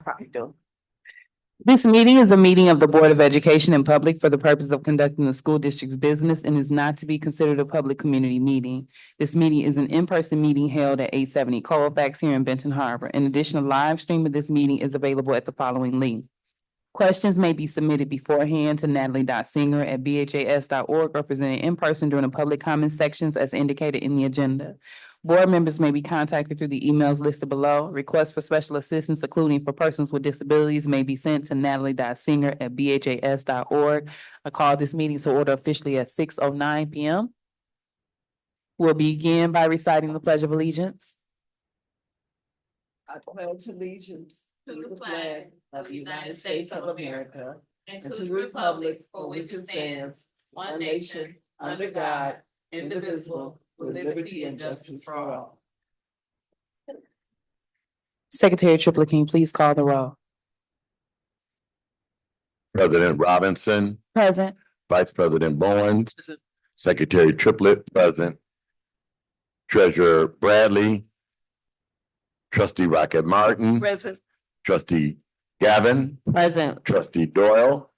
probably do. This meeting is a meeting of the Board of Education in public for the purpose of conducting the school district's business and is not to be considered a public community meeting. This meeting is an in-person meeting held at 870 Colfax here in Benton Harbor. In addition, a live stream of this meeting is available at the following link. Questions may be submitted beforehand to natalie.singer@bhas.org or presented in person during the public comment sections as indicated in the agenda. Board members may be contacted through the emails listed below. Requests for special assistance, including for persons with disabilities, may be sent to natalie.singer@bhas.org. I call this meeting to order officially at 6:09 p.m. We'll begin by reciting the Pledge of Allegiance. I pledge allegiance to the flag of the United States of America and to the republic for which it stands, one nation, under God, indivisible, with liberty and justice for all. Secretary Triplett, can you please call the roll? President Robinson, Present. Vice President Bowens, Secretary Triplett, present. Treasurer Bradley, Trustee Rocket Martin, Present. Trustee Gavin, Present. Trustee Doyle.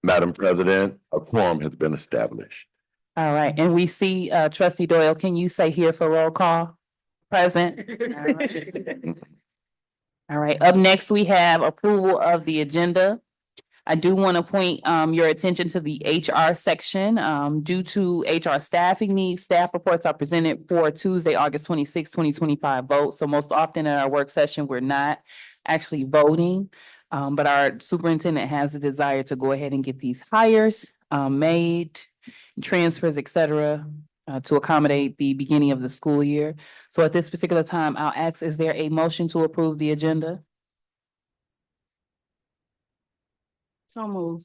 Madam President, a quorum has been established. All right, and we see Trustee Doyle, can you say here for roll call? Present. All right, up next, we have approval of the agenda. I do want to point your attention to the HR section. Due to HR staffing needs, staff reports are presented for Tuesday, August 26, 2025 vote. So most often at our work session, we're not actually voting. But our superintendent has a desire to go ahead and get these hires made, transfers, et cetera, to accommodate the beginning of the school year. So at this particular time, I'll ask, is there a motion to approve the agenda? So move.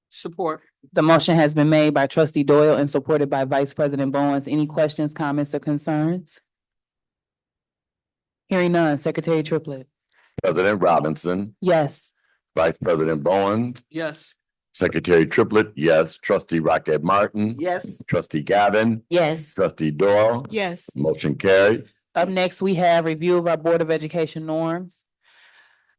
Support. The motion has been made by Trustee Doyle and supported by Vice President Bowens. Any questions, comments, or concerns? Hearing none, Secretary Triplett. President Robinson, Yes. Vice President Bowens, Yes. Secretary Triplett, yes. Trustee Rocket Martin, Yes. Trustee Gavin, Yes. Trustee Doyle. Yes. Motion carried. Up next, we have review of our Board of Education norms.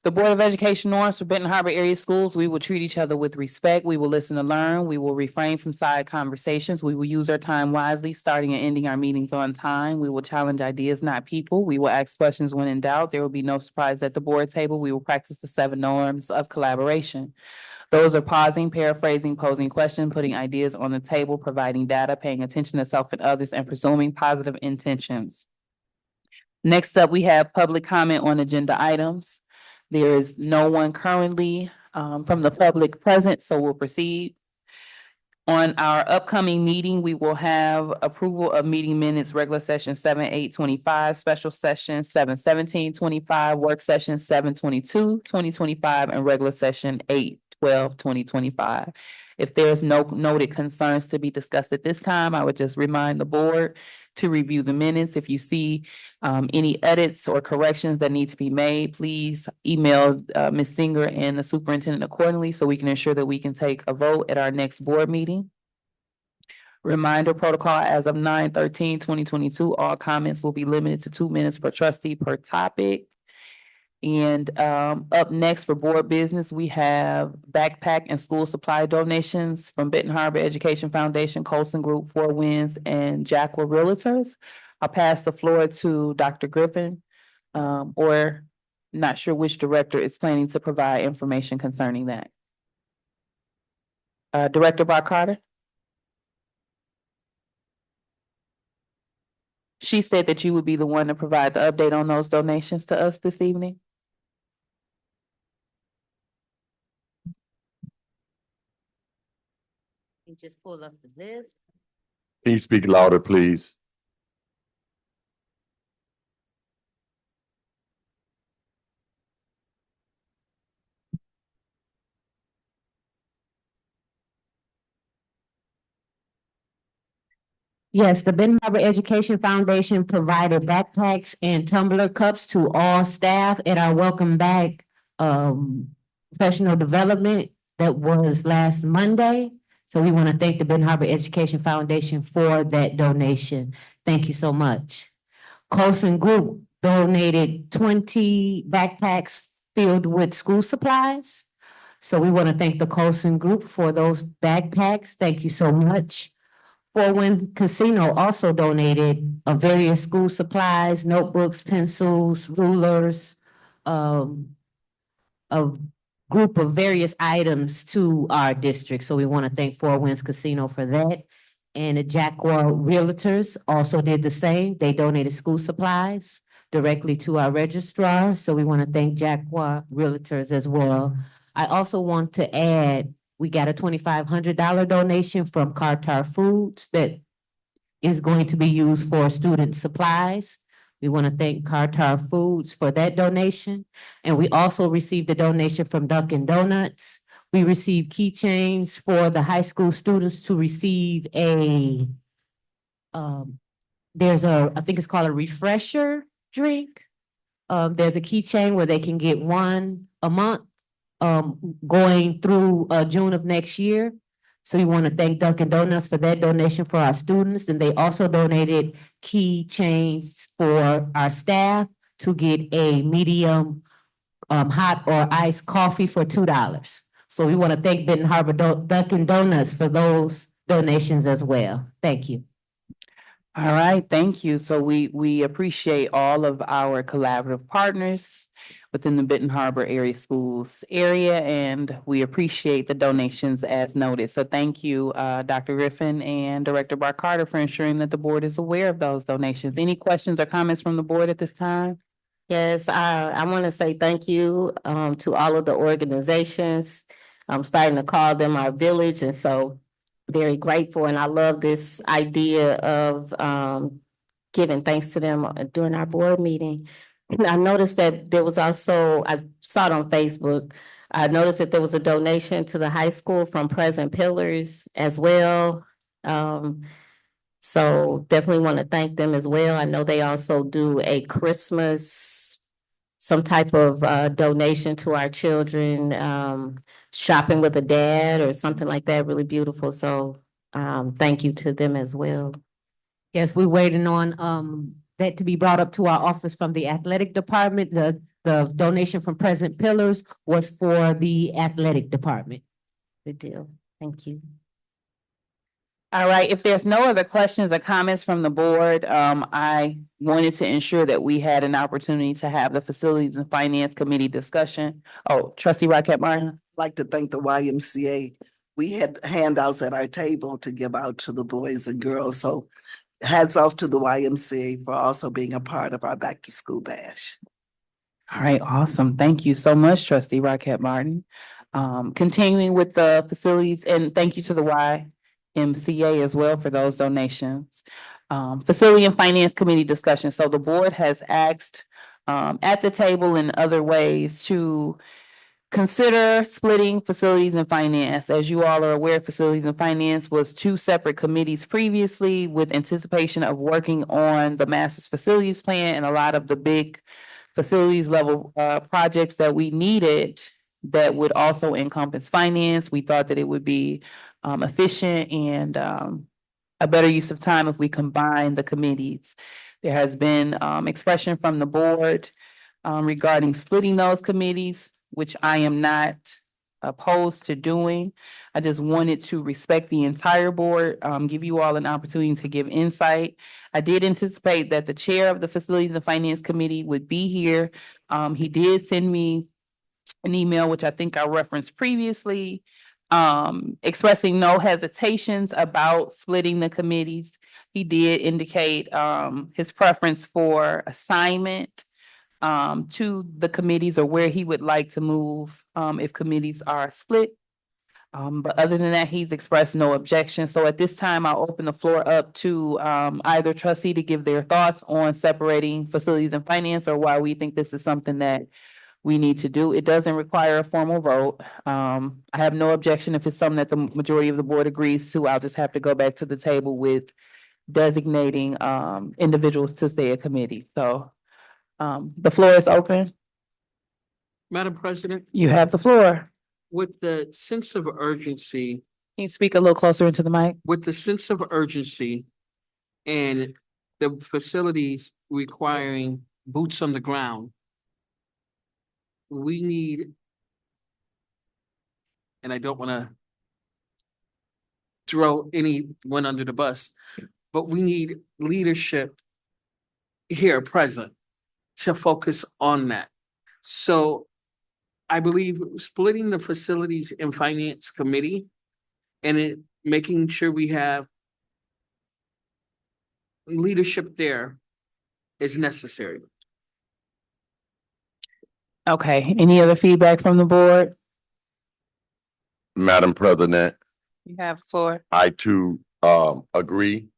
The Board of Education norms for Benton Harbor area schools, we will treat each other with respect. We will listen to learn. We will refrain from side conversations. We will use our time wisely, starting and ending our meetings on time. We will challenge ideas, not people. We will ask questions when in doubt. There will be no surprise at the board table. We will practice the 7 norms of collaboration. Those are pausing, paraphrasing, posing questions, putting ideas on the table, providing data, paying attention to self and others, and presuming positive intentions. Next up, we have public comment on agenda items. There is no one currently from the public present, so we'll proceed. On our upcoming meeting, we will have approval of meeting minutes, regular session 7/8/25, special session 7/17/25, work session 7/22/2025, and regular session 8/12/2025. If there's no noted concerns to be discussed at this time, I would just remind the board to review the minutes. If you see any edits or corrections that need to be made, please email Ms. Singer and the superintendent accordingly so we can ensure that we can take a vote at our next board meeting. Reminder protocol as of 9/13/2022, all comments will be limited to 2 minutes per trustee per topic. And up next for board business, we have backpack and school supply donations from Benton Harbor Education Foundation, Colson Group, Four Winds, and Jackwell Realtors. I'll pass the floor to Dr. Griffin, or not sure which director is planning to provide information concerning that. Director Bob Carter? She said that you would be the one to provide the update on those donations to us this evening. You just pull up the list. Can you speak louder, please? Yes, the Benton Harbor Education Foundation provided backpacks and tumbler cups to all staff at our welcome back professional development that was last Monday. So we want to thank the Benton Harbor Education Foundation for that donation. Thank you so much. Colson Group donated 20 backpacks filled with school supplies. So we want to thank the Colson Group for those backpacks. Thank you so much. Four Casino also donated various school supplies, notebooks, pencils, rulers, a group of various items to our district. So we want to thank Four Winds Casino for that. And the Jacqua Realtors also did the same. They donated school supplies directly to our registrar. So we want to thank Jacqua Realtors as well. I also want to add, we got a $2,500 donation from Carter Foods that is going to be used for student supplies. We want to thank Carter Foods for that donation. And we also received a donation from Dunkin' Donuts. We received keychains for the high school students to receive a, I think it's called a refresher drink. There's a keychain where they can get one a month, going through, June of next year. So we want to thank Dunkin' Donuts for that donation for our students. And they also donated keychains for our staff to get a medium, hot or iced coffee for $2. So we want to thank Benton Harbor Dunkin' Donuts for those donations as well. Thank you. All right, thank you. So we appreciate all of our collaborative partners within the Benton Harbor Area Schools area, and we appreciate the donations as noted. So thank you, Dr. Griffin and Director Bar Carter for ensuring that the board is aware of those donations. Any questions or comments from the board at this time? Yes, I want to say thank you to all of the organizations. I'm starting to call them our village, and so very grateful. And I love this idea of giving thanks to them during our board meeting. And I noticed that there was also, I saw it on Facebook. I noticed that there was a donation to the high school from Present Pillars as well. So definitely want to thank them as well. I know they also do a Christmas, some type of donation to our children, shopping with a dad or something like that, really beautiful. So thank you to them as well. Yes, we're waiting on that to be brought up to our office from the athletic department. The donation from Present Pillars was for the athletic department. Good deal. Thank you. All right, if there's no other questions or comments from the board, I wanted to ensure that we had an opportunity to have the Facilities and Finance Committee discussion. Oh, Trustee Rocket Martin. Like to thank the YMCA. We had handouts at our table to give out to the boys and girls. So hats off to the YMCA for also being a part of our back to school bash. All right, awesome. Thank you so much, Trustee Rocket Martin. Continuing with the facilities, and thank you to the YMCA as well for those donations. Facility and Finance Committee discussion. So the board has asked at the table in other ways to consider splitting Facilities and Finance. As you all are aware, Facilities and Finance was two separate committees previously with anticipation of working on the master's facilities plan and a lot of the big facilities level projects that we needed that would also encompass finance. We thought that it would be efficient and a better use of time if we combine the committees. There has been expression from the board regarding splitting those committees, which I am not opposed to doing. I just wanted to respect the entire board, give you all an opportunity to give insight. I did anticipate that the chair of the Facilities and Finance Committee would be here. He did send me an email, which I think I referenced previously, expressing no hesitations about splitting the committees. He did indicate his preference for assignment to the committees or where he would like to move if committees are split. But other than that, he's expressed no objection. So at this time, I'll open the floor up to either trustee to give their thoughts on separating Facilities and Finance or why we think this is something that we need to do. It doesn't require a formal vote. I have no objection if it's something that the majority of the board agrees to. I'll just have to go back to the table with designating individuals to say a committee. So the floor is open. Madam President, You have the floor. with the sense of urgency, Can you speak a little closer into the mic? with the sense of urgency and the facilities requiring boots on the ground. We need, and I don't want to throw anyone under the bus, but we need leadership here present to focus on that. So I believe splitting the facilities and finance committee and making sure we have leadership there is necessary. Okay, any other feedback from the board? Madam President, You have the floor. I too, agree,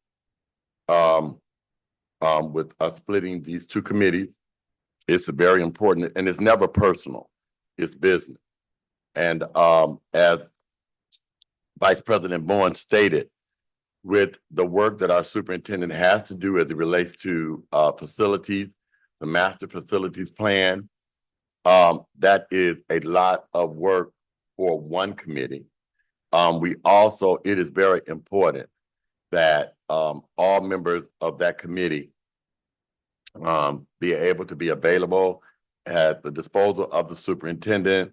with us splitting these two committees. It's very important and it's never personal. It's business. And, as Vice President Bowen stated, with the work that our superintendent has to do as it relates to, facilities, the master facilities plan, that is a lot of work for one committee. It is very important that all members of that committee be able to be available at the disposal of the superintendent,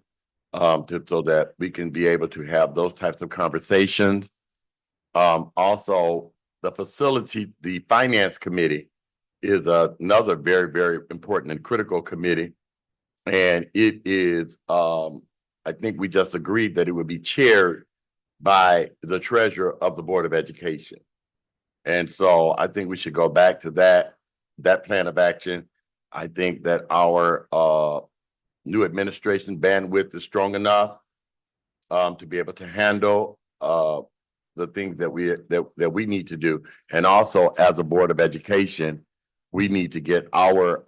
so that we can be able to have those types of conversations. Also, the finance committee is another very, very important and critical committee. And it is, I think we just agreed that it would be chaired by the treasurer of the Board of Education. And so I think we should go back to that plan of action. I think that our new administration bandwidth is strong enough to be able to handle the things that we need to do. And also, as a Board of Education, we need to get our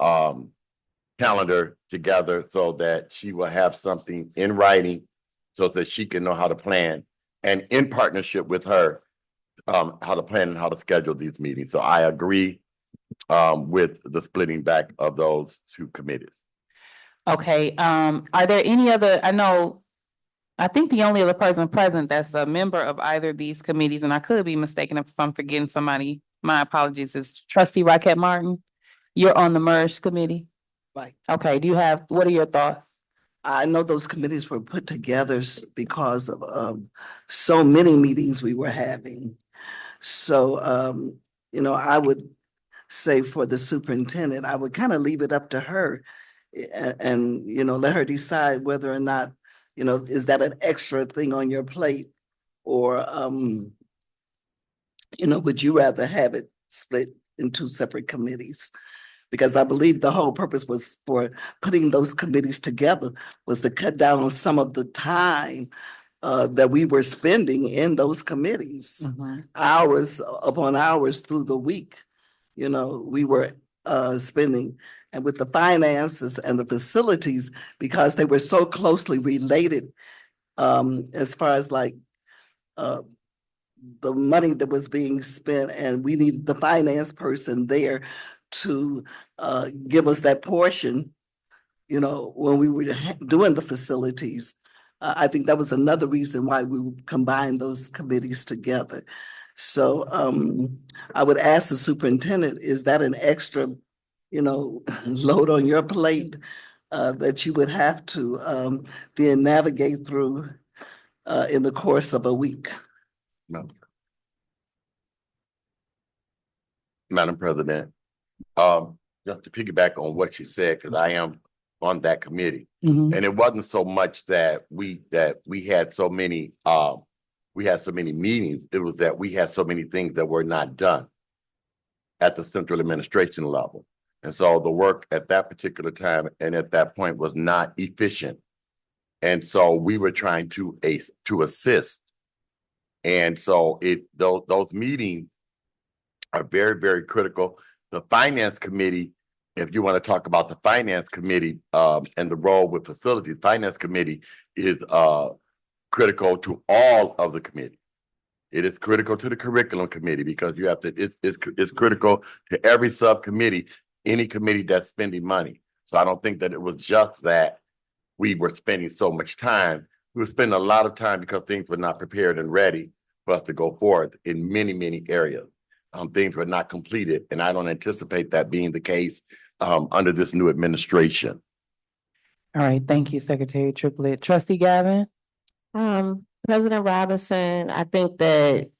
calendar together so that she will have something in writing so that she can know how to plan, and in partnership with her, how to plan and how to schedule these meetings. So I agree with the splitting back of those two committees. Okay, are there any other, I think the only other person present that's a member of either of these committees, and I could be mistaken if I'm forgetting somebody, my apologies, is Trustee Rocket Martin. You're on the merged committee? Right. Okay, what are your thoughts? I know those committees were put together because of so many meetings we were having. So, I would say for the superintendent, I would kind of leave it up to her and, let her decide whether or not, is that an extra thing on your plate? Or, would you rather have it split in two separate committees? Because I believe the whole purpose was for putting those committees together was to cut down on some of the time that we were spending in those committees, hours upon hours through the week. We were spending, and with the finances and the facilities, because they were so closely related, as far as like the money that was being spent, and we needed the finance person there to give us that portion, when we were doing the facilities. I think that was another reason why we combined those committees together. So I would ask the superintendent, is that an extra, load on your plate that you would have to then navigate through in the course of a week? No. Madam President, just to piggyback on what you said, because I am on that committee. And it wasn't so much that we had so many meetings. It was that we had so many things that were not done at the central administration level. And so the work at that particular time and at that point was not efficient. And so we were trying to assist. And so those meetings are very, very critical. The finance committee, if you want to talk about the finance committee and the role with facilities, finance committee is critical to all of the committee. It is critical to the curriculum committee because you have to, it's critical to every subcommittee, any committee that's spending money. So I don't think that it was just that we were spending so much time. We were spending a lot of time because things were not prepared and ready for us to go forward in many, many areas. Things were not completed, and I don't anticipate that being the case under this new administration. All right, thank you, Secretary Triplett. Trustee Gavin? President Robinson, I think that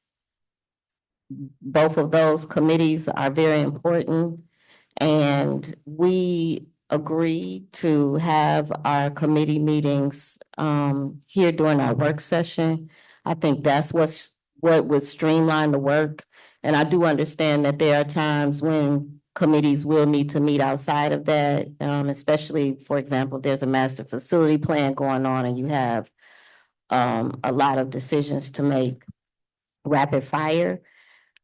both of those committees are very important. And we agreed to have our committee meetings here during our work session. I think that's what would streamline the work. And I do understand that there are times when committees will need to meet outside of that, especially, for example, there's a master facility plan going on and you have a lot of decisions to make rapid fire.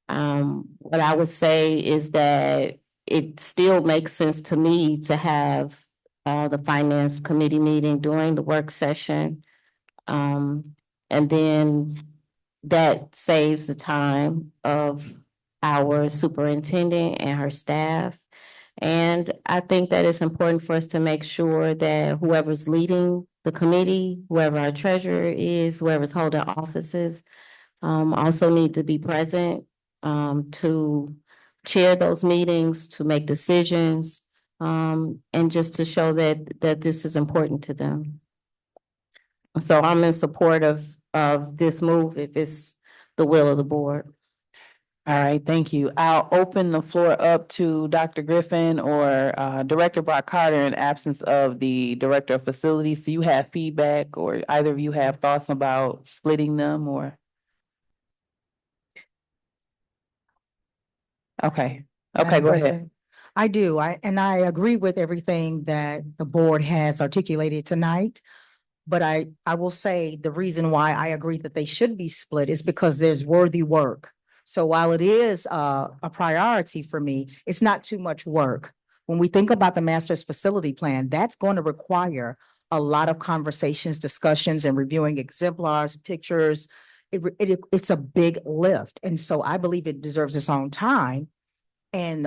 What I would say is that it still makes sense to me to have the finance committee meeting during the work session. And then that saves the time of our superintendent and her staff. And I think that it's important for us to make sure that whoever's leading the committee, whoever our treasurer is, whoever's holding offices, also need to be present to chair those meetings, to make decisions, and just to show that this is important to them. So I'm in support of this move if it's the will of the board. All right, thank you. I'll open the floor up to Dr. Griffin or Director Brock Carter in absence of the Director of Facilities. Do you have feedback or either of you have thoughts about splitting them or? Okay, Madam go ahead. President. I do. And I agree with everything that the board has articulated tonight. But I will say the reason why I agree that they should be split is because there's worthy work. So while it is a priority for me, it's not too much work. When we think about the master's facility plan, that's going to require a lot of conversations, discussions, and reviewing exemplars, pictures. It's a big lift. And so I believe it deserves its own time. And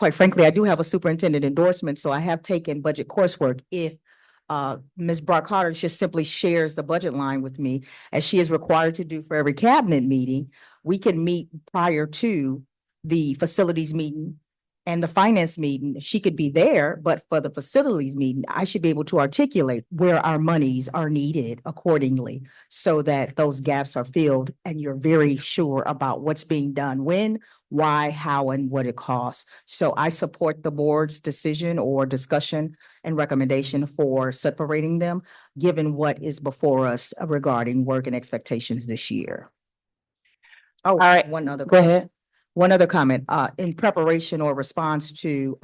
quite frankly, I do have a superintendent endorsement, so I have taken budget coursework. If Ms. Brock Carter just simply shares the budget line with me, as she is required to do for every cabinet meeting, we can meet prior to the facilities meeting and the finance meeting. She could be there, but for the facilities meeting, I should be able to articulate where our monies are needed accordingly so that those gaps are filled and you're very sure about what's being done, when, why, how, and what it costs. So I support the board's decision or discussion and recommendation for separating them, given what is before us regarding work and expectations this year. Oh, All right, one other. Go ahead. One other comment, in preparation or response to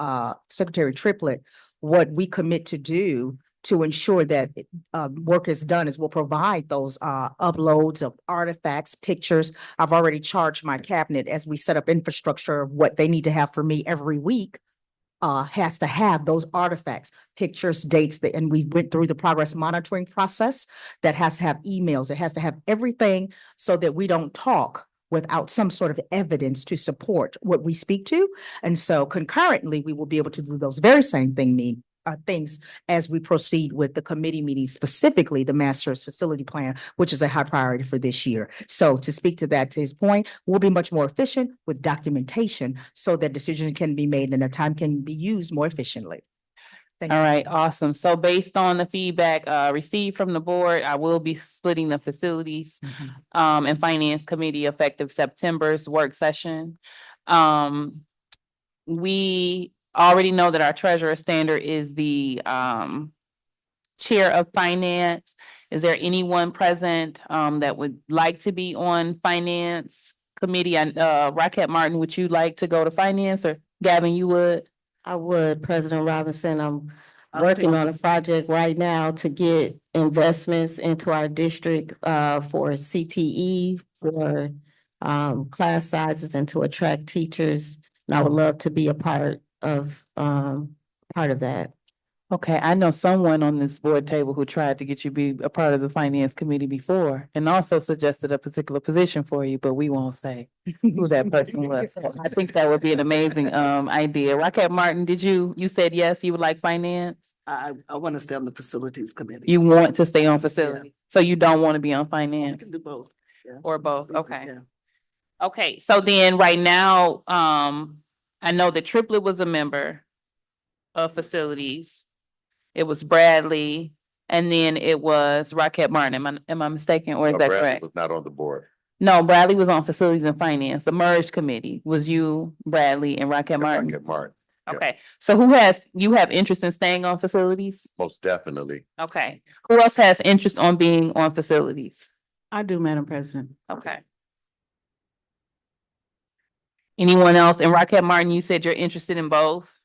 Secretary Triplett, what we commit to do to ensure that work is done is we'll provide those uploads of artifacts, pictures. I've already charged my cabinet as we set up infrastructure, what they need to have for me every week has to have those artifacts, pictures, dates, and we went through the progress monitoring process that has to have emails. It has to have everything so that we don't talk without some sort of evidence to support what we speak to. And so concurrently, we will be able to do those very same things as we proceed with the committee meeting, specifically the master's facility plan, which is a high priority for this year. So to speak to that, to his point, we'll be much more efficient with documentation so that decisions can be made and their time can be used more efficiently. Thank you. All right, awesome. So based on the feedback received from the board, I will be splitting the facilities and finance committee effective September's work session. We already know that our treasurer standard is the chair of finance. Is there anyone present that would like to be on finance committee? And Rocket Martin, would you like to go to finance, or Gavin, you would? I would, President Robinson. I'm I'll working take on a this. project right now to get investments into our district for CTE, for class sizes and to attract teachers. And I would love to be a part of that. Okay, I know someone on this board table who tried to get you be a part of the finance committee before and also suggested a particular position for you, but we won't say who that person was. So I think that would be an amazing idea. Rocket Martin, you said yes, you would like finance? I want to stay on the facilities committee. You want to stay on facility, so you don't want to be on I finance can do both. or both? Okay. Yeah. Okay, so then right now, I know that Triplet was a member of facilities. It was Bradley, and then it was Rocket Martin. Am I mistaken, or is that Bradley correct? was not on the board. No, Bradley was on facilities and finance. The merged committee was you, Bradley, and Rocket Martin. Rocket Martin, yeah. Okay, so you have interest in staying on facilities? most definitely. Okay, who else has interest on being on facilities? I do, Madam President. Okay. Anyone else? And Rocket Martin, you said you're interested in both?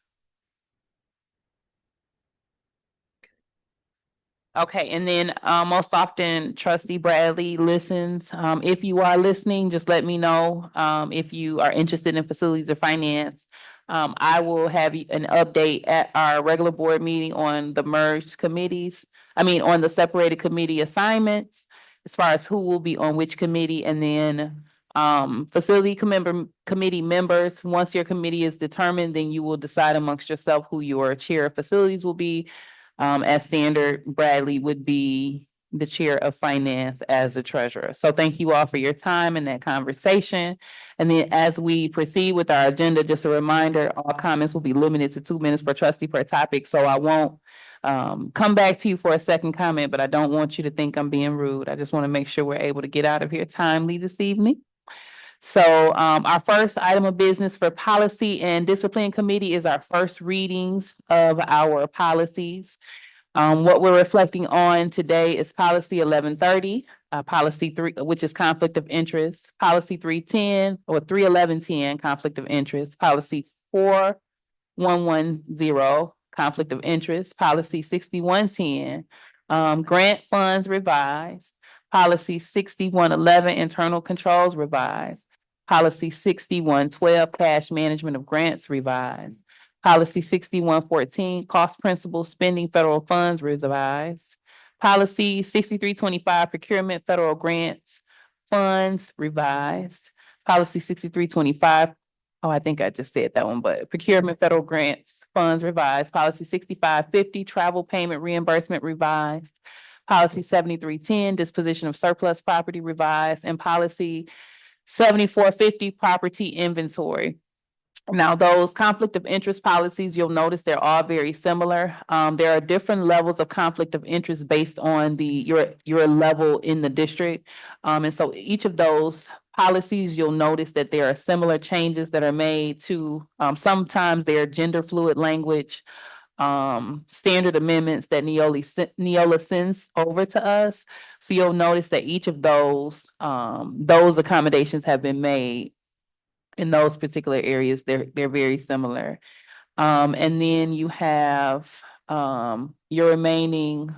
Okay, and then most often trustee Bradley listens. If you are listening, just let me know if you are interested in facilities or finance. I will have an update at our regular board meeting on the merged committees. On the separated committee assignments, as far as who will be on which committee, and then committee members. Once your committee is determined, then you will decide amongst yourself who your chair of facilities will be. As standard, Bradley would be the chair of finance as the treasurer. So thank you all for your time in that conversation. And then as we proceed with our agenda, just a reminder, all comments will be limited to 2 minutes per trustee per topic. So I won't come back to you for a second comment, but I don't want you to think I'm being rude. I just want to make sure we're able to get out of here timely this evening. So our first item of business for Policy and Discipline Committee is our first readings of our policies. What we're reflecting on today is Policy 1130, Policy 3, which is Conflict of Interest, Policy 310 or 31110, Conflict of Interest, Policy 4110, Conflict of Interest, Policy 6110, Grant Funds Revised, Policy 6111, Internal Controls Revised, Policy 6112, Cash Management of Grants Revised, Policy 6114, Cost Principles Spending Federal Funds Revised, Policy 6325, Procurement Federal Grants Funds Revised, Policy 6325, oh, I think I just said that one, but Procurement Federal Grants Funds Revised, Policy 6550, Travel Payment Reimbursement Revised, Policy 7310, Disposition of Surplus Property Revised, and Policy 7450, Property Inventory. Now, those conflict of interest policies, you'll notice they're all very similar. There are different levels of conflict of interest based on your level in the district. And so each of those policies, you'll notice that there are similar changes that are made to, sometimes they're gender fluid language, standard amendments that Neola sends over to us. So you'll notice that each of those accommodations have been made in those particular areas. They're very similar. And then you have your remaining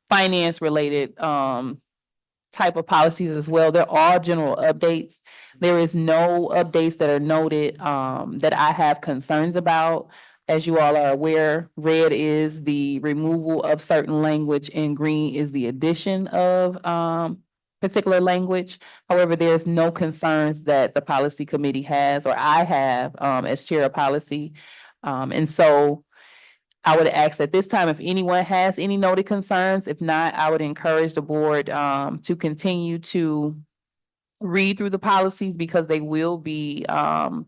finance related type of policies as well. They're all general updates. There is no updates that are noted that I have concerns about. As you all are aware, red is the removal of certain language and green is the addition of particular language. However, there's no concerns that the policy committee has or I have as chair of policy. And so I would ask at this time if anyone has any noted concerns. If not, I would encourage the board to continue to read through the policies because they will be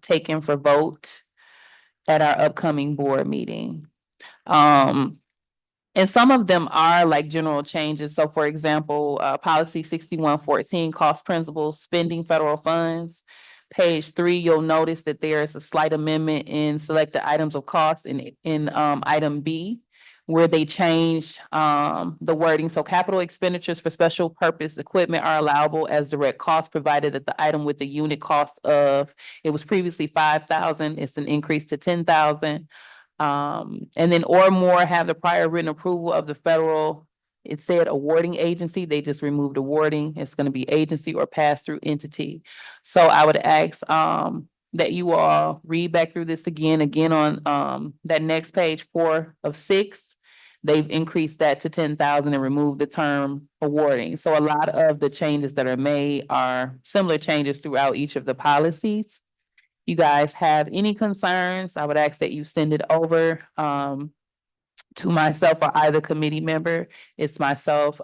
taken for vote at our upcoming board meeting. And some of them are like general changes. So for example, policy 6114, cost principles, spending federal funds. Page 3, you'll notice that there is a slight amendment in selected items of cost in item B, where they changed the wording. So capital expenditures for special purpose equipment are allowable as direct costs, provided that the item with the unit cost of, it was previously 5,000, it's an increase to 10,000. And then or more have the prior written approval of the federal, it said awarding agency, they just removed awarding. It's going to be agency or pass-through entity. So I would ask that you all read back through this again on that next page 4 of 6. They've increased that to 10,000 and removed the term awarding. So a lot of the changes that are made are similar changes throughout each of the policies. You guys have any concerns, I would ask that you send it over to myself or either committee member. It's myself,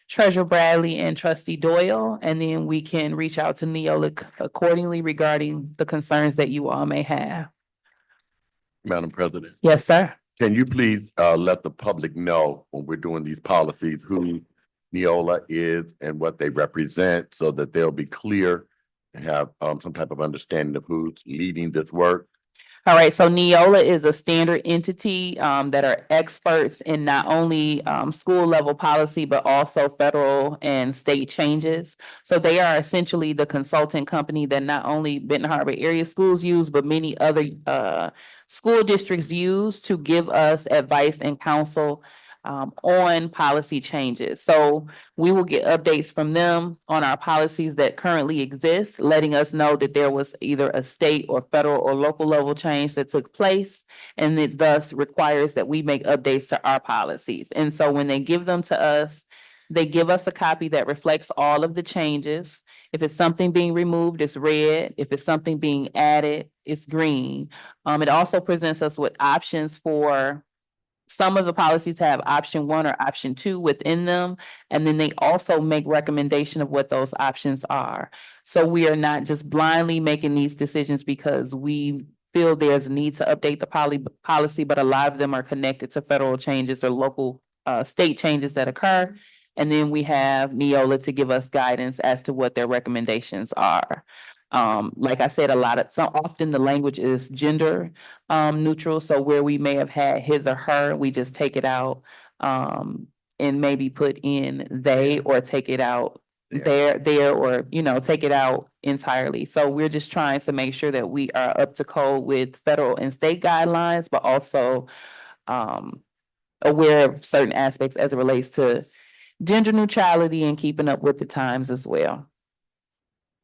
Treasurer Bradley and Trustee Doyle, and then we can reach out to Neola accordingly regarding the concerns that you all may have. Madam President, Yes, sir. can you please let the public know when we're doing these policies, who Neola is and what they represent, so that they'll be clear and have some type of understanding of who's leading this work? All right, so Neola is a standard entity that are experts in not only school level policy, but also federal and state changes. So they are essentially the consultant company that not only Benton Harbor area schools use, but many other school districts use to give us advice and counsel on policy changes. So we will get updates from them on our policies that currently exist, letting us know that there was either a state or federal or local level change that took place, and it thus requires that we make updates to our policies. And so when they give them to us, they give us a copy that reflects all of the changes. If it's something being removed, it's red. If it's something being added, it's green. It also presents us with options for some of the policies have option 1 or option 2 within them, and then they also make recommendation of what those options are. So we are not just blindly making these decisions because we feel there's a need to update the policy, but a lot of them are connected to federal changes or local state changes that occur. And then we have Neola to give us guidance as to what their recommendations are. Like I said, often the language is gender neutral. So where we may have had his or her, we just take it out and maybe put in they, or take it out there, or, take it out entirely. So we're just trying to make sure that we are up to code with federal and state guidelines, but also aware of certain aspects as it relates to gender neutrality and keeping up with the times as well.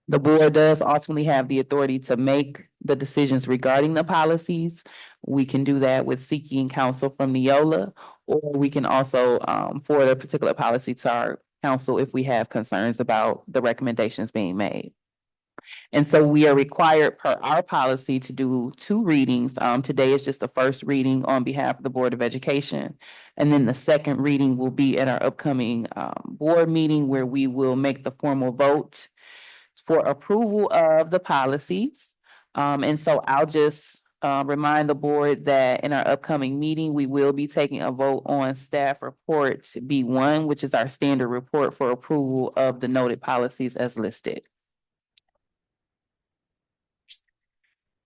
The board does ultimately have the authority to make the decisions regarding the policies. We can do that with seeking counsel from Neola, or we can also forward a particular policy to our council if we have concerns about the recommendations being made. And so we are required per our policy to do 2 readings. Today is just the first reading on behalf of the Board of Education. And then the second reading will be at our upcoming board meeting, where we will make the formal vote for approval of the policies. And so I'll just remind the board that in our upcoming meeting, we will be taking a vote on staff report B1, which is our standard report for approval of the noted policies as listed.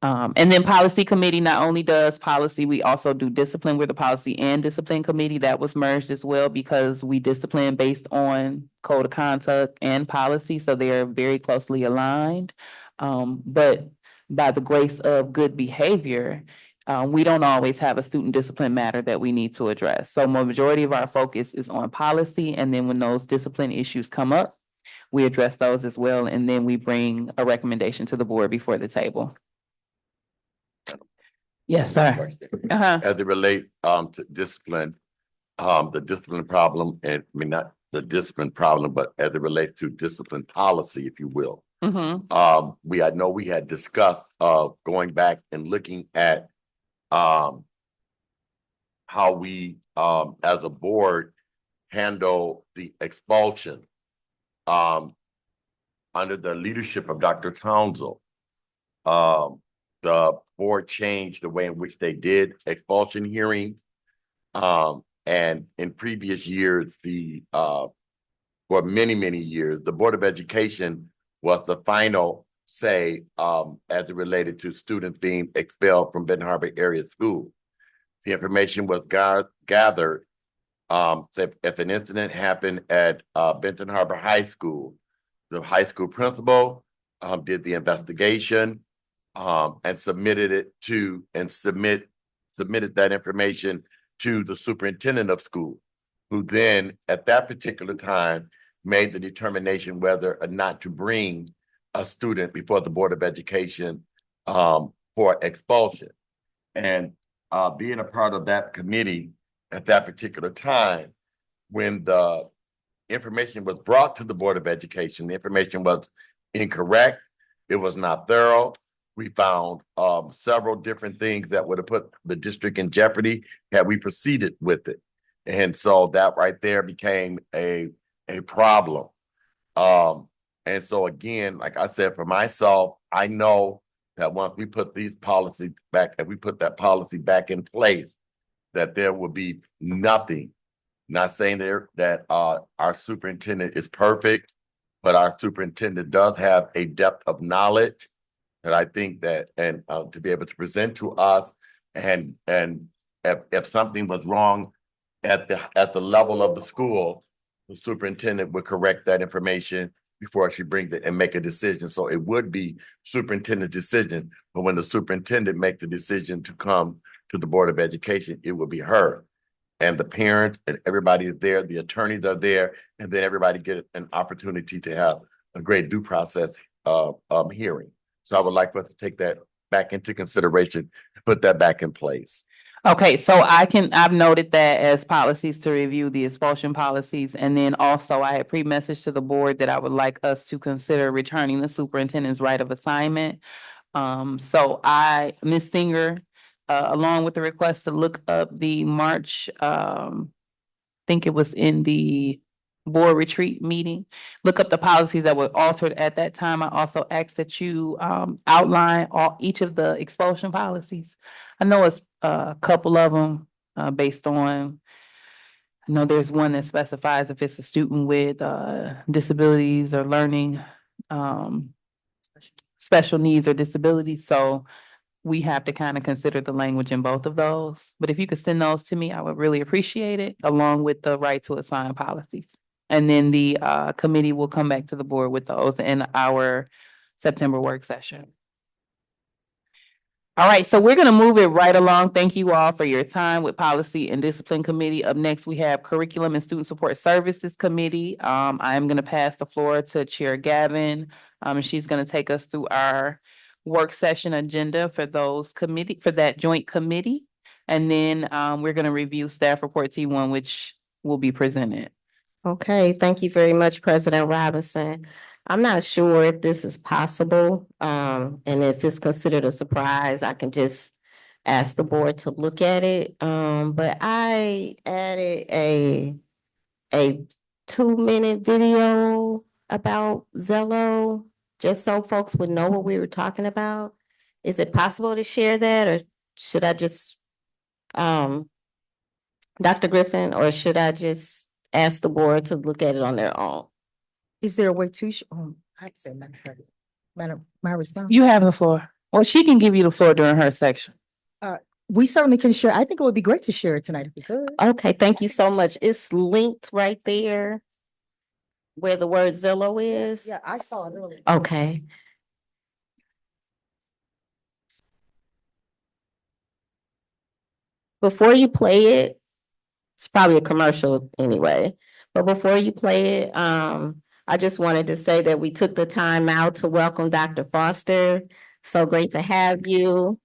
And then policy committee not only does policy, we also do discipline. We're the policy and discipline committee. That was merged as well because we discipline based on code of conduct and policy, so they are very closely aligned. But by the grace of good behavior, we don't always have a student discipline matter that we need to address. So majority of our focus is on policy, and then when those discipline issues come up, we address those as well, and then we bring a recommendation to the board before the table. Yes, sir. As it relate to discipline, the discipline problem, and I mean, not the discipline problem, but as it relates to discipline policy, if you will. I know we had discussed going back and looking at how we as a board handle the expulsion under the leadership of Dr. Townsend. The board changed the way in which they did expulsion hearings. And in previous years, for many, many years, the Board of Education was the final say as it related to students being expelled from Benton Harbor area school. The information was gathered. If an incident happened at Benton Harbor High School, the high school principal did the investigation and submitted that information to the superintendent of school, who then at that particular time made the determination whether or not to bring a student before the Board of Education for expulsion. And being a part of that committee at that particular time, when the information was brought to the Board of Education, the information was incorrect, it was not thorough. We found several different things that would have put the district in jeopardy had we proceeded with it. And so that right there became a a problem. And so again, like I said, for myself, I know that once we put these policies back, if we put that policy back in place, that there will be nothing. Not saying there that our superintendent is perfect, but our superintendent does have a depth of knowledge that I think that and to be able to present to us and if something was wrong at the level of the school, the superintendent would correct that information before she brings it and make a decision. So it would be superintendent's decision, but when the superintendent make the decision to come to the Board of Education, it will be her. And the parents and everybody is there, the attorneys are there, and then everybody get an opportunity to have a great due process hearing. So I would like for us to take that back into consideration, put that back in place. Okay, so I've noted that as policies to review the expulsion policies. And then also I had pre-messaged to the board that I would like us to consider returning the superintendent's right of assignment. So Ms. Singer, along with the request to look up the March, think it was in the board retreat meeting, look up the policies that were altered at that time. I also asked that you outline each of the expulsion policies. I know it's a couple of them based on, I know there's one that specifies if it's a student with disabilities or learning special needs or disabilities. So we have to kind of consider the language in both of those. But if you could send those to me, I would really appreciate it, along with the right to assign policies. And then the committee will come back to the board with those in our September work session. All right, so we're gonna move it right along. Thank you all for your time with Policy and Discipline Committee. Up next, we have Curriculum and Student Support Services Committee. I am gonna pass the floor to Chair Gavin. And she's gonna take us through our work session agenda for that joint committee. And then we're gonna review staff report T1, which will be presented. Okay, thank you very much, President Robinson. I'm not sure if this is possible, and if it's considered a surprise, I can just ask the board to look at it. But I added a 2-minute video about Zello, just so folks would know what we were talking about. Is it possible to share that, or should I just, Dr. Griffin, or should I just ask the board to look at it on their own? Is there a way to, I say, Madam, my response? You have the floor. Well, she can give you the floor during her section. We certainly can share. I think it would be great to share it tonight if we could. Okay, thank you so much. It's linked right there where the word Zillow is. Yeah, I saw it earlier. Okay. Before you play it, it's probably a commercial anyway, but before you play it, I just wanted to say that we took the time out to welcome Dr. Foster. So great to have you.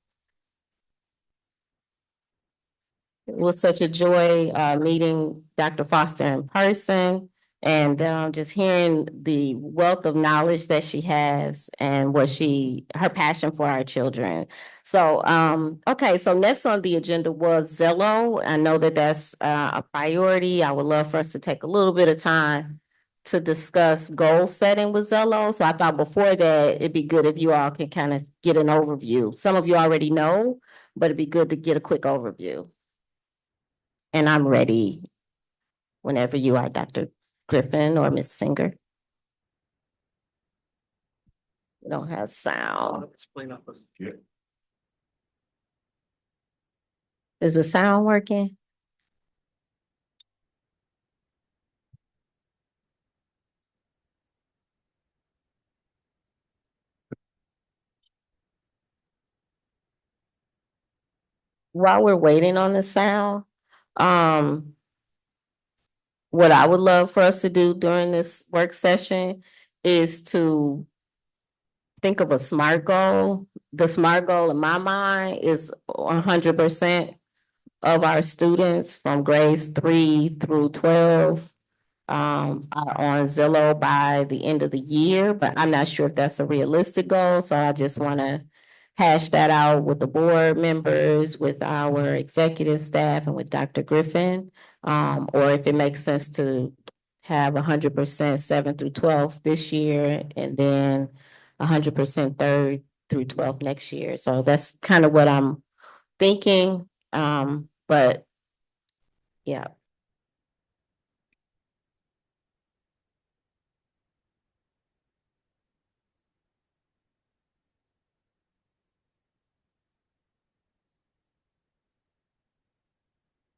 It was such a joy meeting Dr. Foster in person and just hearing the wealth of knowledge that she has and her passion for our children. So, okay, so next on the agenda was Zello. I know that that's a priority. I would love for us to take a little bit of time to discuss goal setting with Zello. So I thought before that, it'd be good if you all can kind of get an overview. Some of you already know, but it'd be good to get a quick overview. And I'm ready whenever you are, Dr. Griffin or Ms. Singer. We don't have sound. Explain up us. Is the sound working? While we're waiting on the sound, what I would love for us to do during this work session is to think of a SMART goal. The SMART goal in my mind is 100% of our students from grades 3 through 12 are on Zillow by the end of the year, but I'm not sure if that's a realistic goal. So I just want to hash that out with the board members, with our executive staff, and with Dr. Griffin. Or if it makes sense to have 100% 7th through 12th this year, and then 100% 3rd through 12th next year. So that's kind of what I'm thinking. But yeah.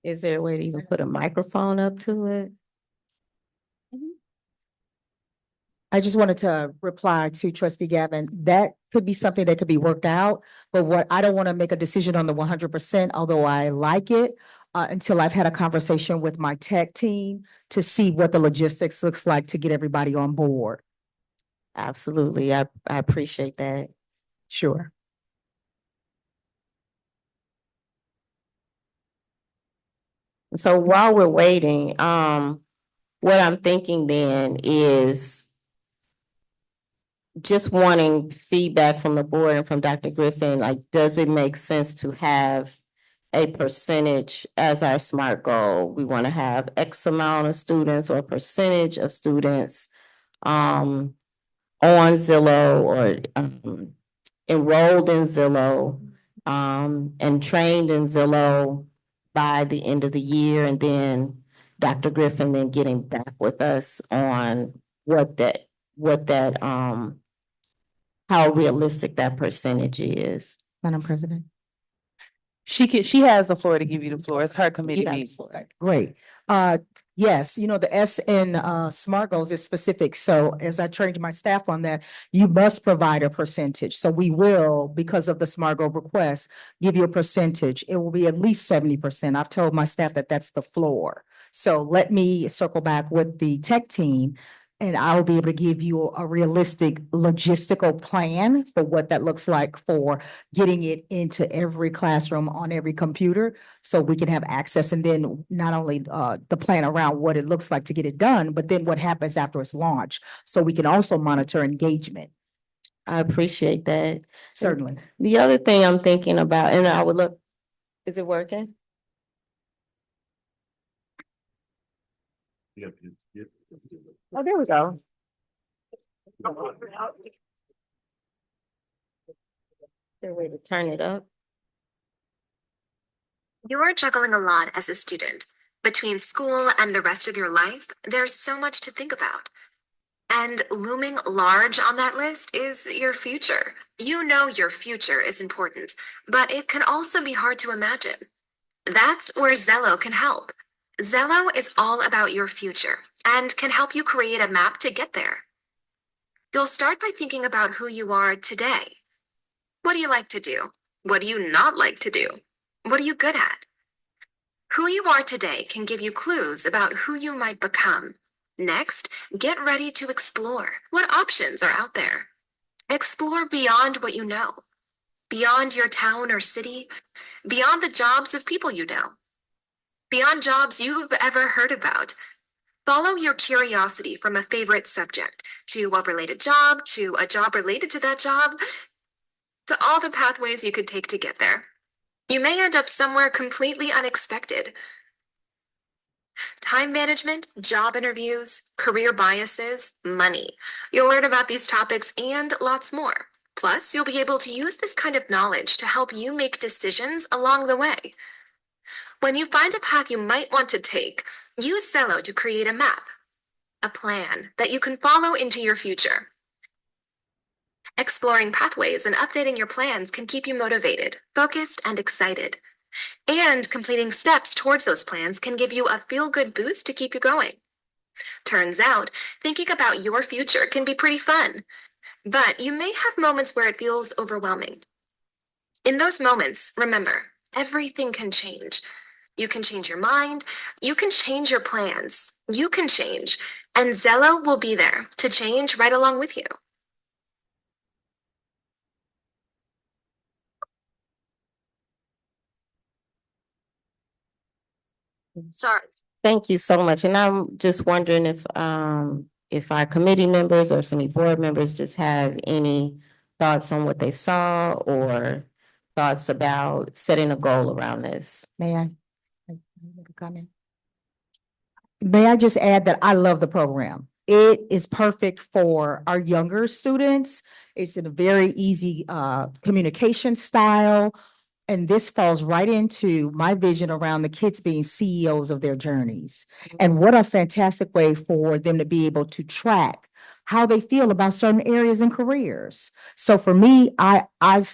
Is there a way to even put a microphone up to it? I just wanted to reply to trustee Gavin. That could be something that could be worked out. But what, I don't want to make a decision on the 100%, although I like it, until I've had a conversation with my tech team to see what the logistics looks like to get everybody on board. Absolutely. I appreciate that. Sure. So while we're waiting, what I'm thinking then is just wanting feedback from the board and from Dr. Griffin, like, does it make sense to have a percentage as our SMART goal? We want to have X amount of students or percentage of students on Zillow or enrolled in Zillow and trained in Zillow by the end of the year, and then Dr. Griffin then getting back with us on what that how realistic that percentage is. Madam President. She has the floor to give you the floor. It's her committee You got the meeting. floor. Great. Yes, the S in SMART goals is specific. So as I trained my staff on that, you must provide a percentage. So we will, because of the SMART goal request, give you a percentage. It will be at least 70%. I've told my staff that that's the floor. So let me circle back with the tech team, and I'll be able to give you a realistic logistical plan for what that looks like for getting it into every classroom on every computer, so we can have access. And then not only the plan around what it looks like to get it done, but then what happens after it's launched. So we can also monitor engagement. I appreciate that. Certainly. The other thing I'm thinking about, and I would look, is it working? Oh, there we go. There a way to turn it up? You're juggling a lot as a student. Between school and the rest of your life, there's so much to think about. And looming large on that list is your future. You know your future is important, but it can also be hard to imagine. That's where Zello can help. Zello is all about your future and can help you create a map to get there. You'll start by thinking about who you are today. What do you like to do? What do you not like to do? What are you good at? Who you are today can give you clues about who you might become. Next, get ready to explore what options are out there. Explore beyond what you know, beyond your town or city, beyond the jobs of people you know, beyond jobs you've ever heard about. Follow your curiosity from a favorite subject to a related job, to a job related to that job, to all the pathways you could take to get there. You may end up somewhere completely unexpected. Time management, job interviews, career biases, money. You'll learn about these topics and lots more. Plus, you'll be able to use this kind of knowledge to help you make decisions along the way. When you find a path you might want to take, use Zello to create a map, a plan that you can follow into your future. Exploring pathways and updating your plans can keep you motivated, focused, and excited. And completing steps towards those plans can give you a feel-good boost to keep you going. Turns out, thinking about your future can be pretty fun, but you may have moments where it feels overwhelming. In those moments, remember, everything can change. You can change your mind, you can change your plans, you can change, and Zello will be there to change right along with you. Sorry. Thank you so much. And I'm just wondering if our committee members or if any board members just have any thoughts on what they saw or thoughts about setting a goal around this. May I make a comment? May I just add that I love the program. It is perfect for our younger students. It's in a very easy communication style. And this falls right into my vision around the kids being CEOs of their journeys. And what a fantastic way for them to be able to track how they feel about certain areas and careers. So for me, I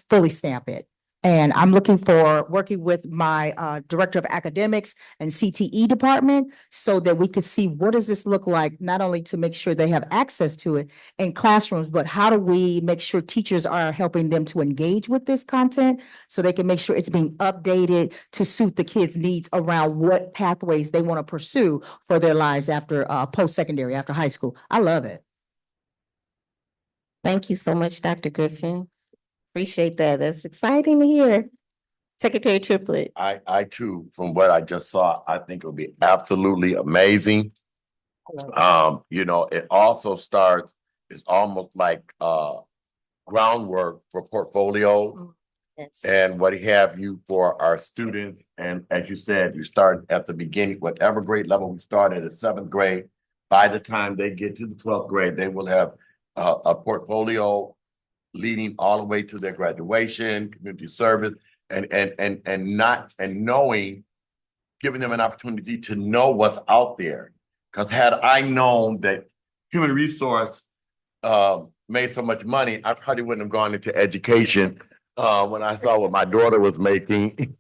fully stamp it. And I'm looking for working with my Director of Academics and CTE department so that we could see what does this look like, not only to make sure they have access to it in classrooms, but how do we make sure teachers are helping them to engage with this content so they can make sure it's being updated to suit the kids' needs around what pathways they want to pursue for their lives after post-secondary, after high school. I love it. Thank you so much, Dr. Griffin. Appreciate that. That's exciting to hear. Secretary Triplett. I too, from what I just saw, I think it'll be absolutely amazing. You know, it also starts, it's almost like groundwork for portfolio Yes. and what have you for our students. And as you said, you start at the beginning, whatever grade level we start at seventh grade. By the time they get to the 12th grade, they will have a portfolio leading all the way to their graduation, community service, and knowing, giving them an opportunity to know what's out there. Because had I known that human resource made so much money, I probably wouldn't have gone into education when I saw what my daughter was making.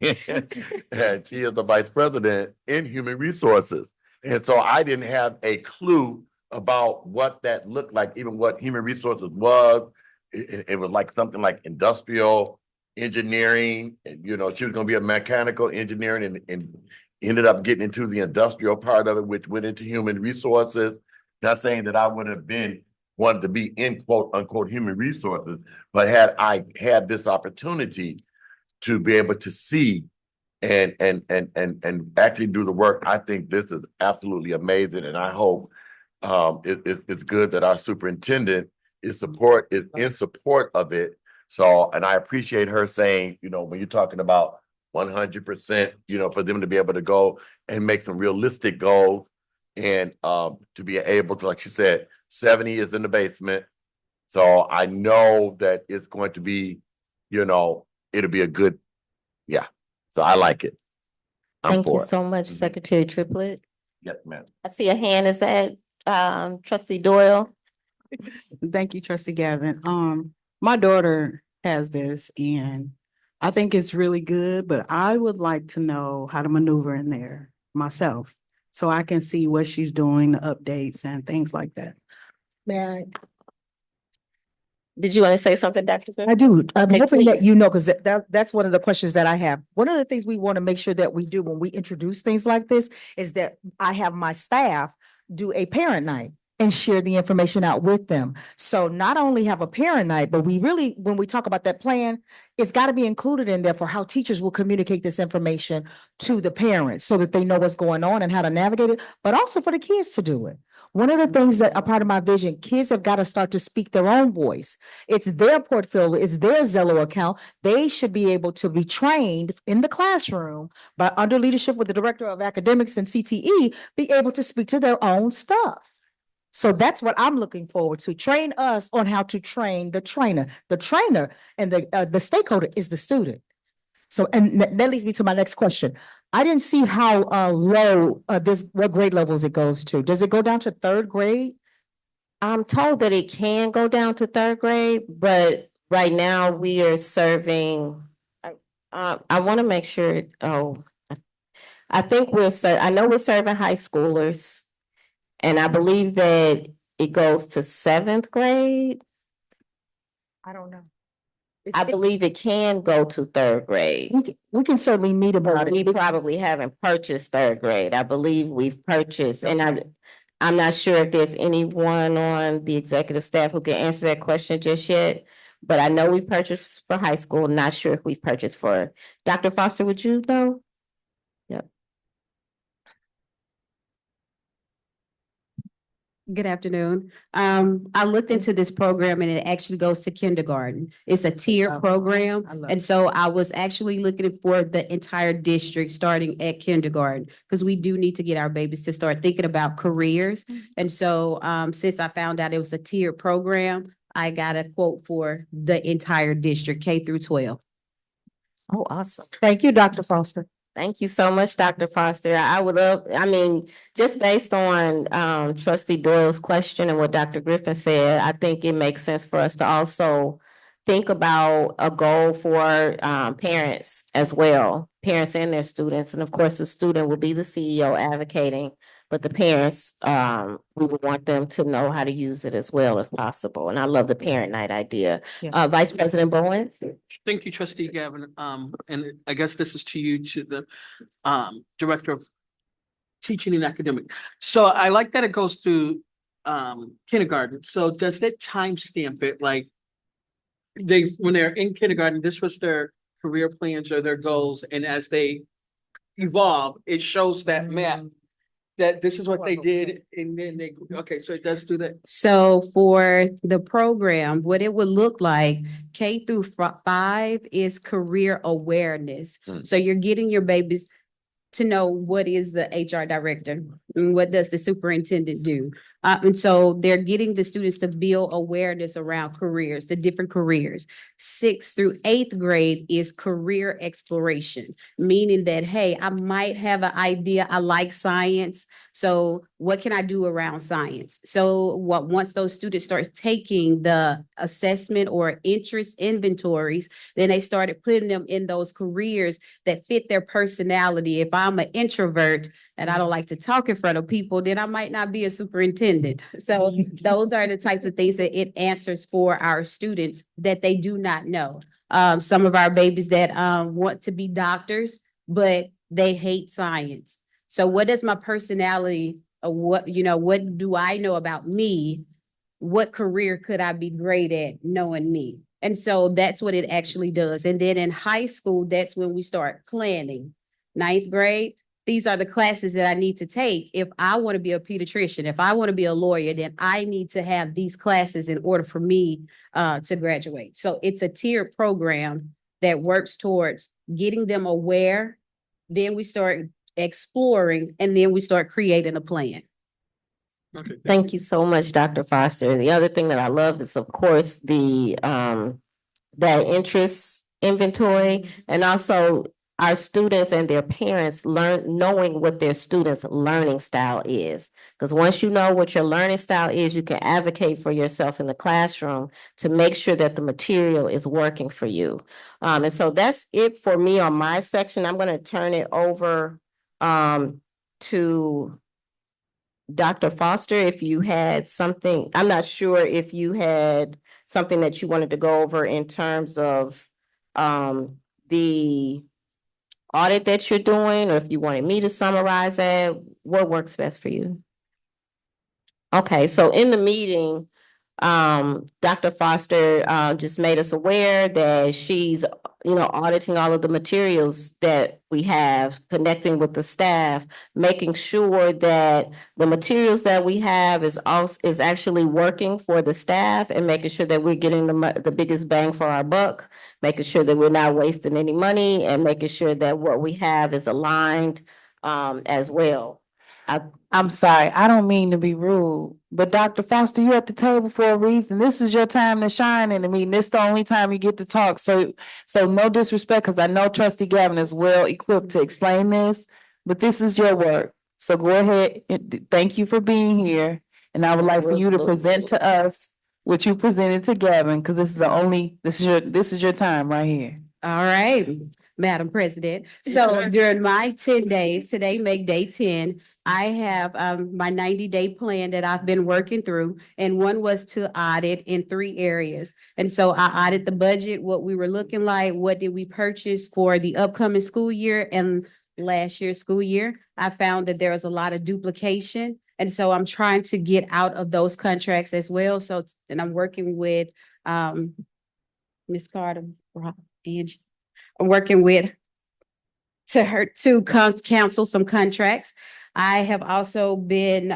And she is the vice president in human resources. And so I didn't have a clue about what that looked like, even what human resources was. It was like something like industrial engineering. And, you know, she was going to be a mechanical engineering and ended up getting into the industrial part of it, which went into human resources. Not saying that I would have been wanted to be in quote unquote human resources, but had I had this opportunity to be able to see and actually do the work, I think this is absolutely amazing. And I hope it's good that our superintendent is in support of it. So, and I appreciate her saying, you know, when you're talking about 100%, you know, for them to be able to go and make some realistic goals and to be able to, like she said, 70 is in the basement. So I know that it's going to be, you know, it'll be a good, yeah. So I like it. I'm Thank you for it. so much, Mhm. Secretary Triplett. Yes, ma'am. I see a hand. Is that Trustee Doyle? Thank you, Trustee Gavin. My daughter has this and I think it's really good, but I would like to know how to maneuver in there myself so I can see what she's doing, the updates and things like that. Man, Did you want to say something, Dr. Griffin? I do. I'm Okay, hoping that please. you know, because that's one of the questions that I have. One of the things we want to make sure that we do when we introduce things like this is that I have my staff do a parent night and share the information out with them. So not only have a parent night, but we really, when we talk about that plan, it's got to be included in there for how teachers will communicate this information to the parents so that they know what's going on and how to navigate it, but also for the kids to do it. One of the things that are part of my vision, kids have got to start to speak their own voice. It's their portfolio, it's their Zello account. They should be able to be trained in the classroom by under leadership with the Director of Academics and CTE, be able to speak to their own stuff. So that's what I'm looking forward to. Train us on how to train the trainer. The trainer and the stakeholder is the student. So, and that leads me to my next question. I didn't see how low what grade levels it goes to. Does it go down to third grade? I'm told that it can go down to third grade, but right now we are serving. I want to make sure. I think I know we're serving high schoolers, and I believe that it goes to seventh grade. I don't know. I believe it can go to third grade. We can certainly meet about But we it. probably haven't purchased third grade. I believe we've purchased, and I'm not sure if there's anyone on the executive staff who can answer that question just yet. But I know we've purchased for high school, not sure if we've purchased for, Dr. Foster, would you know? Yep. Good afternoon. I looked into this program and it actually goes to kindergarten. It's a tiered program. And so I was actually looking for the entire district starting at kindergarten because we do need to get our babies to start thinking about careers. And so since I found out it was a tiered program, I got a quote for the entire district, K through 12. Oh, awesome. Thank you, Dr. Foster. Thank you so much, Dr. Foster. I would love, I mean, just based on trustee Doyle's question and what Dr. Griffin said, I think it makes sense for us to also think about a goal for parents as well, parents and their students. And of course, the student will be the CEO advocating, but the parents, we would want them to know how to use it as well if possible. And I love the parent night idea. Yeah. Vice President Bowens? Thank you, trustee Gavin. And I guess this is to you, to the director of teaching and academic. So I like that it goes through kindergarten. So does that timestamp it like when they're in kindergarten, this was their career plans or their goals, and as they evolve, it shows that map that this is what they did, and then they, okay, so it does do that. So for the program, what it would look like, K through 5 is career awareness. So you're getting your babies to know what is the HR director and what does the superintendent do. And so they're getting the students to build awareness around careers, the different careers. 6th through 8th grade is career exploration, meaning that, hey, I might have an idea. I like science. So what can I do around science? So once those students start taking the assessment or interest inventories, then they started putting them in those careers that fit their personality. If I'm an introvert and I don't like to talk in front of people, then I might not be a superintendent. So those are the types of things that it answers for our students that they do not know. Some of our babies that want to be doctors, but they hate science. So what is my personality? What do I know about me? What career could I be great at knowing me? And so that's what it actually does. And then in high school, that's when we start planning. 9th grade, these are the classes that I need to take. If I want to be a pediatrician, if I want to be a lawyer, then I need to have these classes in order for me to graduate. So it's a tiered program that works towards getting them aware. Then we start exploring, and then we start creating a plan. Okay. Thank you so much, Dr. Foster. The other thing that I love is, of course, the that interest inventory, and also our students and their parents knowing what their students' learning style is. Because once you know what your learning style is, you can advocate for yourself in the classroom to make sure that the material is working for you. And so that's it for me on my section. I'm going to turn it over to Dr. Foster, if you had something. I'm not sure if you had something that you wanted to go over in terms of the audit that you're doing, or if you wanted me to summarize it. What works best for you? Okay, so in the meeting, Dr. Foster just made us aware that she's, auditing all of the materials that we have, connecting with the staff, making sure that the materials that we have is actually working for the staff, and making sure that we're getting the biggest bang for our buck, making sure that we're not wasting any money, and making sure that what we have is aligned as well. I'm sorry, I don't mean to be rude, but Dr. Foster, you're at the table for a reason. This is your time to shine in the meeting. This is the only time you get to talk. So no disrespect, because I know Trustee Gavin is well equipped to explain this, but this is your work. So go ahead. Thank you for being here. And I would like for you to present to us what you presented to Gavin, because this is your time right here. All right, Madam President. So during my 10 days, today make day 10, I have my 90-day plan that I've been working through, and one was to audit in 3 areas. And so I audit the budget, what we were looking like, what did we purchase for the upcoming school year and last year's school year. I found that there was a lot of duplication, and so I'm trying to get out of those contracts as well. So, and I'm working with Ms. Carter, Angie. I'm working with to cancel some contracts. I have also been,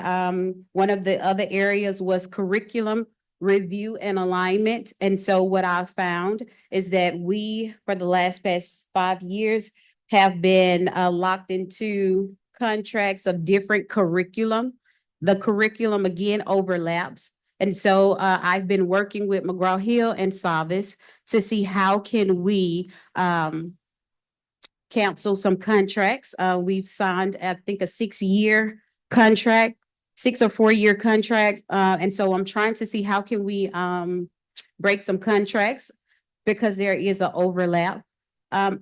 one of the other areas was curriculum review and alignment. And so what I found is that we, for the past 5 years, have been locked into contracts of different curriculum. The curriculum again overlaps. And so I've been working with McGraw-Hill and Savas to see how can we cancel some contracts. We've signed, I think, a 6-year contract, 6 or 4-year contract. And so I'm trying to see how can we break some contracts because there is an overlap.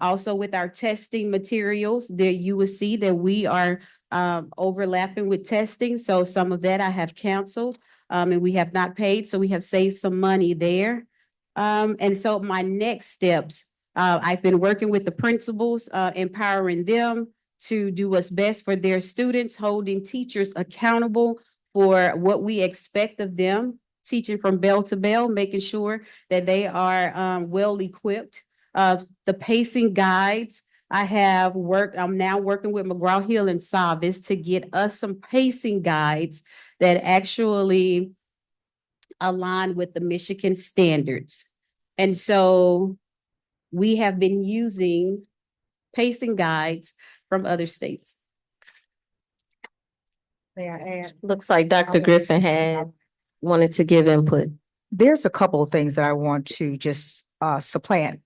Also with our testing materials, there you will see that we are overlapping with testing. So some of that I have canceled and we have not paid. So we have saved some money there. And so my next steps, I've been working with the principals, empowering them to do what's best for their students, holding teachers accountable for what we expect of them, teaching from bell to bell, making sure that they are well equipped. The pacing guides, I'm now working with McGraw-Hill and Savas to get us some pacing guides that actually align with the Michigan standards. And so we have been using pacing guides from other states. May I add? Looks like Dr. Griffin had wanted to give input. There's a couple of things that I want to just supplant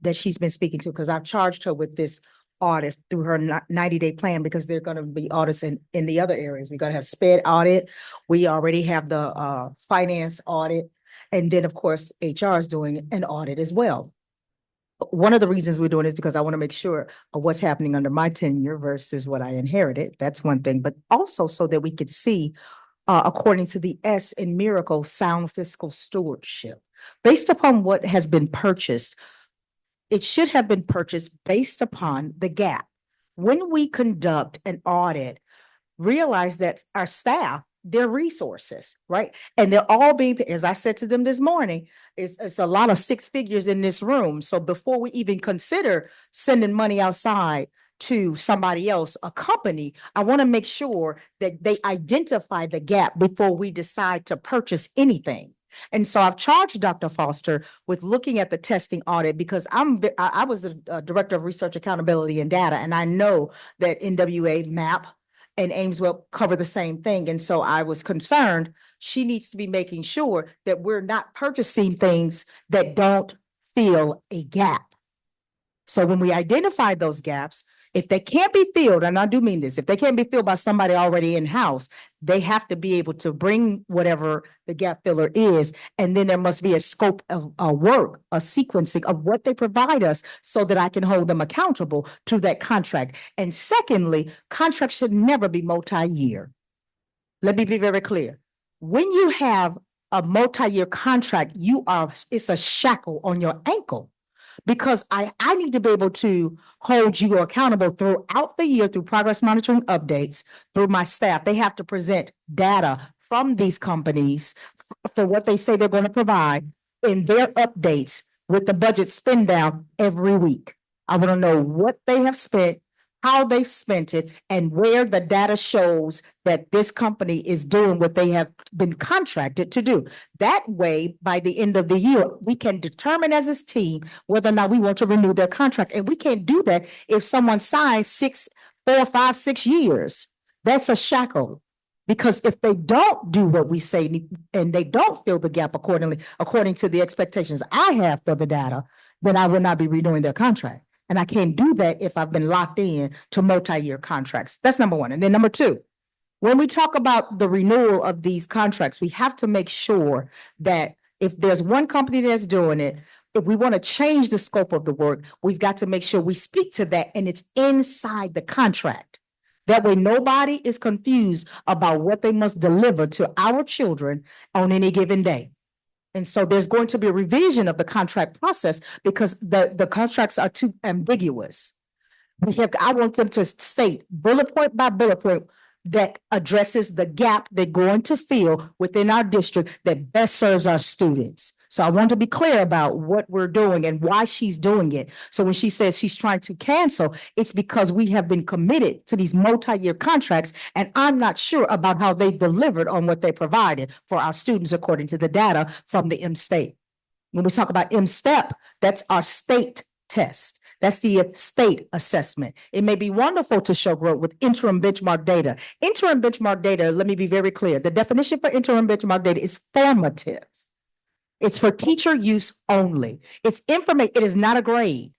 that she's been speaking to, because I've charged her with this audit through her 90-day plan, because there are going to be audits in the other areas. We're going to have SPED audit. We already have the finance audit. And then, of course, HR is doing an audit as well. One of the reasons we're doing it is because I want to make sure of what's happening under my tenure versus what I inherited. That's one thing, but also so that we could see, according to the S in Miracle, sound fiscal stewardship. Based upon what has been purchased, it should have been purchased based upon the gap. When we conduct an audit, realize that our staff, their resources, right? And they're all being, as I said to them this morning, it's a lot of 6 figures in this room. So before we even consider sending money outside to somebody else, a company, I want to make sure that they identify the gap before we decide to purchase anything. And so I've charged Dr. Foster with looking at the testing audit, because I was the Director of Research Accountability and Data, and I know that NWA, MAP, and Ameswell cover the same thing. And so I was concerned she needs to be making sure that we're not purchasing things that don't fill a gap. So when we identify those gaps, if they can't be filled, and I do mean this, if they can't be filled by somebody already in-house, they have to be able to bring whatever the gap filler is. And then there must be a scope of work, a sequencing of what they provide us so that I can hold them accountable to that contract. And secondly, contracts should never be multi-year. Let me be very clear. When you have a multi-year contract, it's a shackle on your ankle. Because I need to be able to hold you accountable throughout the year through progress monitoring updates, through my staff. They have to present data from these companies for what they say they're going to provide in their updates with the budget spend down every week. I want to know what they have spent, how they've spent it, and where the data shows that this company is doing what they have been contracted to do. That way, by the end of the year, we can determine as a team whether or not we want to renew their contract. And we can't do that if someone signs 4, 5, 6 years. That's a shackle. Because if they don't do what we say and they don't fill the gap accordingly, according to the expectations I have for the data, then I will not be renewing their contract. And I can't do that if I've been locked in to multi-year contracts. That's number one. And then number two, when we talk about the renewal of these contracts, we have to make sure that if there's one company that's doing it, if we want to change the scope of the work, we've got to make sure we speak to that and it's inside the contract. That way, nobody is confused about what they must deliver to our children on any given day. And so there's going to be a revision of the contract process because the contracts are too ambiguous. I want them to state bullet point by bullet point that addresses the gap they're going to fill within our district that best serves our students. So I want to be clear about what we're doing and why she's doing it. So when she says she's trying to cancel, it's because we have been committed to these multi-year contracts, and I'm not sure about how they delivered on what they provided for our students according to the data from the M-State. When we talk about M-Step, that's our state test. That's the state assessment. It may be wonderful to show growth with interim benchmark data. Interim benchmark data, let me be very clear. The definition for interim benchmark data is formative. It's for teacher use only. It's information. It is not a grade.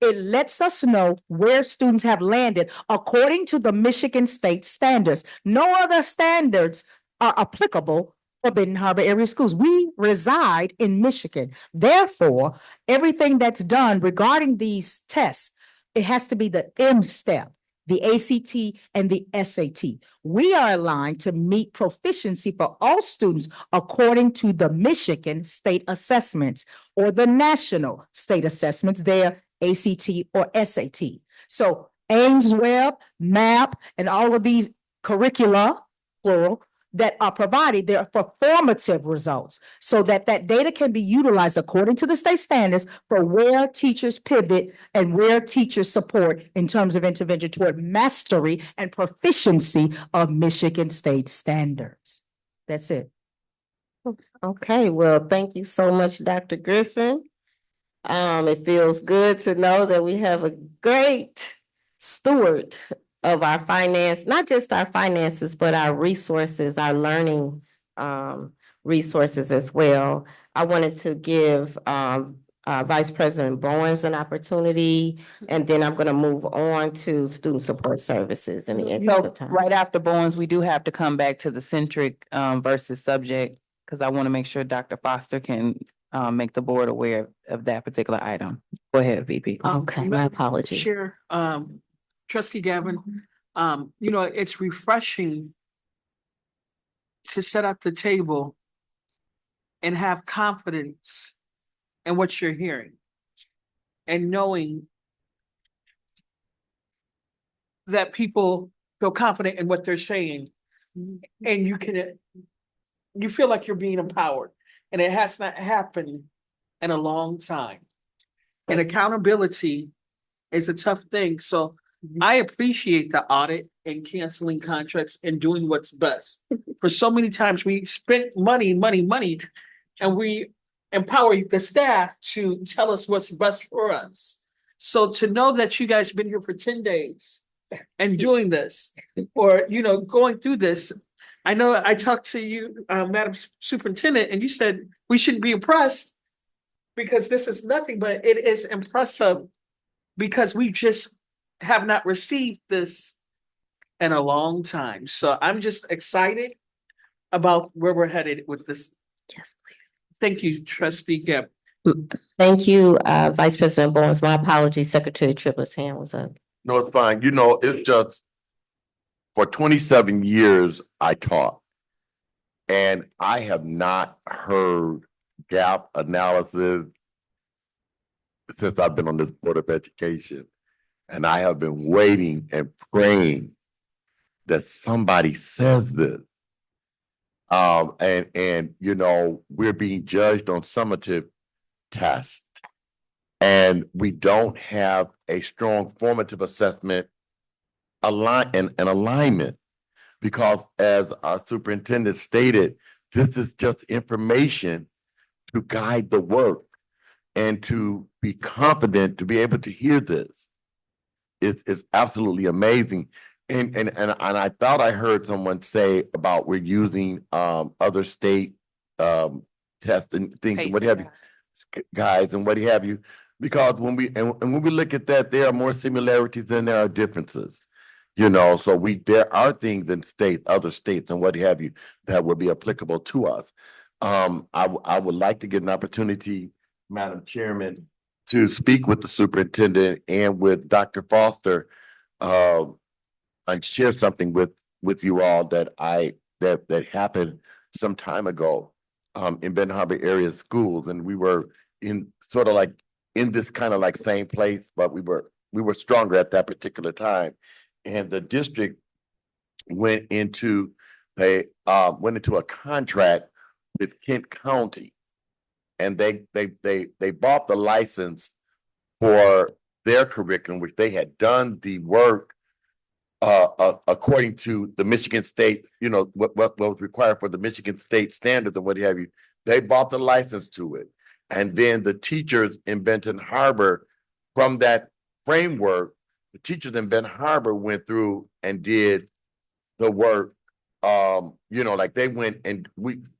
It lets us know where students have landed according to the Michigan state standards. No other standards are applicable for Benton Harbor area schools. We reside in Michigan. Therefore, everything that's done regarding these tests, it has to be the M-Step, the ACT, and the SAT. We are aligned to meet proficiency for all students according to the Michigan state assessments or the national state assessments, their ACT or SAT. So Ames Web, MAP, and all of these curricula, plural, that are provided, they're for formative results so that that data can be utilized according to the state standards for where teachers pivot and where teachers support in terms of intervention toward mastery and proficiency of Michigan state standards. That's it. Okay, well, thank you so much, Dr. Griffin. It feels good to know that we have a great steward of our finance, not just our finances, but our resources, our learning resources as well. I wanted to give Vice President Bowens an opportunity, and then I'm gonna move on to student support services in the end of the So time. right after Bowens, we do have to come back to the centric versus subject, because I want to make sure Dr. Foster can make the board aware of that particular item. Go ahead, VP. Okay, my apologies. Chair, Trustee Gavin, it's refreshing to set up the table and have confidence in what you're hearing and knowing that people feel confident in what they're saying and you feel like you're being empowered, and it has not happened in a long time. And accountability is a tough thing. So I appreciate the audit and canceling contracts and doing what's best. For so many times we spent money, and we empower the staff to tell us what's best for us. So to know that you guys have been here for 10 days and doing this, or, going through this, I know I talked to you, Madam Superintendent, and you said we shouldn't be impressed because this is nothing, but it is impressive because we just have not received this in a long time. So I'm just excited about where we're headed with this. Yes, please. Thank you, Trustee Gab. Thank you, Vice President Bowens. My apologies, Secretary Tripple's hand was up. No, it's fine. It's just for 27 years I taught, and I have not heard gap analysis since I've been on this Board of Education. And I have been waiting and praying that somebody says this. We're being judged on summative tests. And we don't have a strong formative assessment alignment. Because as our superintendent stated, this is just information to guide the work and to be confident to be able to hear this. It's absolutely amazing. And I thought I heard someone say about we're using other state tests and things and what have you, guides and what have you. Because when we look at that, there are more similarities than there are differences. So there are things in other states and what have you that would be applicable to us. I would like to get an opportunity, Madam Chairman, to speak with the superintendent and with Dr. Foster, and share something with you all that happened some time ago in Benton Harbor area schools, and we were in sort of like in this kind of like same place, but we were stronger at that particular time, and the district went into a contract with Kent County. and they bought the license for their curriculum, which they had done the work according to the Michigan State, you know, what was required for the Michigan State standards and what have you. They bought the license to it. And then the teachers in Benton Harbor, from that framework, the teachers in Benton Harbor went through and did the work. You know, like they went and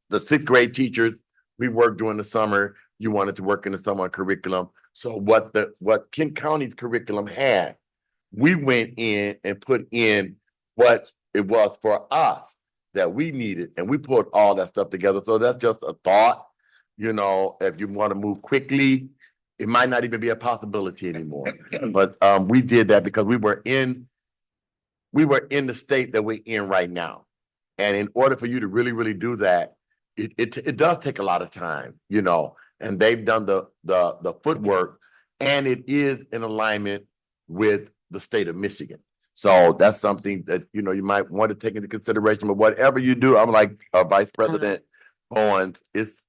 the sixth grade teachers, we worked during the summer. You wanted to work in the summer curriculum. So what Kent County's curriculum had, we went in and put in what it was for us that we needed, and we put all that stuff together. So that's just a thought. You know, if you want to move quickly, it might not even be a possibility anymore. But we did that because we were in the state that we're in right now. And in order for you to really, really do that, it does take a lot of time, you know, and they've done the footwork, and it is in alignment with the state of Michigan. So that's something that, you know, you might want to take into consideration. But whatever you do, I'm like Vice President Owens, it's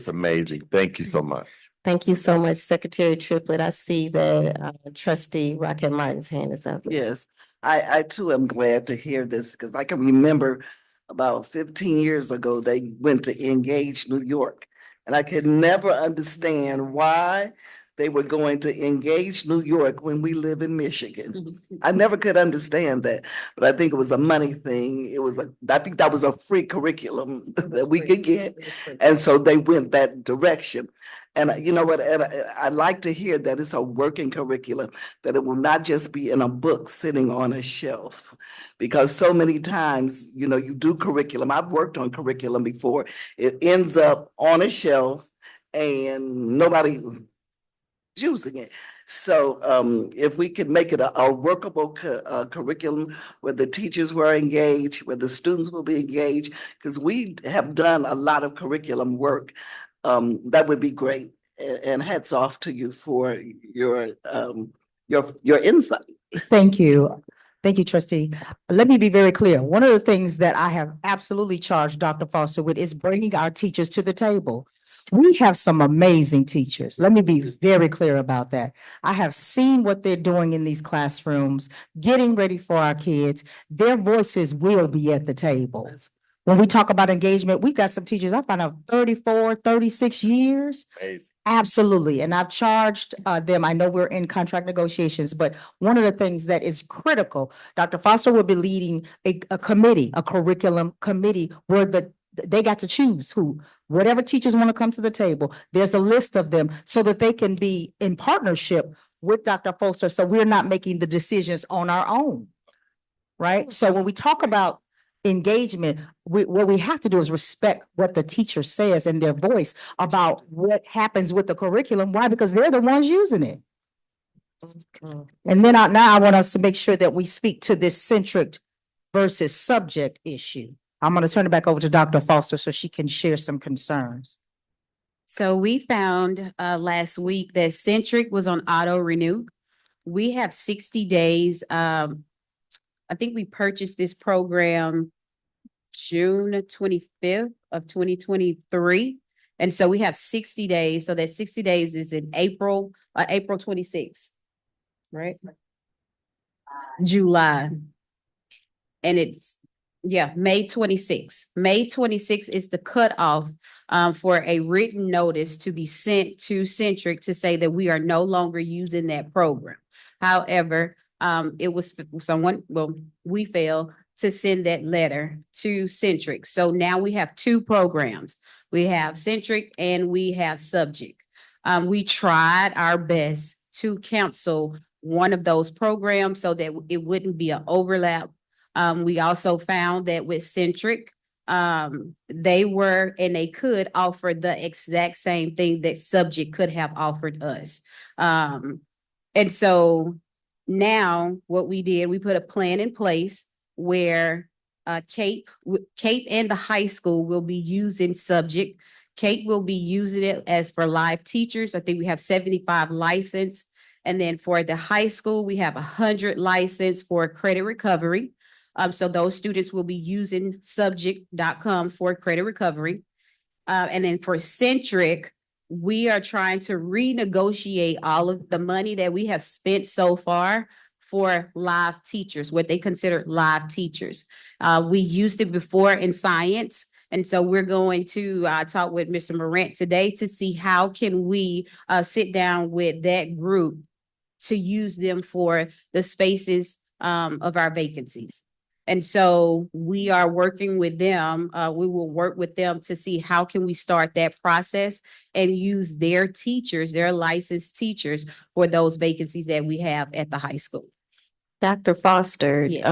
amazing. Thank you so much. Thank you so much, Secretary Triplett. I see that Trustee Rocket Martin's hand is up. Yes, I too am glad to hear this because I can remember about 15 years ago, they went to Engage New York. And I could never understand why they were going to Engage New York when we live in Michigan. I never could understand that, but I think it was a money thing. I think that was a free curriculum that we could get. And so they went that direction. And you know what, and I like to hear that it's a working curriculum, that it will not just be in a book sitting on a shelf. Because so many times, you know, you do curriculum, I've worked on curriculum before, it ends up on a shelf and nobody using it. So if we could make it a workable curriculum where the teachers were engaged, where the students will be engaged, because we have done a lot of curriculum work, that would be great. And hats off to you for your insight. Thank you. Thank you, trustee. Let me be very clear. One of the things that I have absolutely charged Dr. Foster with is bringing our teachers to the table. We have some amazing teachers. Let me be very clear about that. I have seen what they're doing in these classrooms, getting ready for our kids. Their voices will be at the table. When we talk about engagement, we've got some teachers, I found out 34, 36 years. Amazing. Absolutely. And I've charged them. I know we're in contract negotiations, but one of the things that is critical, Dr. Foster will be leading a committee, a curriculum committee where they got to choose whatever teachers want to come to the table. There's a list of them so that they can be in partnership with Dr. Foster. So we're not making the decisions on our own. Right? So when we talk about engagement, what we have to do is respect what the teacher says and their voice about what happens with the curriculum. Why? Because they're the ones using it. And then now I want us to make sure that we speak to this centric versus subject issue. I'm going to turn it back over to Dr. Foster so she can share some concerns. So we found last week that Centric was on auto renew. We have 60 days. I think we purchased this program June 25th of 2023. And so we have 60 days. So that 60 days is in April 26th, right? July. And it's, May 26th. May 26th is the cutoff for a written notice to be sent to Centric to say that we are no longer using that program. However, it was we failed to send that letter to Centric. So now we have two programs. We have Centric and we have Subject. We tried our best to cancel one of those programs so that it wouldn't be an overlap. We also found that with Centric, they were and they could offer the exact same thing that Subject could have offered us. And so now what we did, we put a plan in place where Kate and the high school will be using Subject. Kate will be using it as for live teachers. I think we have 75 licensed. And then for the high school, we have 100 licensed for credit recovery. So those students will be using subject.com for credit recovery. And then for Centric, we are trying to renegotiate all of the money that we have spent so far for live teachers, what they consider live teachers. We used it before in science. And so we're going to talk with Mr. Morant today to see how can we sit down with that group to use them for the spaces of our vacancies. And so we are working with them. We will work with them to see how can we start that process and use their teachers, their licensed teachers for those vacancies that we have at the high school. Dr. Foster, Yes.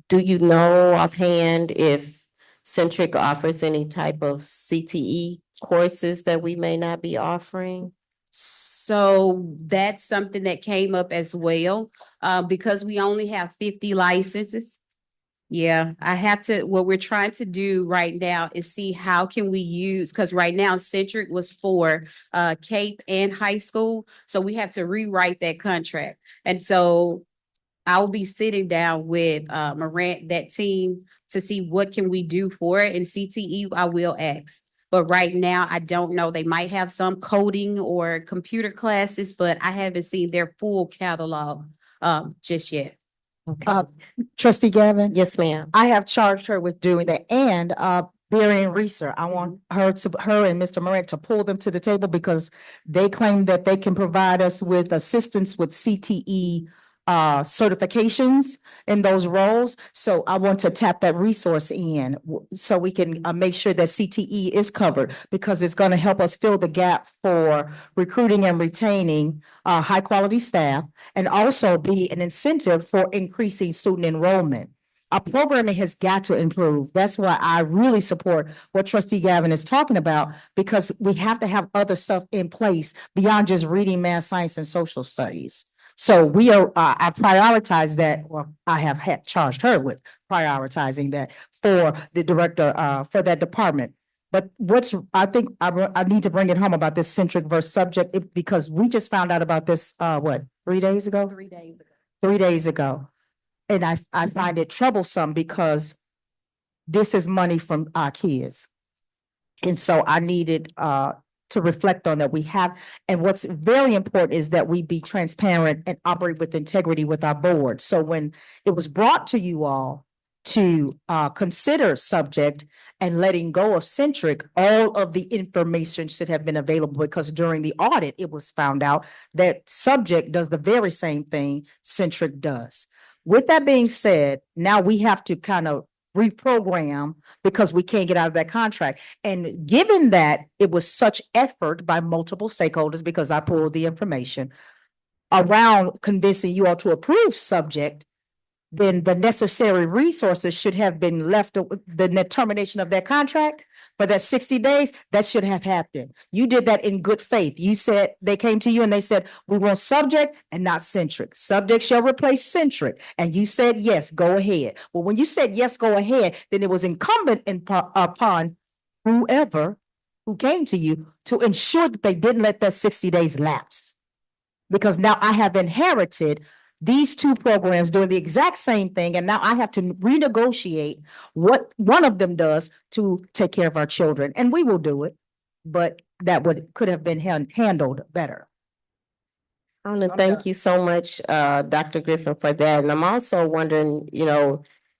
do you know offhand if Centric offers any type of CTE courses that we may not be offering? So that's something that came up as well, because we only have 50 licenses. Yeah, what we're trying to do right now is see how can we use, because right now Centric was for Cape and high school. So we have to rewrite that contract. And so I'll be sitting down with Morant, that team, to see what can we do for it. And CTE, I will ask. But right now, I don't know. They might have some coding or computer classes, but I haven't seen their full catalog just yet. Okay. Trustee Gavin? Yes, ma'am. I have charged her with doing that, and Barry and Reeser, I want her and Mr. Morant to pull them to the table because they claim that they can provide us with assistance with CTE certifications in those roles. So I want to tap that resource in so we can make sure that CTE is covered, because it's going to help us fill the gap for recruiting and retaining high quality staff, and also be an incentive for increasing student enrollment. Our programming has got to improve. That's why I really support what Trustee Gavin is talking about, because we have to have other stuff in place beyond just reading, math, science, and social studies. So we are, I prioritize that, or I have had charged her with prioritizing that for the director, for that department. But I think I need to bring it home about this Centric versus subject, because we just found out about this, 3 days ago? 3 days ago. 3 days ago. And I find it troublesome because this is money from our kids. And so I needed, to reflect on that. And what's very important is that we be transparent and operate with integrity with our board. So when it was brought to you all to consider subject and letting go of Centric, all of the information should have been available, because during the audit, it was found out that subject does the very same thing Centric does. With that being said, now we have to kind of reprogram because we can't get out of that contract. And given that it was such effort by multiple stakeholders, because I pulled the information around convincing you all to approve subject, then the necessary resources should have been left, the termination of that contract for that 60 days, that should have happened. You did that in good faith. You said, they came to you and they said, we want subject and not Centric. Subject shall replace Centric. And you said, yes, go ahead. Well, when you said, yes, go ahead, then it was incumbent upon whoever who came to you to ensure that they didn't let that 60 days lapse. Because now I have inherited these two programs doing the exact same thing, and now I have to renegotiate what one of them does to take care of our children, and we will do it, but that could have been handled better. I want to thank you so much, Dr. Griffin, for that. And I'm also wondering,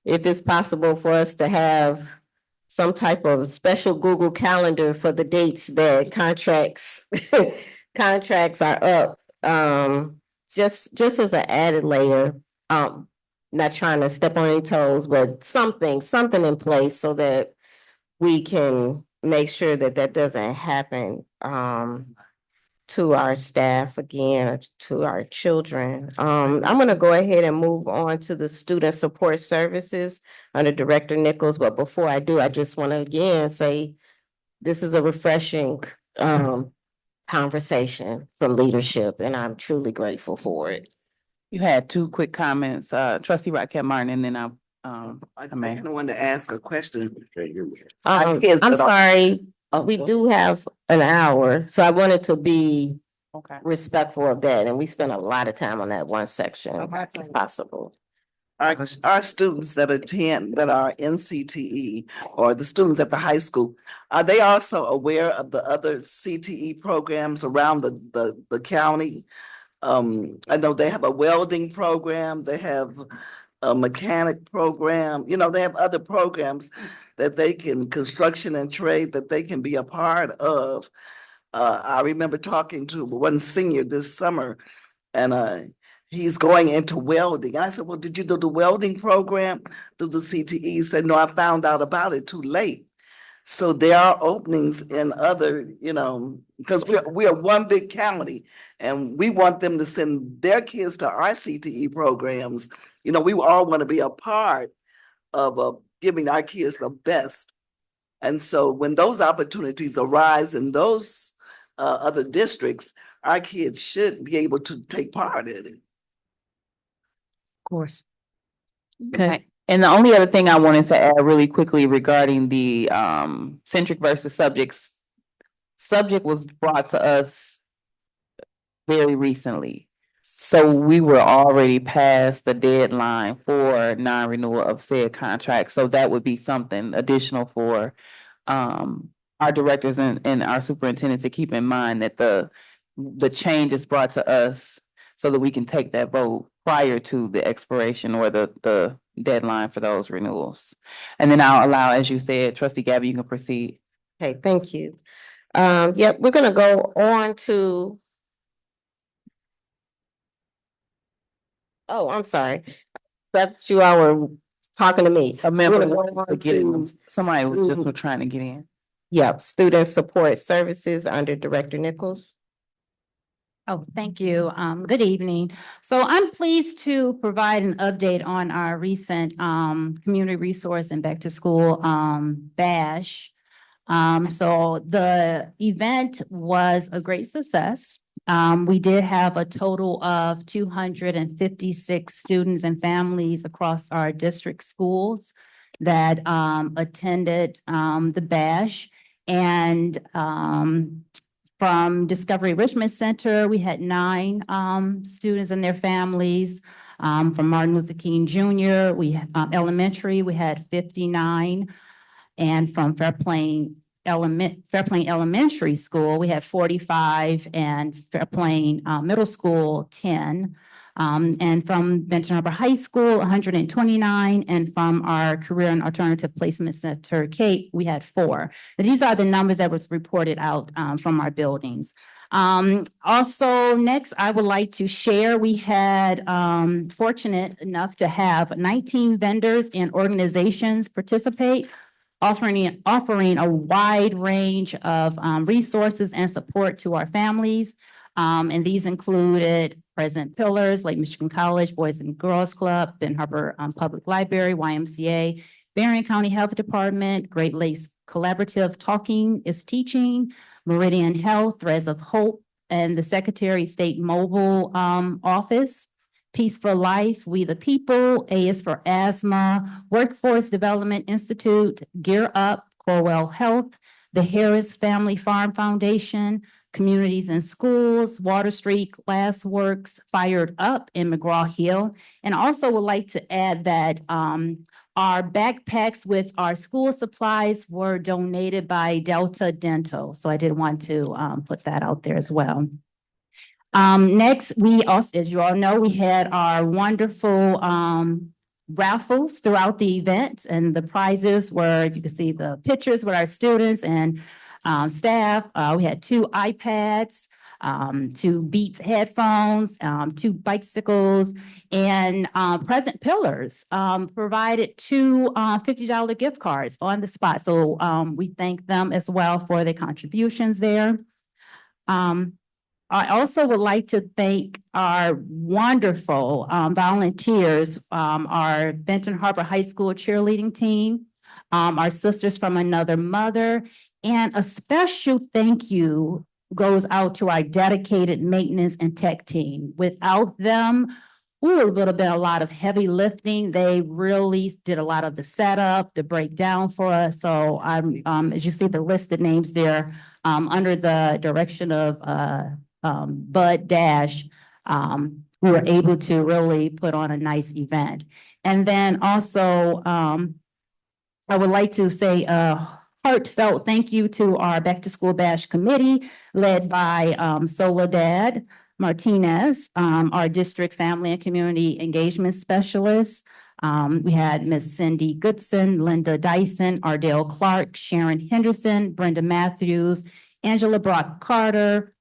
if it's possible for us to have some type of special Google Calendar for the dates that contracts are up. Just as an added layer, not trying to step on any toes, but something in place so that we can make sure that doesn't happen to our staff again, or to our children. I'm gonna go ahead and move on to the student support services under Director Nichols, but before I do, I just want to again say this is a refreshing conversation from leadership, and I'm truly grateful for it. You had two quick comments, Trustee Rockett Martin, and then I kind of wanted to ask a question. I'm sorry, we do have an hour, so I wanted to be Okay. respectful of that, and we spent a lot of time on that one section, if possible. our students that attend, that are in CTE, or the students at the high school, are they also aware of the other CTE programs around the county? I know they have a welding program, they have a mechanic program, they have other programs that they can, construction and trade, that they can be a part of. I remember talking to one senior this summer, and he's going into welding. I said, well, did you do the welding program through the CTE? He said, no, I found out about it too late. So there are openings in other, because we are one big county, and we want them to send their kids to our CTE programs. We all want to be a part of giving our kids the best. And so when those opportunities arise in those other districts, our kids should be able to take part in it. Of course. Okay. And the only other thing I wanted to add really quickly regarding the centric versus subject was brought to us very recently. So we were already past the deadline for non-renewal of said contract. So that would be something additional for our directors and our superintendent to keep in mind, that the change is brought to us so that we can take that vote prior to the expiration or the deadline for those renewals. And then I'll allow, as you said, Trustee Gabby, you can proceed. Okay, thank you. Yep, we're gonna go on to. Oh, I'm sorry. That's you all were talking to me. A member We're gonna was go on getting, to somebody was student- just trying to get in. Yep, Student Support Services under Director Nichols. Oh, thank you. Good evening. So I'm pleased to provide an update on our recent community resource and back to school BASH. So the event was a great success. We did have a total of 256 students and families across our district schools that attended the BASH. And from Discovery Richmond Center, we had 9 students and their families. From Martin Luther King Jr., elementary, we had 59. And from Fairplain Elementary School, we had 45, and Fairplain Middle School, 10. And from Benton Harbor High School, 129, and from our Career and Alternative Placement Center, Cape, we had 4. These are the numbers that was reported out from our buildings. Also, next, I would like to share, we had fortunate enough to have 19 vendors and organizations participate, offering a wide range of resources and support to our families. And these included Present Pillars, Lake Michigan College, Boys and Girls Club, Benton Harbor Public Library, YMCA, Berrien County Health Department, Great Lakes Collaborative Talking is Teaching, Meridian Health, Threads of Hope, and the Secretary of State Mobile Office. Peace for Life, We the People, A is for Asthma, Workforce Development Institute, Gear Up, Corewell Health, the Harris Family Farm Foundation, Communities in Schools, Water Street, Glassworks, Fired Up in McGraw-Hill. And also would like to add that our backpacks with our school supplies were donated by Delta Dental. So I did want to put that out there as well. Next, we also, as you all know, we had our wonderful raffles throughout the event, and the prizes were, you can see the pictures with our students and staff. We had 2 iPads, 2 Beats headphones, 2 bicycles, and Present Pillars provided 2 $50 gift cards on the spot. So we thank them as well for their contributions there. I also would like to thank our wonderful volunteers, our Benton Harbor High School cheerleading team, our Sisters from Another Mother, and a special thank you goes out to our dedicated maintenance and tech team. Without them, it would have been a lot of heavy lifting. They really did a lot of the setup, the breakdown for us. So as you see the listed names there, under the direction of Bud Dash, we were able to really put on a nice event. And then also, I would like to say a heartfelt thank you to our Back to School Bash Committee led by Soledad Martinez, our District Family and Community Engagement Specialist. We had Miss Cindy Goodson, Linda Dyson, Ardell Clark, Sharon Henderson, Brenda Matthews, Angela Brock Carter,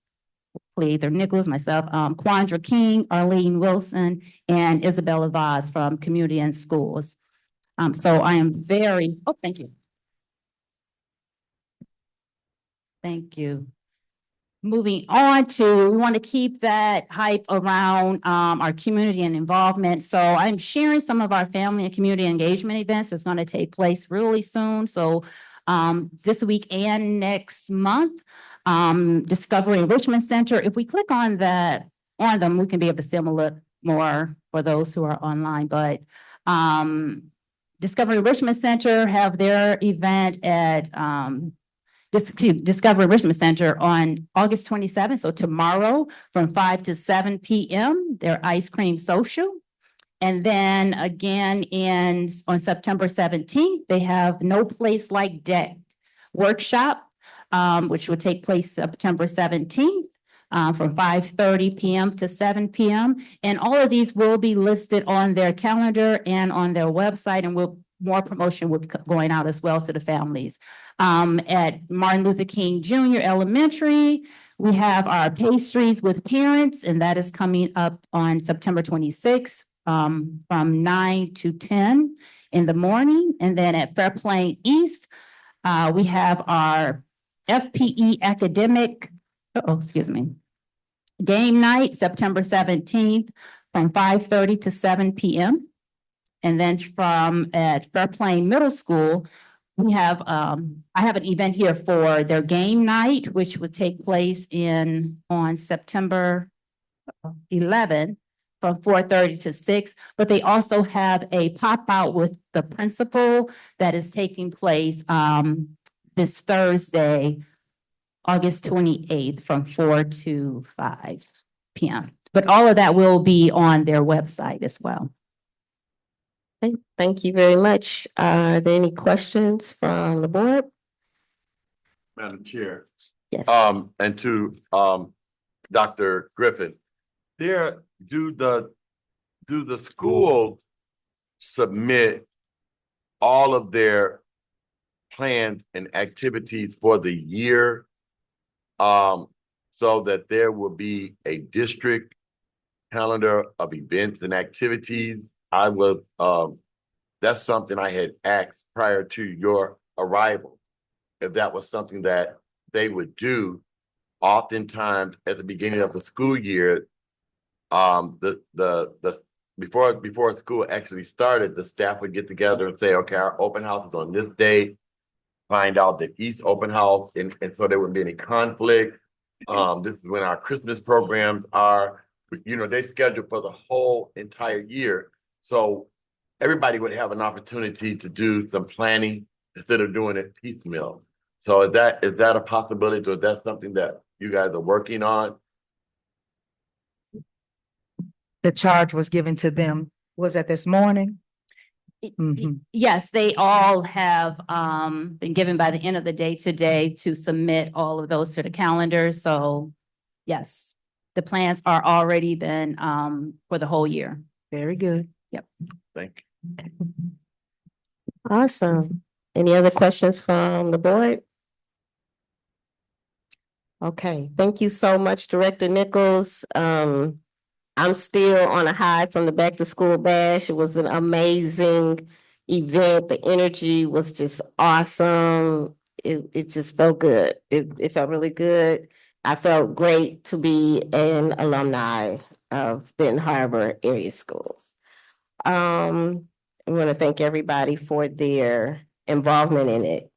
Either Nichols, myself, Quandra King, Arlene Wilson, and Isabella Vaz from Community and Schools. So I am very, oh, thank you. Thank you. Moving on to, we want to keep that hype around our community and involvement. So I'm sharing some of our family and community engagement events that's going to take place really soon. So this week and next month, Discovery Enrichment Center. If we click on that, on them, we can be able to see them a little more for those who are online. But Discovery Enrichment Center have their event at Discovery Enrichment Center on August 27th, so tomorrow from 5 to 7 p.m. Their ice cream social. And then again on September 17th, they have No Place Like Deck workshop, which will take place September 17th. From 5:30 p.m. to 7 p.m. And all of these will be listed on their calendar and on their website, and more promotion will be going out as well to the families. At Martin Luther King Jr. Elementary, we have our pastries with parents, and that is coming up on September 26th from 9 to 10 in the morning. And then at Fairplain East, we have our FPE academic, game night, September 17th from 5:30 to 7 p.m. And then at Fairplain Middle School, we have, I have an event here for their game night, which would take place on September 11th from 4:30 to 6. But they also have a pop out with the principal that is taking place this Thursday, August 28th from 4 to 5 p.m. But all of that will be on their website as well. Okay, thank you very much. Are there any questions from the board? Madam Chair. Yes. And to Dr. Griffin, do the schools submit all of their plans and activities for the year so that there will be a district calendar of events and activities? That's something I had asked prior to your arrival, if that was something that they would do. Oftentimes at the beginning of the school year, before school actually started, the staff would get together and say, okay, our open house is on this day, find out the East open house, and so there wouldn't be any conflict. This is when our Christmas programs are, they schedule for the whole entire year. So everybody would have an opportunity to do some planning instead of doing it piecemeal. So is that a possibility, or is that something that you guys are working on? The charge was given to them, was that this morning? Mhm. Yes, they all have been given by the end of the day today to submit all of those to the calendar. So yes, the plans are already been for the whole year. Very good. Yep. Thank you. Awesome. Any other questions from the board? Okay, thank you so much, Director Nichols. I'm still on a high from the Back to School Bash. It was an amazing event. The energy was just awesome. It just felt good. It felt really good. I felt great to be an alumni of Benton Harbor area schools. I want to thank everybody for their involvement in it.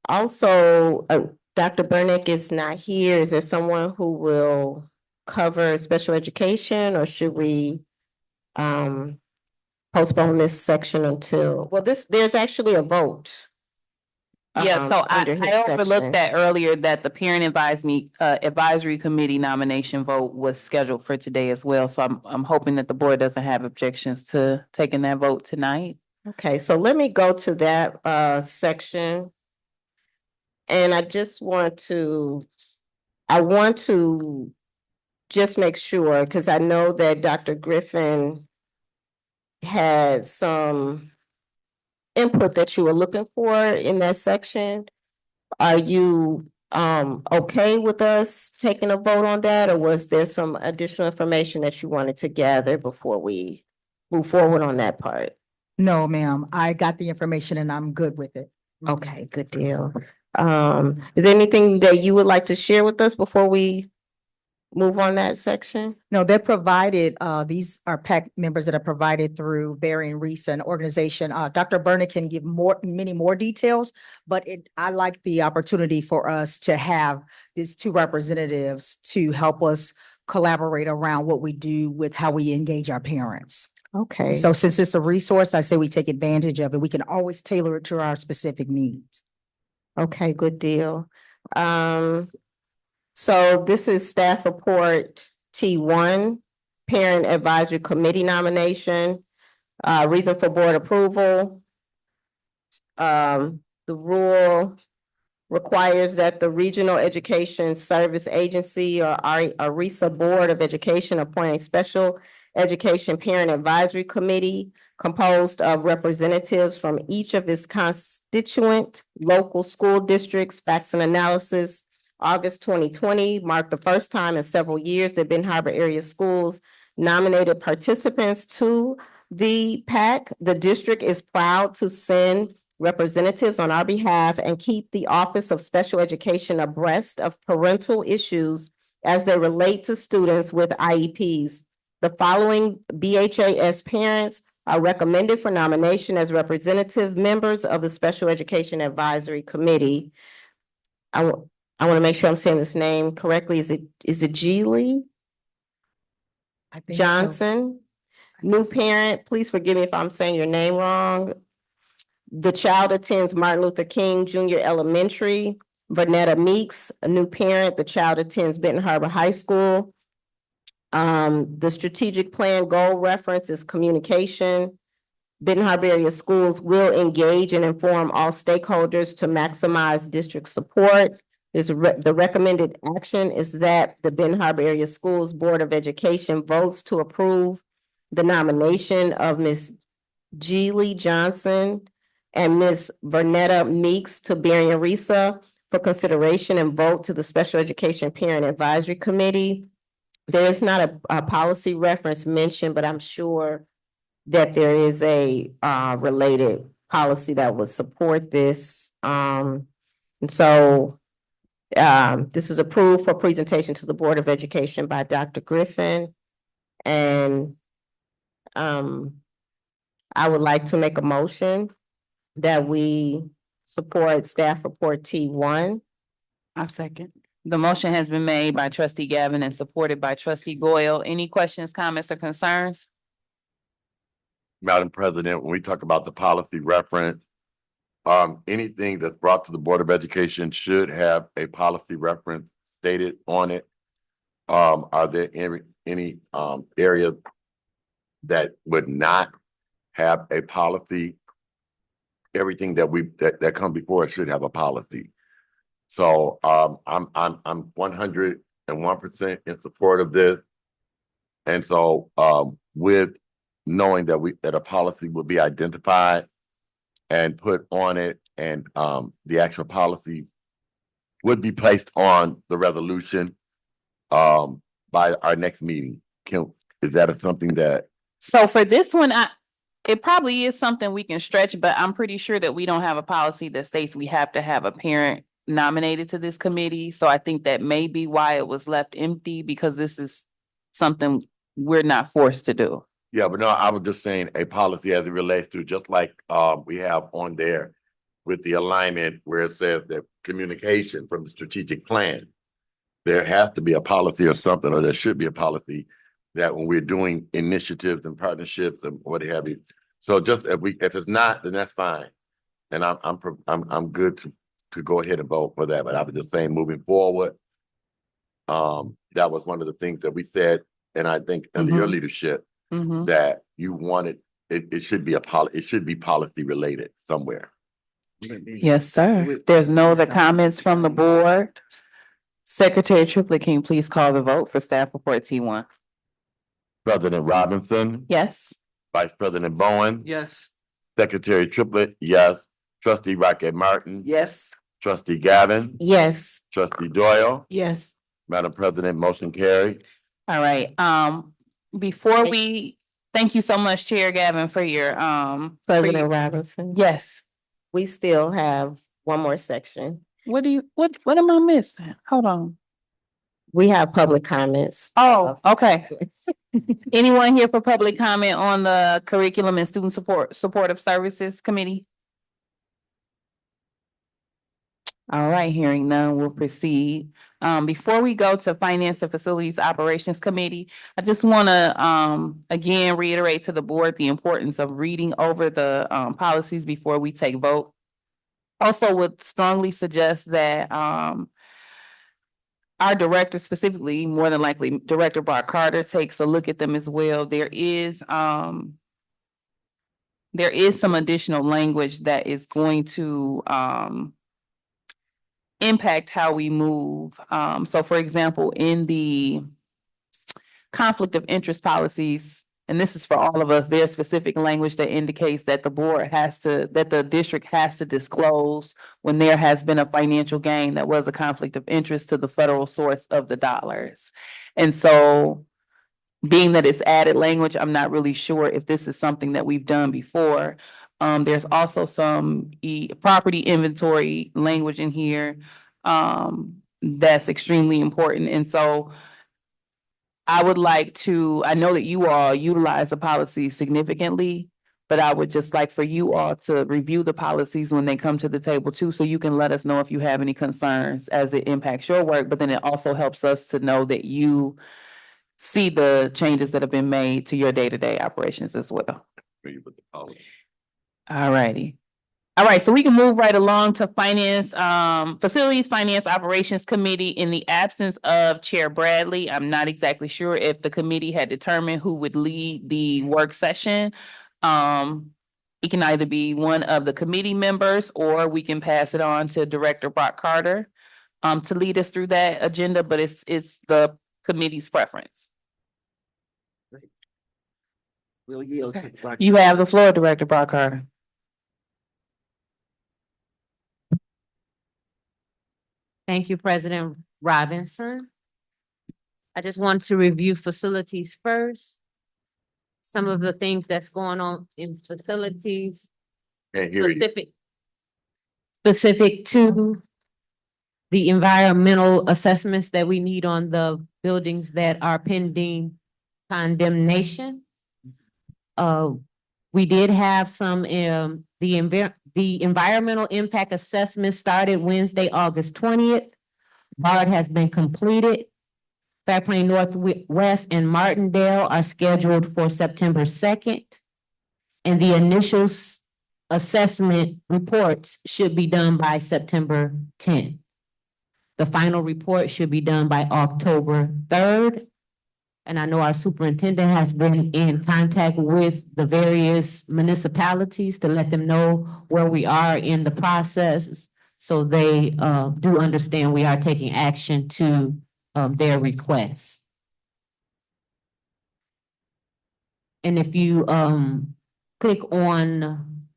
Also, Dr. Burnick is not here. Is there someone who will cover special education, or should we postpone this section until, there's actually a vote Yeah, so I, under his I overlooked section. that earlier, that the parent advisory committee nomination vote was scheduled for today as well. So I'm hoping that the board doesn't have objections to taking that vote tonight. Okay, so let me go to that section. And I want to just make sure, because I know that Dr. Griffin had some input that you were looking for in that section. Are you okay with us taking a vote on that, or was there some additional information that you wanted to gather before we move forward on that part? No, ma'am, I got the information and I'm good with it. Okay, good deal. Is there anything that you would like to share with us before we move on that section? No, they're provided, these are PAC members that are provided through Barry and Reese, an organization. Dr. Burnett can give many more details, but I like the opportunity for us to have these two representatives to help us collaborate around what we do with how we engage our parents. Okay. So since it's a resource, I say we take advantage of it. We can always tailor it to our specific needs. Okay, good deal. So this is staff report T1, Parent Advisory Committee nomination, reason for board approval. The rule requires that the Regional Education Service Agency or RESA Board of Education appoint a special education parent advisory committee composed of representatives from each of its constituent local school districts. Facts and analysis. August 2020 marked the first time in several years that Benton Harbor area schools nominated participants to the PAC. The district is proud to send representatives on our behalf and keep the Office of Special Education abreast of parental issues as they relate to students with IEPs. The following BHAS parents are recommended for nomination as representative members of the Special Education Advisory Committee. I want to make sure I'm saying this name correctly. Is it Geely I think so. Johnson? New parent, please forgive me if I'm saying your name wrong. The child attends Martin Luther King Junior Elementary. Vernetta Meeks, a new parent. The child attends Benton Harbor High School. The strategic plan goal reference is communication. Benton Harbor area schools will engage and inform all stakeholders to maximize district support. The recommended action is that the Benton Harbor area schools Board of Education votes to approve the nomination of Ms. Geely Johnson and Ms. Vernetta Meeks to Barry and Risa for consideration and vote to the Special Education Parent Advisory Committee. There is not a policy reference mentioned, but I'm sure that there is a related policy that would support this. And so this is approved for presentation to the Board of Education by Dr. Griffin. And I would like to make a motion that we support staff report T1. I second. The motion has been made by trustee Gavin and supported by trustee Goyle. Any questions, comments, or concerns? Madam President, when we talk about the policy reference, anything that's brought to the Board of Education should have a policy reference stated on it. Are there any areas that would not have a policy? Everything that comes before it should have a policy. So I'm 101% in support of this. And so with knowing that a policy will be identified and put on it, and the actual policy would be placed on the resolution by our next meeting. Is that something that? So for this one, it probably is something we can stretch, but I'm pretty sure that we don't have a policy that states we have to have a parent nominated to this committee. So I think that may be why it was left empty, because this is something we're not forced to do. Yeah, but no, I was just saying a policy as it relates to, just like we have on there with the alignment where it says that communication from the strategic plan. There has to be a policy or something, or there should be a policy that when we're doing initiatives and partnerships and what have you. So just if it's not, then that's fine. And I'm good to go ahead and vote for that, but I was just saying, moving forward. That was one of the things that we said, and I think under your Mhm. leadership, Mhm. that you wanted, it should be it should be policy related somewhere. Yes, sir. If there's no other comments from the board, Secretary Triplett, can you please call the vote for staff report T1? President Robinson, Yes. Vice President Bowen. Yes. Secretary Triplett, yes. Trustee Rocket Martin. Yes. Trustee Gavin. Yes. Trustee Doyle. Yes. Madam President, motion carried. All right, before we, thank you so much, Chair Gavin, for your, President Robinson. yes. We still have one more section. What am I missing? Hold on. We have public comments. Oh, okay. Anyone here for public comment on the Curriculum and Student Supportive Services Committee? All right, hearing none, we'll proceed. Before we go to Finance and Facilities Operations Committee, I just want to, again, reiterate to the board the importance of reading over the, policies before we take vote. Also would strongly suggest that, our director specifically, more than likely Director Brock Carter, takes a look at them as well. There is some additional language that is going to, impact how we move. So for example, in the conflict of interest policies, and this is for all of us, there's specific language that indicates that the district has to disclose when there has been a financial gain that was a conflict of interest to the federal source of the dollars. And so being that it's added language, I'm not really sure if this is something that we've done before. There's also some property inventory language in here, that's extremely important. And so I would like to, I know that you all utilize the policy significantly, but I would just like for you all to review the policies when they come to the table too, so you can let us know if you have any concerns as it impacts your work, but then it also helps us to know that you see the changes that have been made to your day-to-day operations as well. All righty. All right, so we can move right along to Facilities Finance Operations Committee. In the absence of Chair Bradley, I'm not exactly sure if the committee had determined who would lead the work session. It can either be one of the committee members, or we can pass it on to Director Brock Carter to lead us through that agenda, but it's the committee's preference. We'll yield to Brock. You have the floor, Director Brock Carter. Thank you, President Robinson. I just want to review facilities first. Some of the things that's going on in facilities, Can't hear you. specific to the environmental assessments that we need on the buildings that are pending condemnation. We did have some, the environmental impact assessment started Wednesday, August 20th. BART has been completed. Fair Plain Northwest and Martindale are scheduled for September 2nd. And the initial assessment reports should be done by September 10th. The final report should be done by October 3rd. And I know our superintendent has been in contact with the various municipalities to let them know where we are in the process. So they do understand we are taking action to their requests. And if you click on,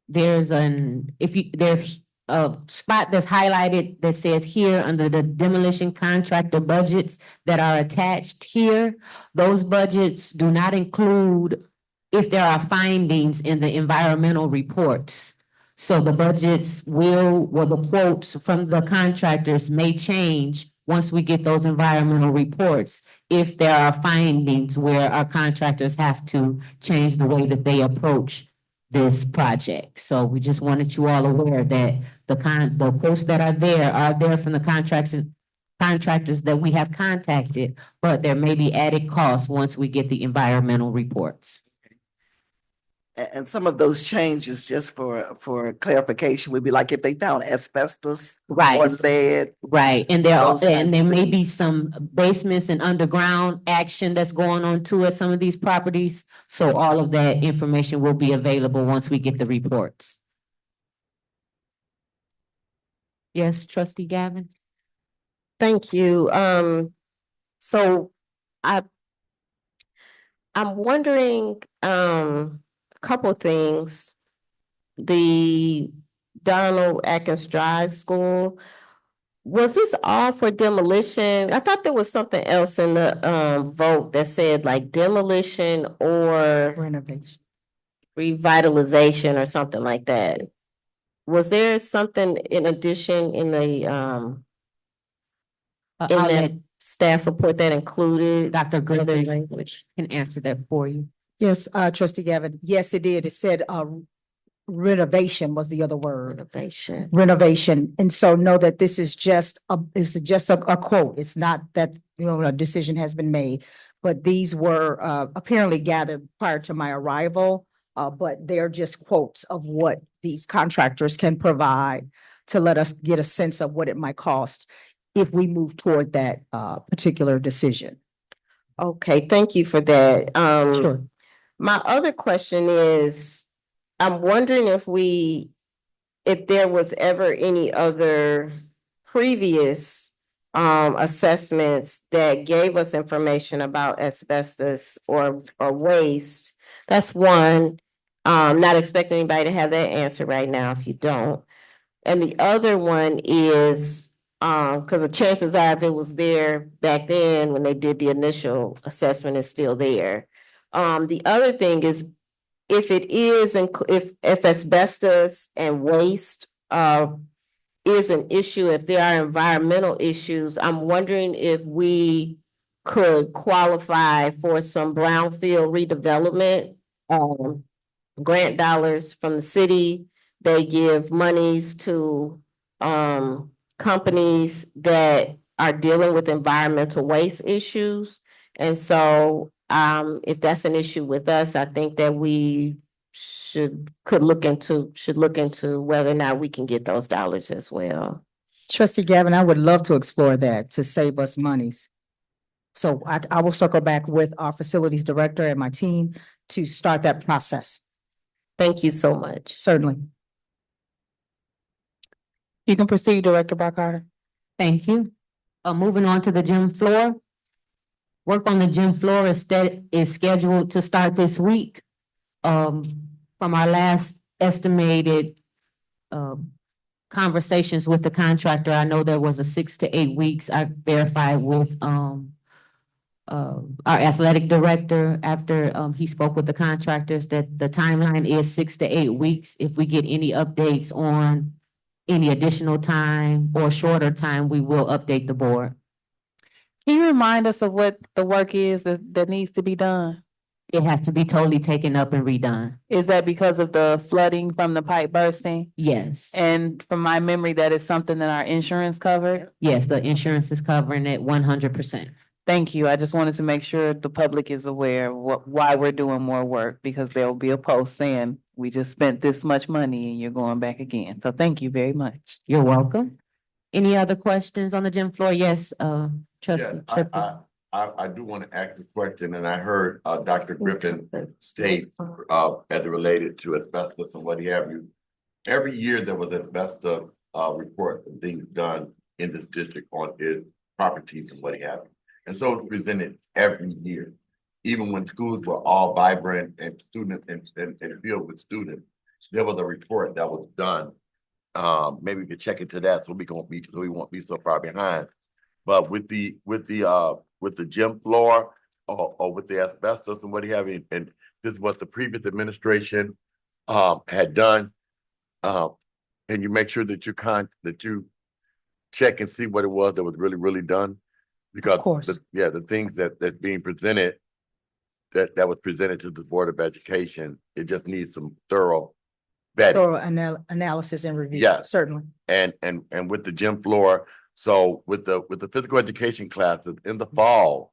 there's a spot that's highlighted that says here under the demolition contractor budgets that are attached here. Those budgets do not include if there are findings in the environmental reports. So the budgets the quotes from the contractors may change once we get those environmental reports, if there are findings where our contractors have to change the way that they approach this project. So we just wanted you all aware that the quotes that are there from the contractors that we have contacted, but there may be added costs once we get the environmental reports. And some of those changes, just for clarification, would be like if they found asbestos Right. or lead. Right, and Those and kinds there of may be things. some basements and underground action that's going on too at some of these properties. So all of that information will be available once we get the reports. Yes, trustee Gavin? Thank you. So I, I'm wondering, a couple of things. The Donald Atkins Drive School, was this all for demolition? I thought there was something else in the, vote that said like demolition or Renovation. revitalization or something like that. Was there something in addition in the, in I'll that let staff report that included Dr. other Griffin language? can answer that for you. Yes, trustee Gavin. Yes, it did. It said, renovation was the other word. Renovation. Renovation. And so know that this is just a quote. It's not that, a decision has been made. But these were apparently gathered prior to my arrival. But they're just quotes of what these contractors can provide to let us get a sense of what it might cost if we move toward that particular decision. Okay, thank you for that. Sure. My other question is, I'm wondering if there was ever any other previous assessments that gave us information about asbestos or waste. That's one. Not expecting anybody to have that answer right now if you don't. And the other one is, because the chances are if it was there back then when they did the initial assessment, it's still there. The other thing is, if it is, if asbestos and waste is an issue, if there are environmental issues, I'm wondering if we could qualify for some brownfield redevelopment, grant dollars from the city. They give monies to companies that are dealing with environmental waste issues. And so if that's an issue with us, I think that we should look into whether or not we can get those dollars as well. Trustee Gavin, I would love to explore that to save us monies. So I will circle back with our facilities director and my team to start that process. Thank you so much. Certainly. You can proceed, Director Barkharder. Thank you. Moving on to the gym floor. Work on the gym floor is scheduled to start this week. From our last estimated conversations with the contractor, I know there was a 6 to 8 weeks. I verified with our athletic director after he spoke with the contractors that the timeline is 6 to 8 weeks. If we get any updates on any additional time or shorter time, we will update the board. Can you remind us of what the work is that needs to be done? It has to be totally taken up and redone. Is that because of the flooding from the pipe bursting? Yes. And from my memory, that is something that our insurance covered? Yes, the insurance is covering it 100%. Thank you. I just wanted to make sure the public is aware of why we're doing more work, because there will be a post saying, we just spent this much money and you're going back again. So thank you very much. You're welcome. Any other questions on the gym floor? Yes, trustee Yeah, Triplett. I do want to ask a question, and I heard Dr. Griffin state as it related to asbestos and what have you. Every year there was asbestos report and things done in this district on its properties and what have you. And so it's presented every year, even when schools were all vibrant and students and filled with students. There was a report that was done. Maybe we could check into that so we won't be so far behind. But with the gym floor or with the asbestos and what have you, and this is what the previous administration had done. Can you make sure that you check and see what it was that was really done? Because Of course. the things that's being presented, that was presented to the Board of Education, it just needs some thorough vetting. Thorough analysis and review. Yeah. Certainly. And with the gym floor, so with the physical education classes in the fall,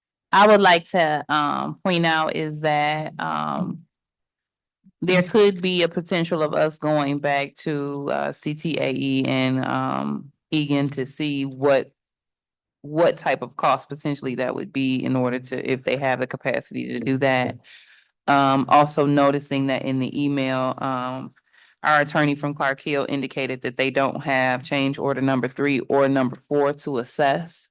I would like to point out is that there could be a potential of us going back to CTAE and Egan to see what type of cost potentially that would be in order to, if they have the capacity to do that. Also noticing that in the email, our attorney from Clark Hill indicated that they don't have change order number 3 or number 4 to assess.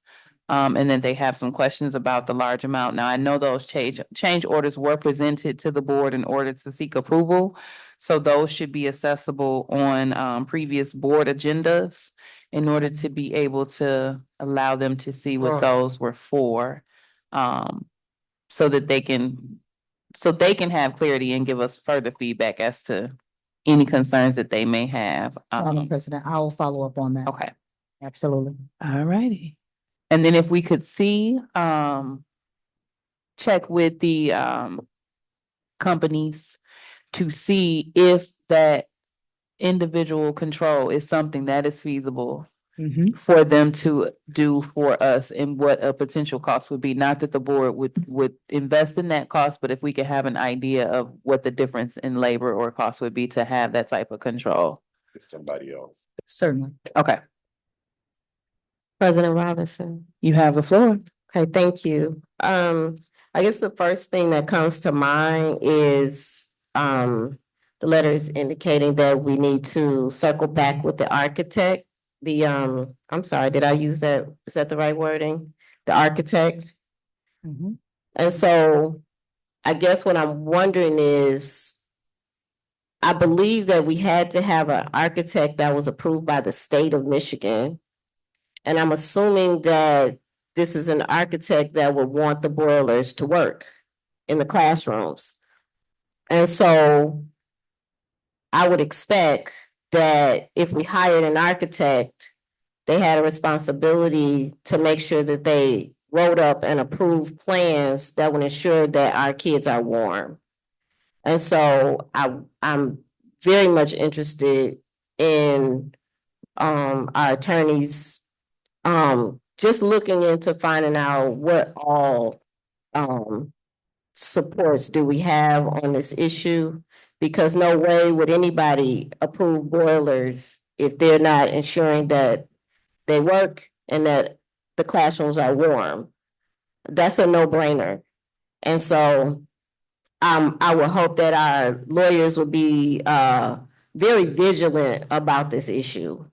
And then they have some questions about the large amount. Now, I know those change orders were presented to the board in order to seek approval. So those should be accessible on previous board agendas in order to be able to allow them to see what those were for. So that they can have clarity and give us further feedback as to any concerns that they may have. Madam President, I will follow up on that. Okay. Absolutely. All righty. And then if we could see, check with the companies to see if that individual control is something that is feasible for them to do for us and what a potential cost would be. Not that the board would invest in that cost, but if we could have an idea of what the difference in labor or cost would be to have that type of control. Somebody else. Certainly. Okay, President Robinson. you have the floor. Okay, thank you. I guess the first thing that comes to mind is, the letter is indicating that we need to circle back with the architect. I'm sorry, did I use that? Is that the right wording? The architect? And so I guess what I'm wondering is, I believe that we had to have an architect that was approved by the state of Michigan. And I'm assuming that this is an architect that would want the boilers to work in the classrooms. And so I would expect that if we hired an architect, they had a responsibility to make sure that they wrote up and approved plans that would ensure that our kids are warm. And so I'm very much interested in our attorneys just looking into finding out what all supports do we have on this issue? Because no way would anybody approve boilers if they're not ensuring that they work and that the classrooms are warm. That's a no-brainer. And so I would hope that our lawyers would be very vigilant about this issue.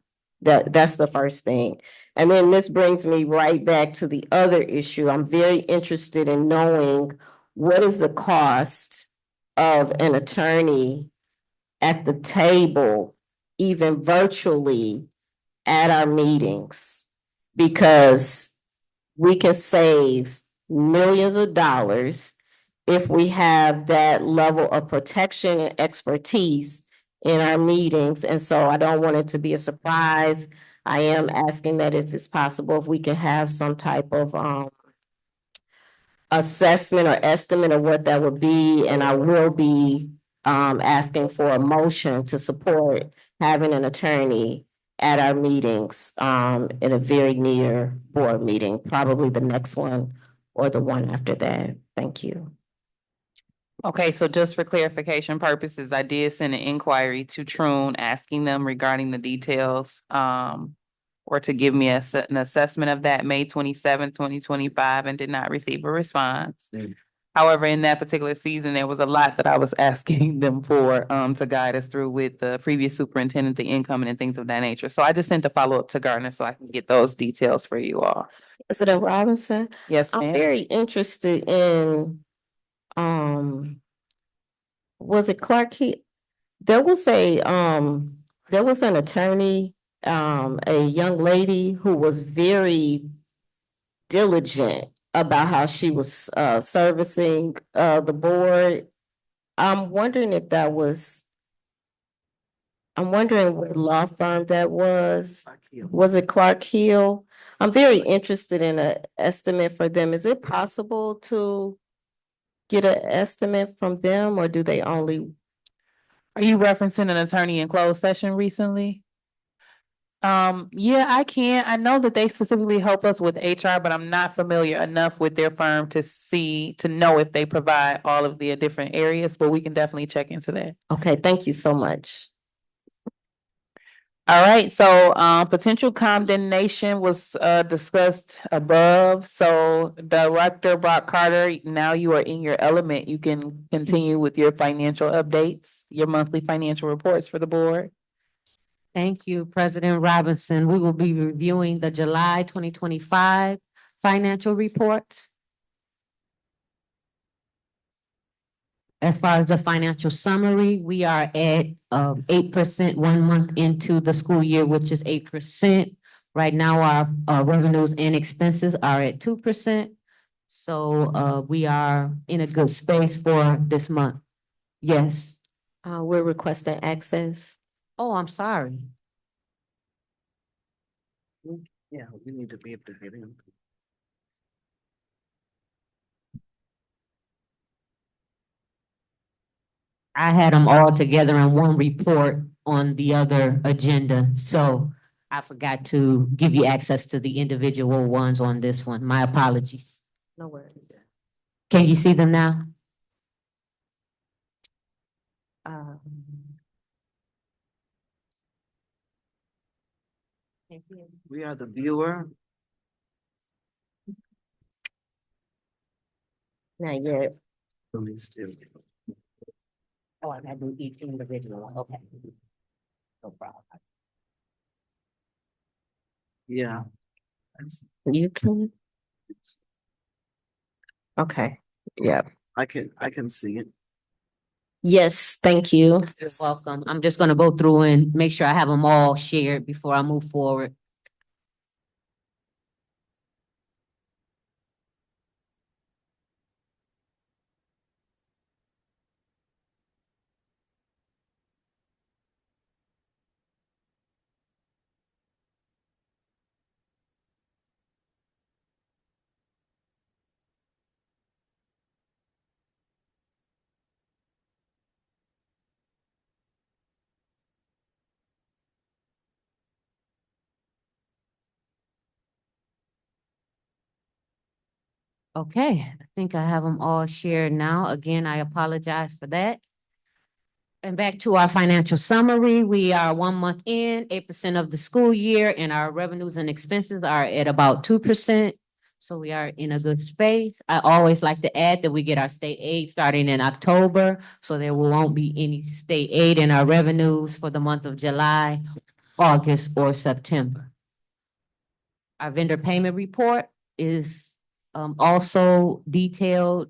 That's the first thing. And then this brings me right back to the other issue. I'm very interested in knowing what is the cost of an attorney at the table, even virtually at our meetings, because we can save millions of dollars if we have that level of protection and expertise in our meetings. And so I don't want it to be a surprise. I am asking that if it's possible, if we can have some type of assessment or estimate of what that would be. And I will be asking for a motion to support having an attorney at our meetings in a very near board meeting, probably the next one or the one after that. Thank you. Okay, so just for clarification purposes, I did send an inquiry to Troon asking them regarding the details, or to give me an assessment of that May 27, 2025, and did not receive a response. However, in that particular season, there was a lot that I was asking them for, to guide us through with the previous superintendent, the incoming and things of that nature. So I just sent a follow-up to Gardner so I can get those details for you all. President Robinson? Yes, I'm ma'am. very interested in, was it Clark Key? There was an attorney, a young lady who was very diligent about how she was servicing the board. I'm wondering what law firm that was. Was it Clark Hill? I'm very interested in an estimate for them. Is it possible to get an estimate from them, or do they only? Are you referencing an attorney in closed session recently? Yeah, I can. I know that they specifically help us with HR, but I'm not familiar enough with their firm to know if they provide all of the different areas, but we can definitely check into that. Okay, thank you so much. All right, so potential condemnation was discussed above. So Director Brock Carter, now you are in your element. You can continue with your financial updates, your monthly financial reports for the board. Thank you, President Robinson. We will be reviewing the July 2025 financial report. As far as the financial summary, we are at 8% 1 month into the school year, which is 8%. Right now, our revenues and expenses are at 2%. So we are in a good space for this month. Yes. We're requesting access. Oh, I'm sorry. Yeah, we need to be able to get in. I had them all together in one report on the other agenda, so I forgot to give you access to the individual ones on this one. My apologies. No worries. Can you see them now? We are the viewer. Not yet. Please do. Oh, I gotta do each individual one, okay. No problem. Yeah. You can. Okay, yeah. I can see it. Yes, thank you. You're welcome. I'm just gonna go through and make sure I have them all shared before I move forward. Okay, I think I have them all shared now. Again, I apologize for that. And back to our financial summary, we are 1 month in, 8% of the school year, and our revenues and expenses are at about 2%. So we are in a good space. I always like to add that we get our state aid starting in October, so there won't be any state aid in our revenues for the month of July, August, or September. Our vendor payment report is also detailed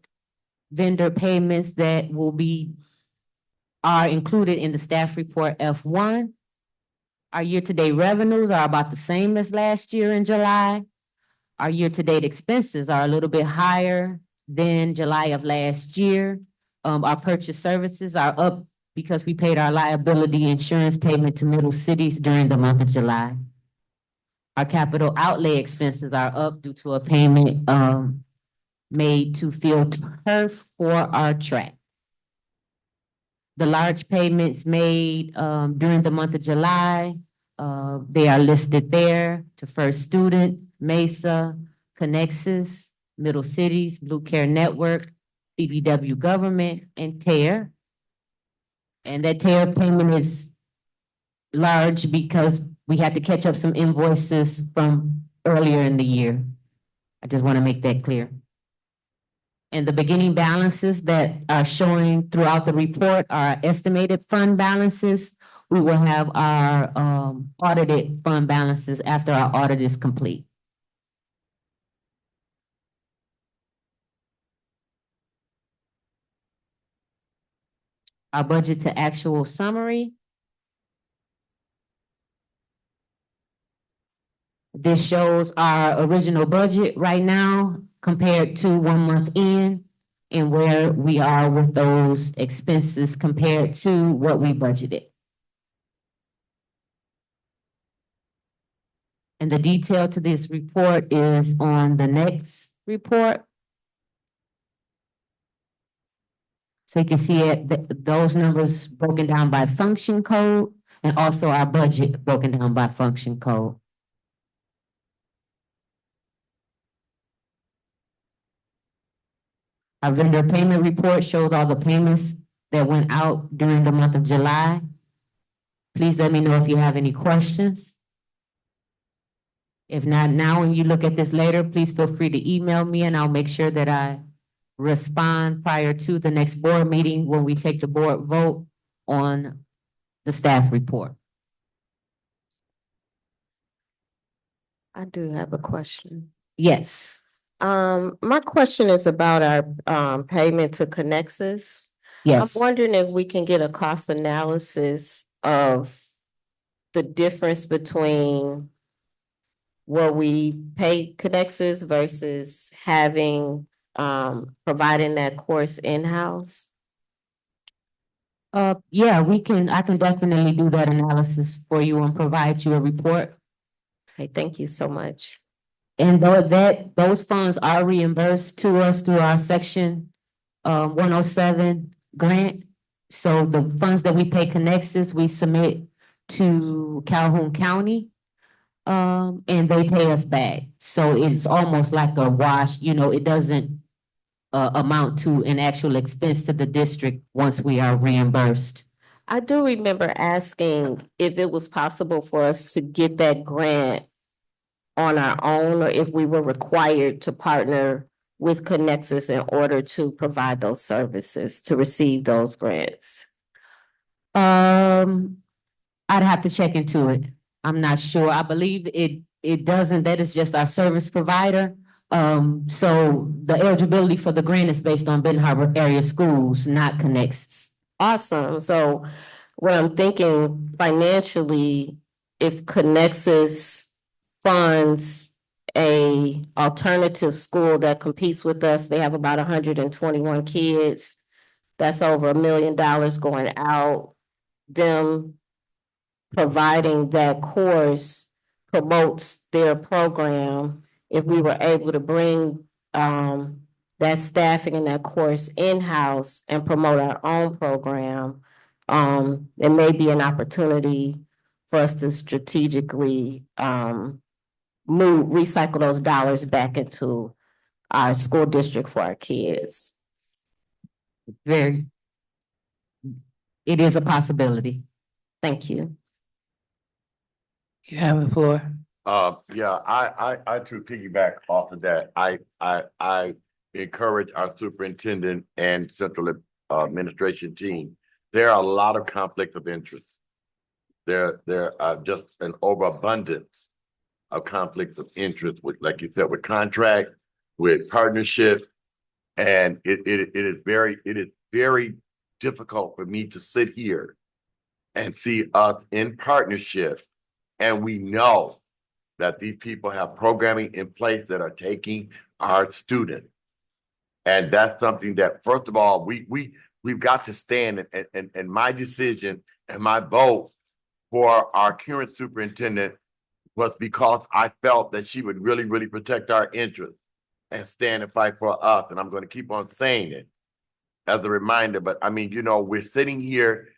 vendor payments that are included in the staff report F1. Our year-to-date revenues are about the same as last year in July. Our year-to-date expenses are a little bit higher than July of last year. Our purchase services are up because we paid our liability insurance payment to Middle Cities during the month of July. Our capital outlay expenses are up due to a payment made to field turf for our track. The large payments made during the month of July, they are listed there to First Student, Mesa, Connexus, Middle Cities, Blue Care Network, CBW Government, and TARE. And that TARE payment is large because we had to catch up some invoices from earlier in the year. I just want to make that clear. And the beginning balances that are showing throughout the report are estimated fund balances. We will have our audited fund balances after our audit is complete. Our budget to actual summary. This shows our original budget right now compared to 1 month in and where we are with those expenses compared to what we budgeted. And the detail to this report is on the next report. So you can see it, those numbers broken down by function code. and also our budget broken down by function code. Our vendor payment report shows all the payments that went out during the month of July. Please let me know if you have any questions. If not now, when you look at this later, please feel free to email me and I'll make sure that I respond prior to the next board meeting when we take the board vote on the staff report. I do have a question. Yes, My question is about our payment to Connexus. I'm yes. wondering if we can get a cost analysis of the difference between what we pay Connexus versus having providing that course in-house. Yeah, I can definitely do that analysis for you and provide you a report. Okay, thank you so much. And those funds are reimbursed to us through our section 107 grant. So the funds that we pay Connexus, we submit to Calhoun County. And they pay us back. So it's almost like a wash, it doesn't amount to an actual expense to the district once we are reimbursed. I do remember asking if it was possible for us to get that grant on our own, or if we were required to partner with Connexus in order to provide those services, to receive those grants. I'd have to check into it. I'm not sure. I believe it doesn't, that is just our service provider. So the eligibility for the grant is based on Benton Harbor area schools, not Connexus. Awesome. So what I'm thinking financially, if Connexus funds a alternative school that competes with us, they have about 121 kids. That's over $1 million going out. Them providing that course promotes their program. If we were able to bring that staffing and that course in-house and promote our own program, it may be an opportunity for us to strategically recycle those dollars back into our school district for our kids. It is a possibility. Thank you. You have the floor. Yeah, I too piggyback off of that. I encourage our superintendent and central administration team. There are a lot of conflict of interest. There are just an overabundance of conflicts of interest with, like you said, with contract, with partnership. And it is very difficult for me to sit here and see us in partnership. And we know that these people have programming in place that are taking our students. And that's something that, first of all, we've got to stand, and my decision and my vote for our current superintendent was because I felt that she would really protect our interests and stand and fight for us. And I'm going to keep on saying it as a reminder. But I mean, we're sitting here,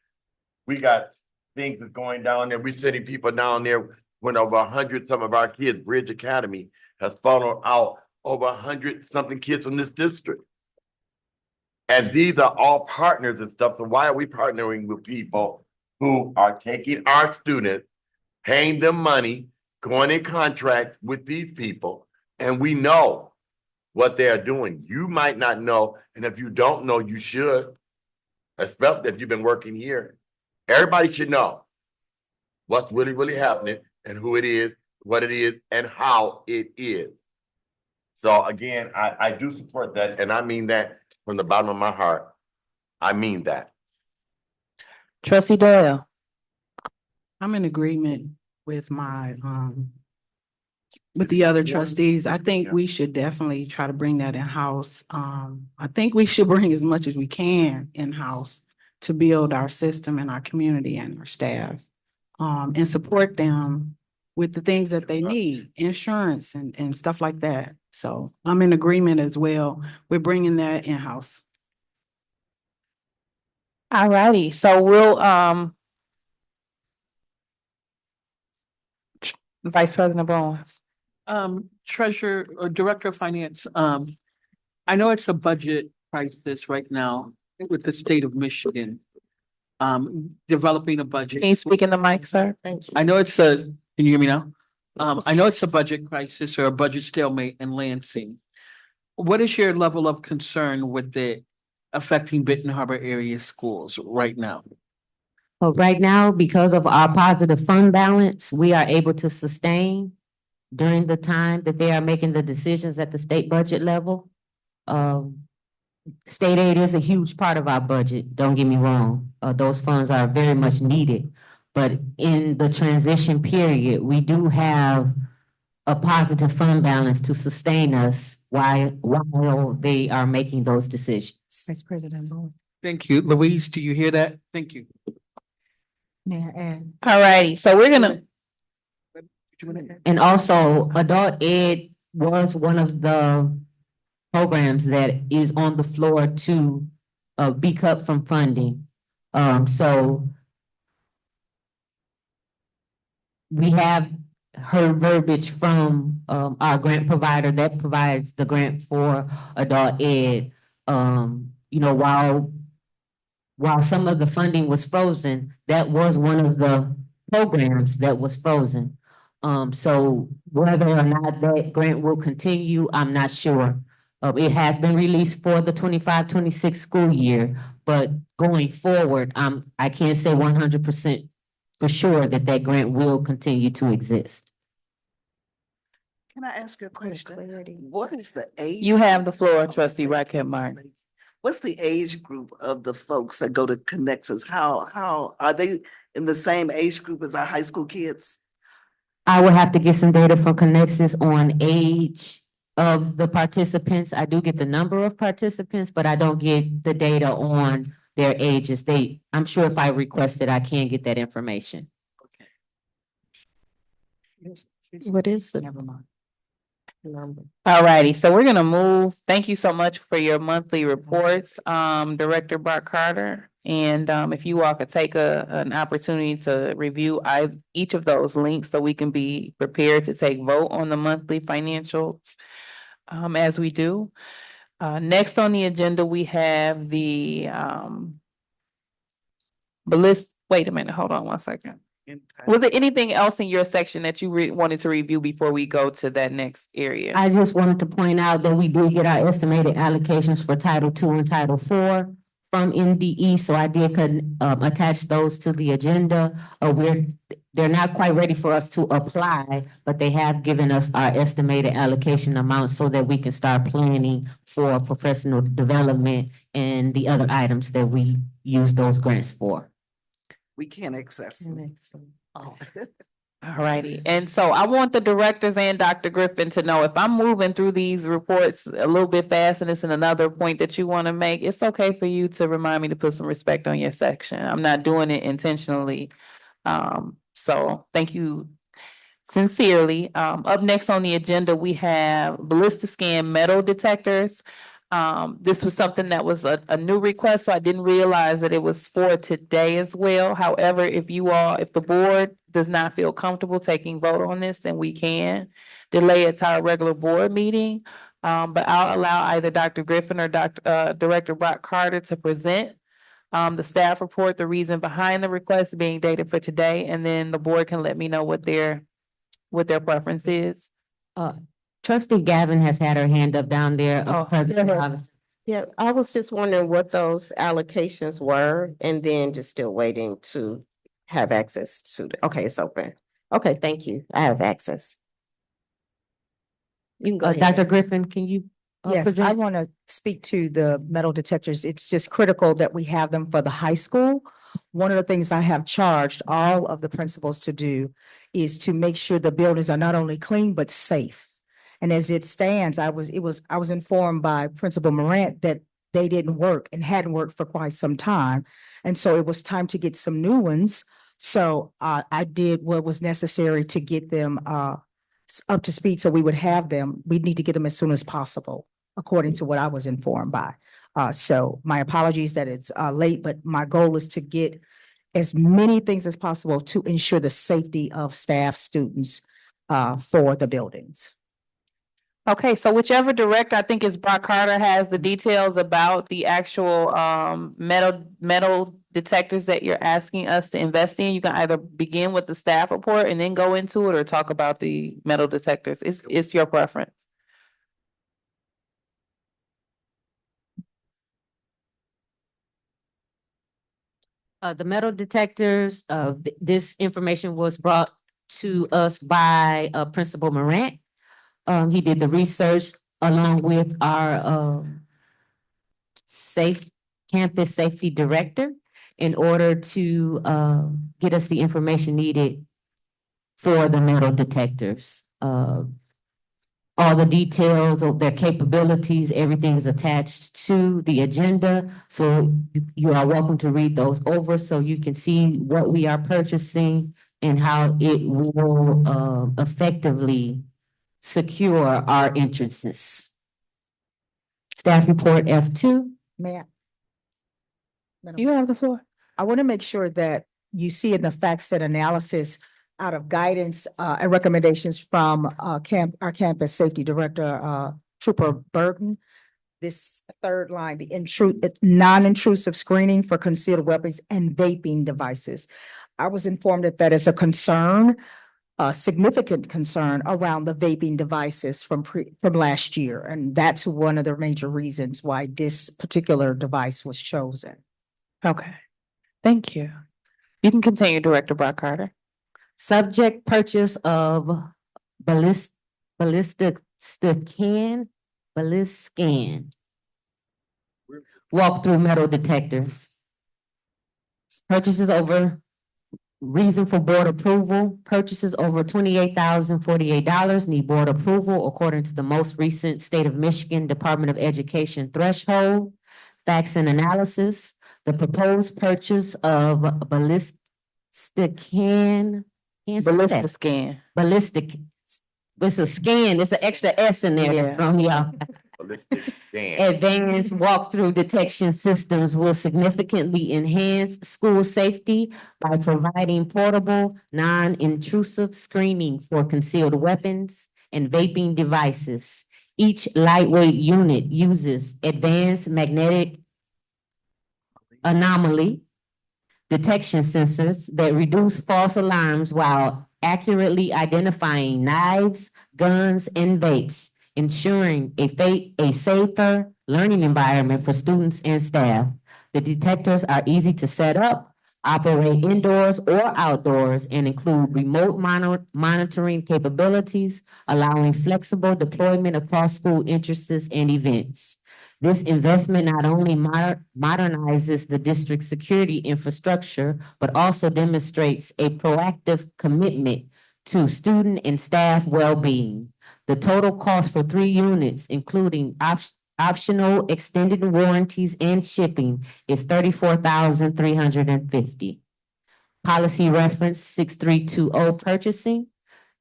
we got things that's going down there. We're sending people down there when over 100 some of our kids, Bridge Academy has fallen out over 100 something kids in this district. And these are all partners and stuff. So why are we partnering with people who are taking our students, paying them money, going in contract with these people, and we know what they are doing? You might not know, and if you don't know, you should, especially if you've been working here. Everybody should know what's really happening and who it is, what it is, and how it is. So again, I do support that, and I mean that from the bottom of my heart. I mean that. Trustee Doyle. I'm in agreement with my, with the other trustees. I think we should definitely try to bring that in-house. I think we should bring as much as we can in-house to build our system and our community and our staff, and support them with the things that they need, insurance and stuff like that. So I'm in agreement as well. We're bringing that in-house. All righty, so Vice President Bowens. Treasurer or Director of Finance, I know it's a budget crisis right now with the state of Michigan. Developing a budget. Can you speak in the mic, sir? I know it's a, can you hear me now? I know it's a budget crisis or a budget stalemate in Lansing. What is your level of concern with it affecting Benton Harbor area schools right now? But right now, because of our positive fund balance, we are able to sustain during the time that they are making the decisions at the state budget level. State aid is a huge part of our budget, don't get me wrong. Those funds are very much needed. But in the transition period, we do have a positive fund balance to sustain us while they are making those decisions. Vice President Bowen, Thank you. Louise, do you hear that? Thank you. may I add? All righty, so we're gonna, And also, adult ed was one of the programs that is on the floor to be cut from funding. So we have heard verbiage from our grant provider that provides the grant for adult ed. You know, while some of the funding was frozen, that was one of the programs that was frozen. So whether or not that grant will continue, I'm not sure. It has been released for the 25-26 school year, but going forward, I can't say 100% for sure that that grant will continue to exist. Can I ask you a question? What is the age? you have the floor, trustee Raquel Martin. What's the age group of the folks that go to Connexus? How are they in the same age group as our high school kids? I will have to get some data from Connexus on age of the participants. I do get the number of participants, but I don't get the data on their ages. I'm sure if I request it, I can get that information. What is it? Never mind. All righty, so we're gonna move. Thank you so much for your monthly reports, Director Brock Carter. And if you all could take an opportunity to review each of those links so we can be prepared to take vote on the monthly financials as we do. Next on the agenda, we have the wait a minute, hold on one second. Was there anything else in your section that you wanted to review before we go to that next area? I just wanted to point out that we did get our estimated allocations for Title II and Title IV from NDE, so I did attach those to the agenda. They're not quite ready for us to apply, but they have given us our estimated allocation amounts so that we can start planning for professional development and the other items that we use those grants for. We can't access them. All righty, and so I want the directors and Dr. Griffin to know if I'm moving through these reports a little bit fast and it's in another point that you want to make, it's okay for you to remind me to put some respect on your section. I'm not doing it intentionally. So thank you sincerely. Up next on the agenda, we have ballistic scan metal detectors. This was something that was a new request, so I didn't realize that it was for today as well. However, if the board does not feel comfortable taking vote on this, then we can delay it to our regular board meeting. But I'll allow either Dr. Griffin or Director Brock Carter to present the staff report, the reason behind the request being dated for today, and then the board can let me know what their preference is. Trustee Gavin has had her hand up down there. Oh, President go ahead. Robinson. Yeah, I was just wondering what those allocations were and then just still waiting to have access to okay, it's open. Okay, thank you. I have access. You can go ahead. Dr. Griffin, can you? Yes, I present? want to speak to the metal detectors. It's just critical that we have them for the high school. One of the things I have charged all of the principals to do is to make sure the buildings are not only clean, but safe. And as it stands, I was informed by Principal Morant that they didn't work and hadn't worked for quite some time. And so it was time to get some new ones. So I did what was necessary to get them up to speed so we would have them. We need to get them as soon as possible, according to what I was informed by. So my apologies that it's late, but my goal is to get as many things as possible to ensure the safety of staff, students, for the buildings. Okay, so whichever director, I think it's Brock Carter, has the details about the actual metal detectors that you're asking us to invest in. You can either begin with the staff report and then go into it, or talk about the metal detectors. It's your preference. The metal detectors, this information was brought to us by, Principal Morant. He did the research along with our, campus safety director in order to, get us the information needed for the metal detectors. All the details of their capabilities, everything is attached to the agenda. So you are welcome to read those over so you can see what we are purchasing and how it will effectively secure our entrances. Staff report F2. May I? You have the floor. I want to make sure that you see in the fact set analysis out of guidance and recommendations from our campus safety director, Trooper Burton. This third line, it's non-intrusive screening for concealed weapons and vaping devices. I was informed that that is a concern, a significant concern around the vaping devices from last year. And that's one of the major reasons why this particular device was chosen. Okay, thank you. You can continue, Director Brock Carter. Subject purchase of ballistic scan. Walk through metal detectors. Purchases over, reason for board approval, purchases over $28,048 need board approval according to the most recent State of Michigan Department of Education threshold. Facts and analysis, the proposed purchase of ballistic scan. Ballistic scan. Ballistic. It's a scan, it's an extra S in there Yeah. that's thrown me off. Ballistic scan. Advanced walk-through detection systems will significantly enhance school safety by providing portable, non-intrusive screening for concealed weapons and vaping devices. Each lightweight unit uses advanced magnetic anomaly detection sensors that reduce false alarms while accurately identifying knives, guns, and vapes, ensuring a safer learning environment for students and staff. The detectors are easy to set up, operate indoors or outdoors, and include remote monitoring capabilities, allowing flexible deployment across school entrances and events. This investment not only modernizes the district's security infrastructure, but also demonstrates a proactive commitment to student and staff well-being. The total cost for 3 units, including optional extended warranties and shipping, is $34,350. Policy reference 6320 purchasing.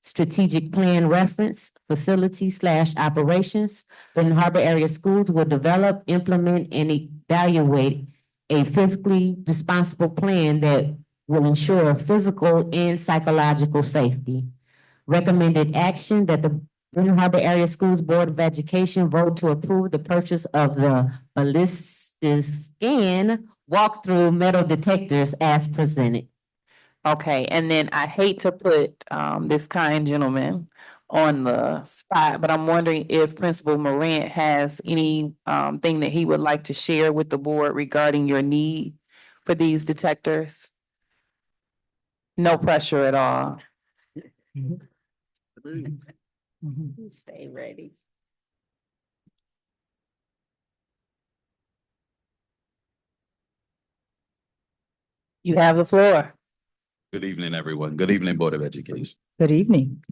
Strategic plan reference, facility/operations. Benton Harbor area schools will develop, implement, and evaluate a fiscally responsible plan that will ensure physical and psychological safety. Recommended action that the Benton Harbor Area Schools Board of Education vote to approve the purchase of the ballistic scan walk-through metal detectors as presented. Okay, and then I hate to put this kind gentleman on the spot, but I'm wondering if Principal Morant has any thing that he would like to share with the board regarding your need for these detectors? No pressure at all. Stay ready. You have the floor. Good evening, everyone. Good evening, Board of Education. Good evening.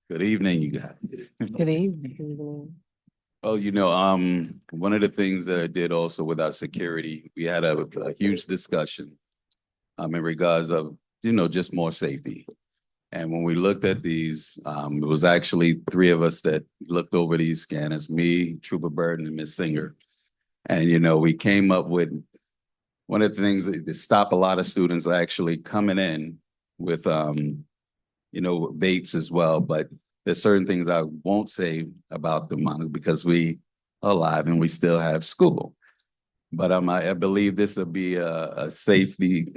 Good evening, you guys. Good evening. Oh, one of the things that I did also with our security, we had a huge discussion in regards of, just more safety. And when we looked at these, it was actually 3 of us that looked over these scanners, me, Trooper Burton, and Ms. Singer. And, we came up with one of the things that stop a lot of students actually coming in with vapes as well, but there's certain things I won't say about the monitors because we are alive and we still have school. But I believe this will be a safety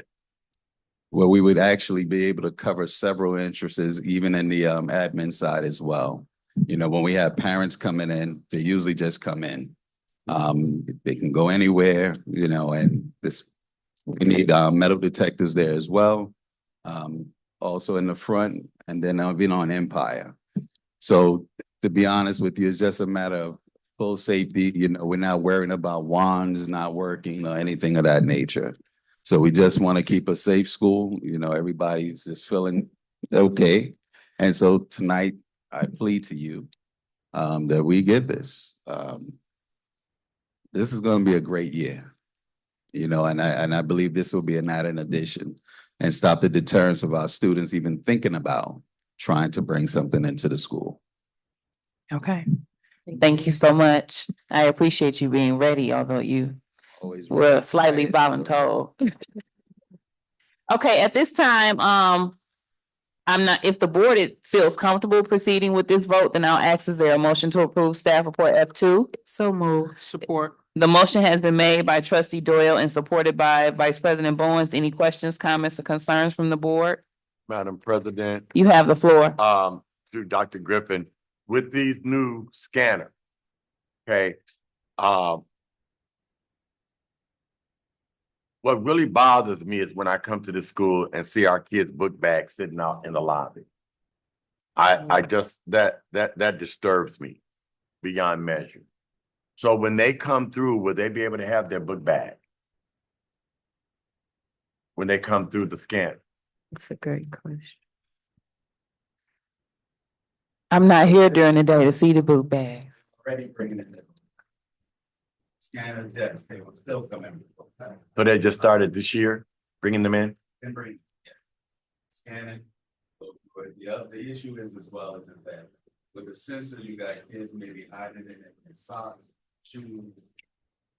where we would actually be able to cover several interests, even in the admin side as well. When we have parents coming in, they usually just come in. They can go anywhere, and we need metal detectors there as well. Also in the front, and then I've been on Empire. So to be honest with you, it's just a matter of full safety. We're not worrying about wands not working or anything of that nature. So we just want to keep a safe school. Everybody's just feeling okay. And so tonight, I plead to you that we get this. This is going to be a great year, and I believe this will be an added addition and stop the deterrence of our students even thinking about trying to bring something into the school. Okay. Thank you so much. I appreciate you being ready, although you Always were slightly voluntold. Okay, at this time, if the board feels comfortable proceeding with this vote, then I'll ask, is there a motion to approve staff report F2? So move. Support. The motion has been made by trustee Doyle and supported by Vice President Bowens. Any questions, comments, or concerns from the board? Madam President, You have the floor. to Dr. Griffin, with these new scanners, okay, what really bothers me is when I come to the school and see our kids' book bags sitting out in the lobby. I just, that disturbs me beyond measure. So when they come through, will they be able to have their book bag? When they come through the scanner? That's a great question. I'm not here during the day to see the book bag. Already bringing it in. Scanner, yes, they will still come in. So they just started this year, bringing them in? And bring, yeah. Scanning. But the issue is as well is that with the sensor, you got kids maybe hiding it in their socks, shoes,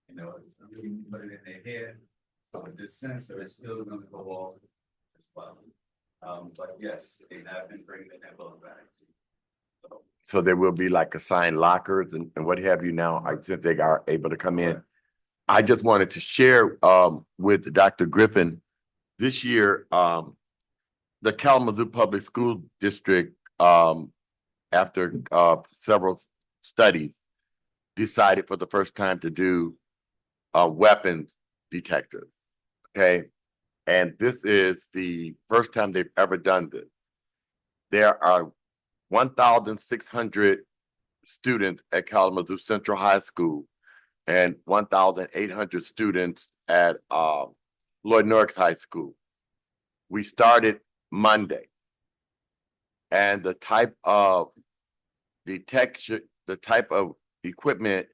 put it in their hair. But this sensor is still gonna go off as well. But yes, they have been bringing that book back. So there will be like assigned lockers and what have you now, since they are able to come in. I just wanted to share with Dr. Griffin, this year, the Kalamazoo Public School District, after several studies, decided for the first time to do weapons detectors, okay? And this is the first time they've ever done this. There are 1,600 students at Kalamazoo Central High School and 1,800 students at Lloyd Norris High School. We started Monday. And the type of detection, the type of equipment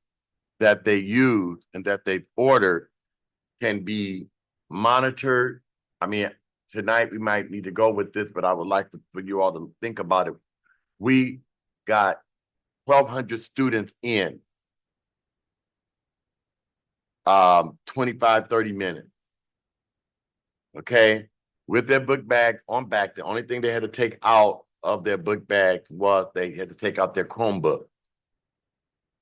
that they use and that they've ordered can be monitored. I mean, tonight we might need to go with this, but I would like for you all to think about it. We got 1,200 students in 25, 30 minutes. Okay, with their book bags on back. The only thing they had to take out of their book bags was they had to take out their Chromebook.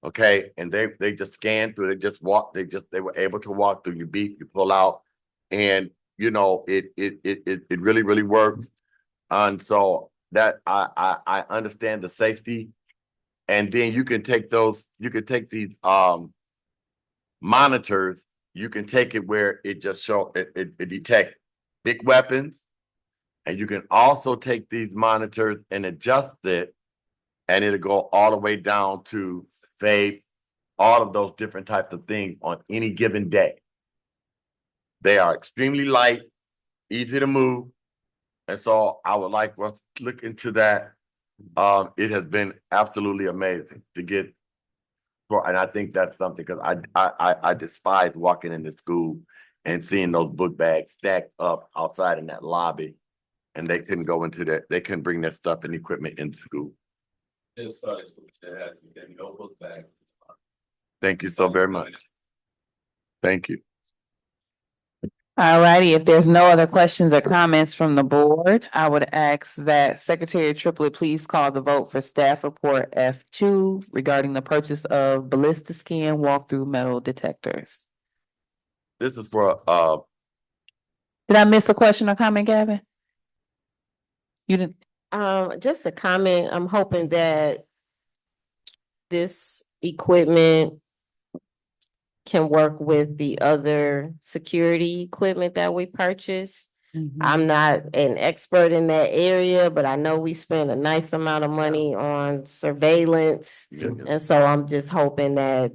Okay, and they just scanned through, they just walked, they were able to walk through. You beep, you pull out, and it really works. And so that I understand the safety. And then you can take these monitors, you can take it where it just it detects big weapons. And you can also take these monitors and adjust it, and it'll go all the way down to vape, all of those different types of things on any given day. They are extremely light, easy to move. And so I would like us to look into that. It has been absolutely amazing to get, and I think that's something, because I despise walking into school and seeing those book bags stacked up outside in that lobby, and they couldn't go into that, they couldn't bring their stuff and equipment into school. This started school, there has been no book bag. Thank you so very much. Thank you. All righty, if there's no other questions or comments from the board, I would ask that Secretary Triplett please call the vote for staff report F2 regarding the purchase of ballistic scan walkthrough metal detectors. This is for, Did I miss a question or comment, Gavin? You didn't? Just a comment, I'm hoping that this equipment can work with the other security equipment that we purchased. I'm not an expert in that area, but I know we spend a nice amount of money on surveillance. And so I'm just hoping that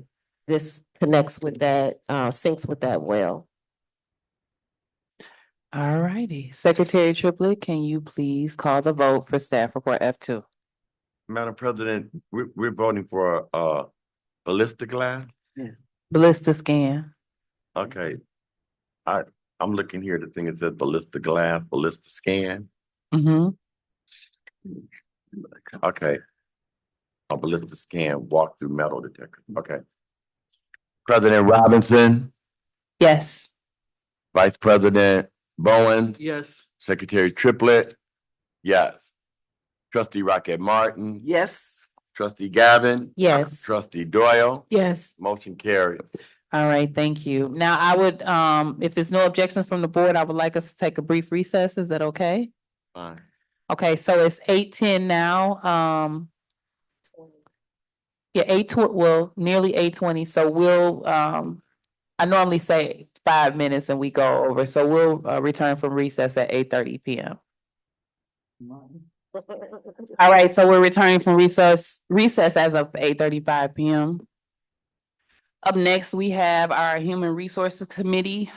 this connects with that, syncs with that well. All righty, Secretary Triplett, can you please call the vote for staff report F2? Madam President, we're voting for, ballistic glass? Ballistic scan. Okay. I'm looking here, the thing it says ballistic glass, ballistic scan. Mm-hmm. Okay. A ballistic scan walk through metal detector. Okay. President Robinson, Yes. Vice President Bowen, Yes. Secretary Triplett, yes. Trustee Rocket Martin, Yes. Trustee Gavin, Yes. Trustee Doyle, Yes. motion carried. All right, thank you. Now I would, if there's no objection from the board, I would like us to take a brief recess. Is that okay? Fine. Okay, so it's 8:10 now. Yeah, well, nearly 8:20. So we'll, I normally say 5 minutes and we go over. So we'll return from recess at 8:30 p.m. All right, so we're returning from recess as of 8:35 p.m. Up next, we have our Human Resources Committee.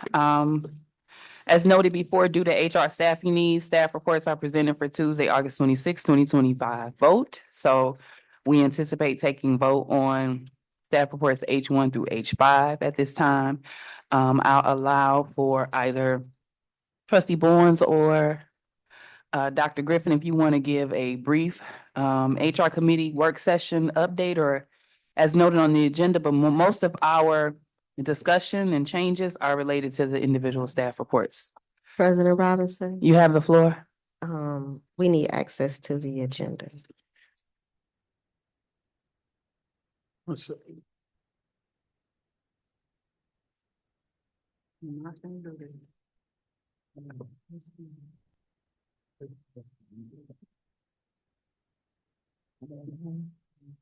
As noted before, due to HR staffing needs, staff reports are presented for Tuesday, August 26, 2025 vote. So we anticipate taking vote on staff reports H1 through H5 at this time. I'll allow for either Trustee Barnes or Dr. Griffin, if you want to give a brief HR committee work session update, or as noted on the agenda, but most of our discussion and changes are related to the individual staff reports. President Robinson, You have the floor. we need access to the agenda.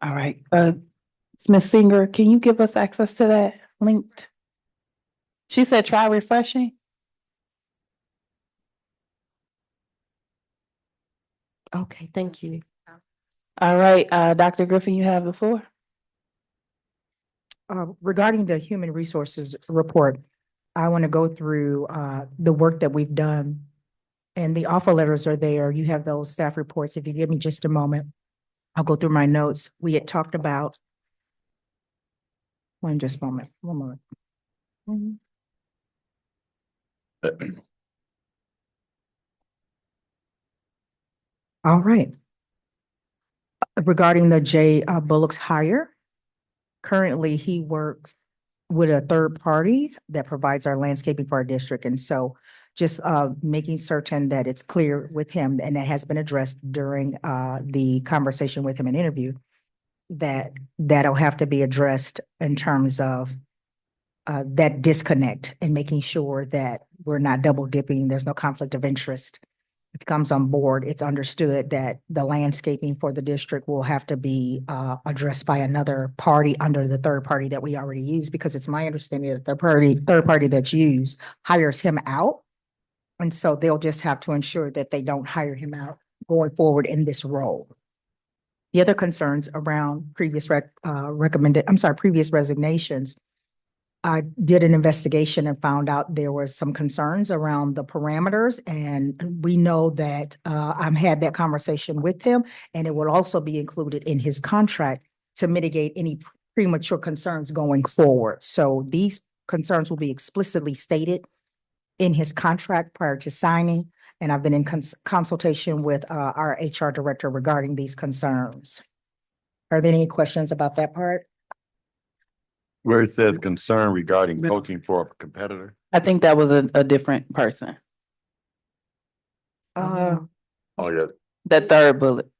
All right, Ms. Singer, can you give us access to that linked? She said, try refreshing. Okay, thank you. All right, Dr. Griffin, you have the floor. Regarding the human resources report, I want to go through the work that we've done. And the offer letters are there. You have those staff reports. If you give me just a moment, I'll go through my notes. We had talked about. One moment. Mhm. All right. Regarding the J Bullock's hire, currently he works with a third party that provides our landscaping for our district. And so just making certain that it's clear with him, and that has been addressed during the conversation with him and interview, that'll have to be addressed in terms of that disconnect, and making sure that we're not double dipping, there's no conflict of interest. If it comes on board, it's understood that the landscaping for the district will have to be addressed by another party under the third party that we already use, because it's my understanding that the third party that's used hires him out. And so they'll just have to ensure that they don't hire him out going forward in this role. The other concerns around previous previous resignations, I did an investigation and found out there were some concerns around the parameters, and we know that I've had that conversation with him, and it will also be included in his contract to mitigate any premature concerns going forward. So these concerns will be explicitly stated in his contract prior to signing, and I've been in consultation with our HR director regarding these concerns. Are there any questions about that part? Where it says concern regarding coaching for a competitor? I think that was a different person. Oh, yeah. That third bullet.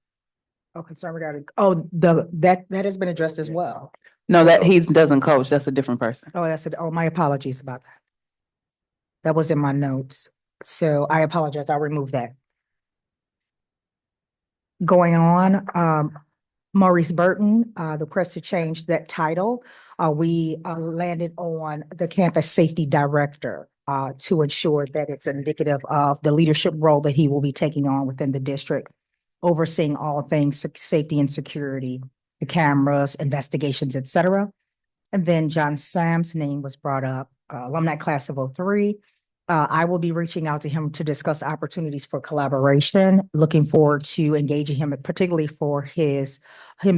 Okay, sorry, we got it. Oh, that has been addressed as well. No, that he doesn't coach. That's a different person. Oh, that's it. Oh, my apologies about that. That was in my notes. So I apologize. I'll remove that. Going on, Maurice Burton, the request to change that title. We landed on the campus safety director to ensure that it's indicative of the leadership role that he will be taking on within the district, overseeing all things safety and security, the cameras, investigations, et cetera. And then John Sam's name was brought up, alumni class of '03. I will be reaching out to him to discuss opportunities for collaboration. Looking forward to engaging him, particularly for him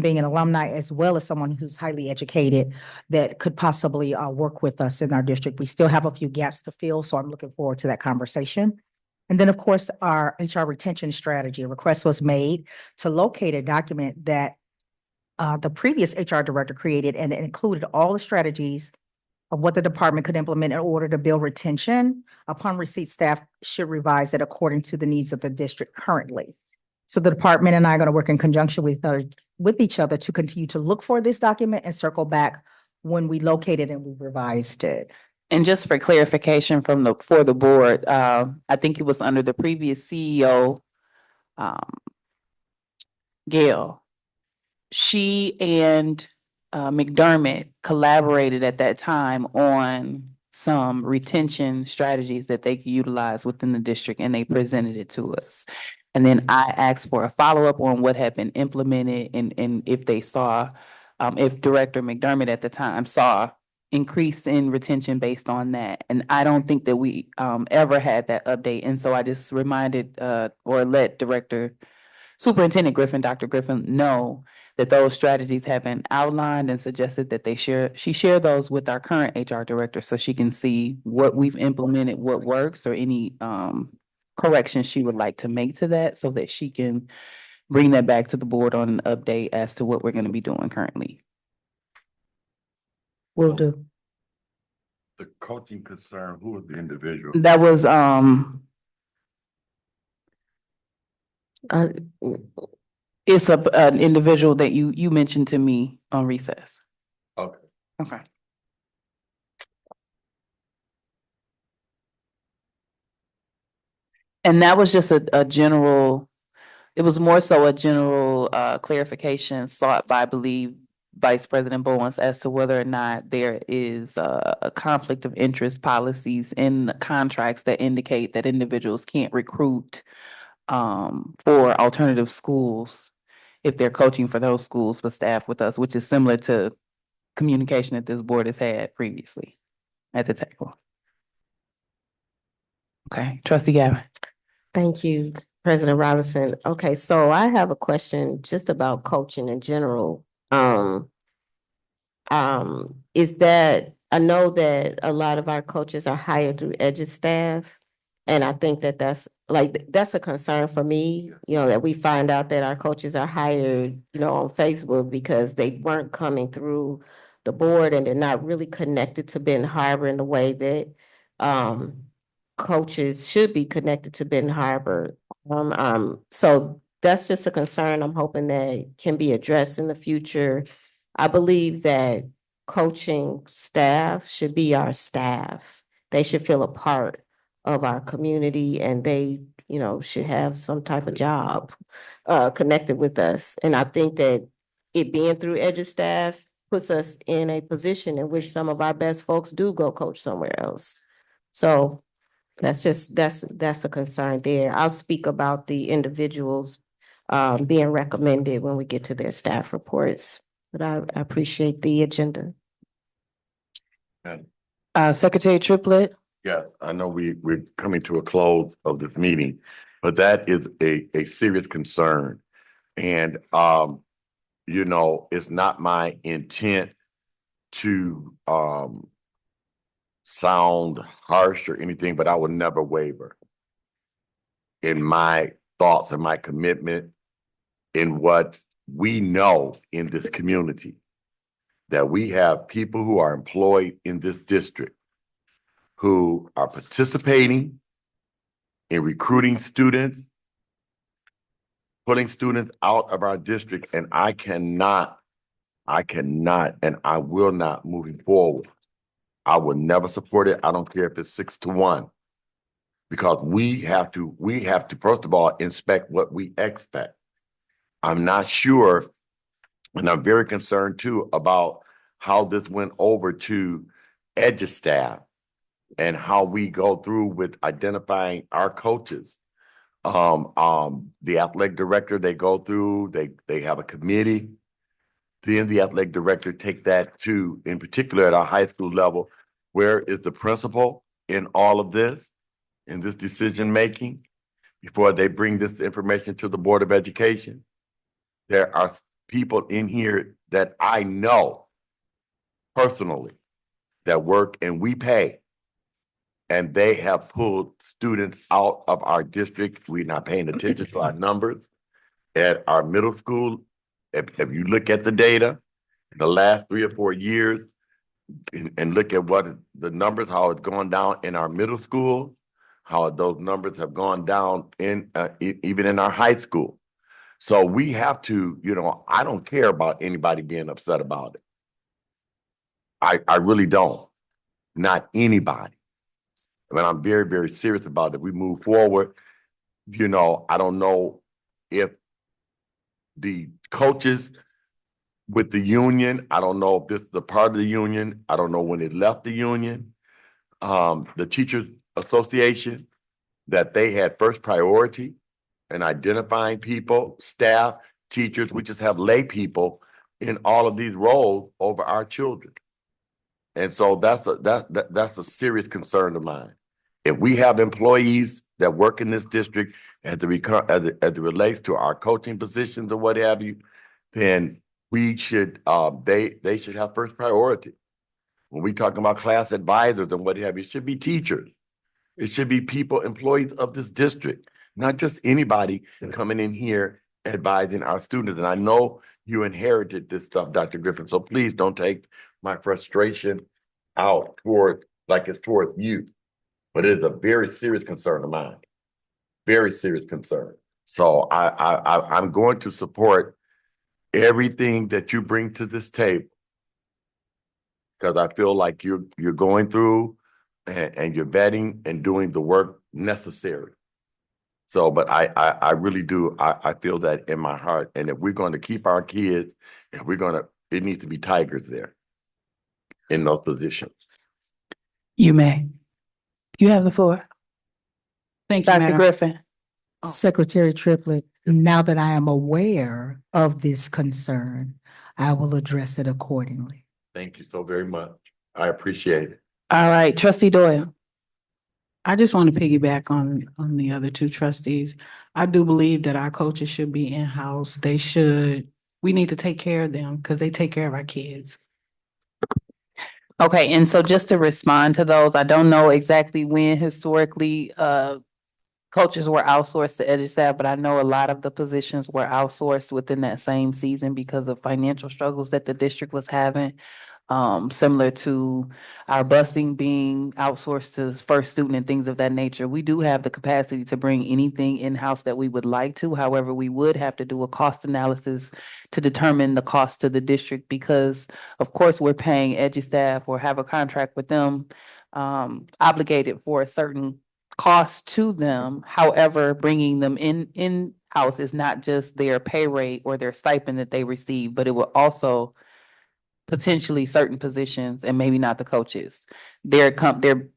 being an alumni as well as someone who's highly educated that could possibly work with us in our district. We still have a few gaps to fill, so I'm looking forward to that conversation. And then, of course, our HR retention strategy. A request was made to locate a document that the previous HR director created, and it included all the strategies of what the department could implement in order to build retention. Upon receipt, staff should revise it according to the needs of the district currently. So the department and I are going to work in conjunction with each other to continue to look for this document and circle back when we locate it and we revised it. And just for clarification for the board, I think it was under the previous CEO, Gail. She and McDermott collaborated at that time on some retention strategies that they could utilize within the district, and they presented it to us. And then I asked for a follow-up on what had been implemented and if they saw, if Director McDermott at the time saw increase in retention based on that. And I don't think that we ever had that update. And so I just reminded or let Superintendent Griffin, Dr. Griffin, know that those strategies have been outlined and suggested that she share those with our current HR director so she can see what we've implemented, what works, or any corrections she would like to make to that so that she can bring that back to the board on an update as to what we're going to be doing currently. Will do. The coaching concern, who was the individual? That was it's an individual that you mentioned to me on recess. Okay. Okay. And that was just a general, it was more so a general clarification sought by, I believe, Vice President Bowens as to whether or not there is a conflict of interest policies in the contracts that indicate that individuals can't recruit for alternative schools if they're coaching for those schools with staff with us, which is similar to communication that this board has had previously at the table. Okay, Trustee Gavin. Thank you, President Robinson. Okay, so I have a question just about coaching in general. Is that, I know that a lot of our coaches are hired through EduStaff, and I think that that's a concern for me, that we find out that our coaches are hired, on Facebook because they weren't coming through the board and they're not really connected to Benton Harbor in the way that coaches should be connected to Benton Harbor. So that's just a concern I'm hoping that can be addressed in the future. I believe that coaching staff should be our staff. They should feel a part of our community and they, should have some type of job connected with us. And I think that it being through EduStaff puts us in a position in which some of our best folks do go coach somewhere else. So that's a concern there. I'll speak about the individuals being recommended when we get to their staff reports, but I appreciate the agenda. Secretary Triplett. Yes, I know we're coming to a close of this meeting, but that is a serious concern. And, it's not my intent to sound harsh or anything, but I would never waver in my thoughts and my commitment in what we know in this community, that we have people who are employed in this district who are participating in recruiting students, pulling students out of our district, and I cannot, and I will not moving forward. I will never support it. I don't care if it's 6-1. Because we have to, first of all, inspect what we expect. I'm not sure, and I'm very concerned too about how this went over to staff and how we go through with identifying our coaches. The athletic director, they go through, they have a committee. Then the athletic director take that to, in particular at our high school level, where is the principal in all of this, in this decision-making, before they bring this information to the Board of Education? There are people in here that I know personally that work and we pay. And they have pulled students out of our district. We're not paying attention to our numbers. At our middle school, if you look at the data, the last 3 or 4 years, and look at what the numbers, how it's gone down in our middle school, how those numbers have gone down in even in our high school. So we have to, I don't care about anybody being upset about it. I really don't. Not anybody. I mean, I'm very, very serious about it. We move forward. I don't know if the coaches with the union, I don't know if this is a part of the union. I don't know when it left the union. The Teachers Association, that they had first priority in identifying people, staff, teachers. We just have lay people in all of these roles over our children. And so that's a serious concern of mine. If we have employees that work in this district as it relates to our coaching positions or what have you, then we should they should have first priority. When we talk about class advisors and what have you, it should be teachers. It should be people, employees of this district, not just anybody coming in here advising our students. And I know you inherited this stuff, Dr. Griffin, so please don't take my frustration out toward like it's towards you. But it is a very serious concern of mine. Very serious concern. So I'm going to support everything that you bring to this table, because I feel like you're going through and you're vetting and doing the work necessary. So, but I really do. I feel that in my heart. And if we're going to keep our kids, it needs to be tigers there in those positions. You may. You have the floor. Thank you, Dr. Madam. Griffin. Secretary Triplett, now that I am aware of this concern, I will address it accordingly. Thank you so very much. I appreciate it. All right, Trustee Doyle. I just want to piggyback on the other two trustees. I do believe that our coaches should be in-house. We need to take care of them because they take care of our kids. Okay, and so just to respond to those, I don't know exactly when historically coaches were outsourced to EduStaff, but I know a lot of the positions were outsourced within that same season because of financial struggles that the district was having. Similar to our busing being outsourced to first student and things of that nature. We do have the capacity to bring anything in-house that we would like to. However, we would have to do a cost analysis to determine the cost to the district because, of course, we're paying EduStaff or have a contract with them, obligated for a certain cost to them. However, bringing them in-house is not just their pay rate or their stipend that they receive, but it will also potentially certain positions and maybe not the coaches. There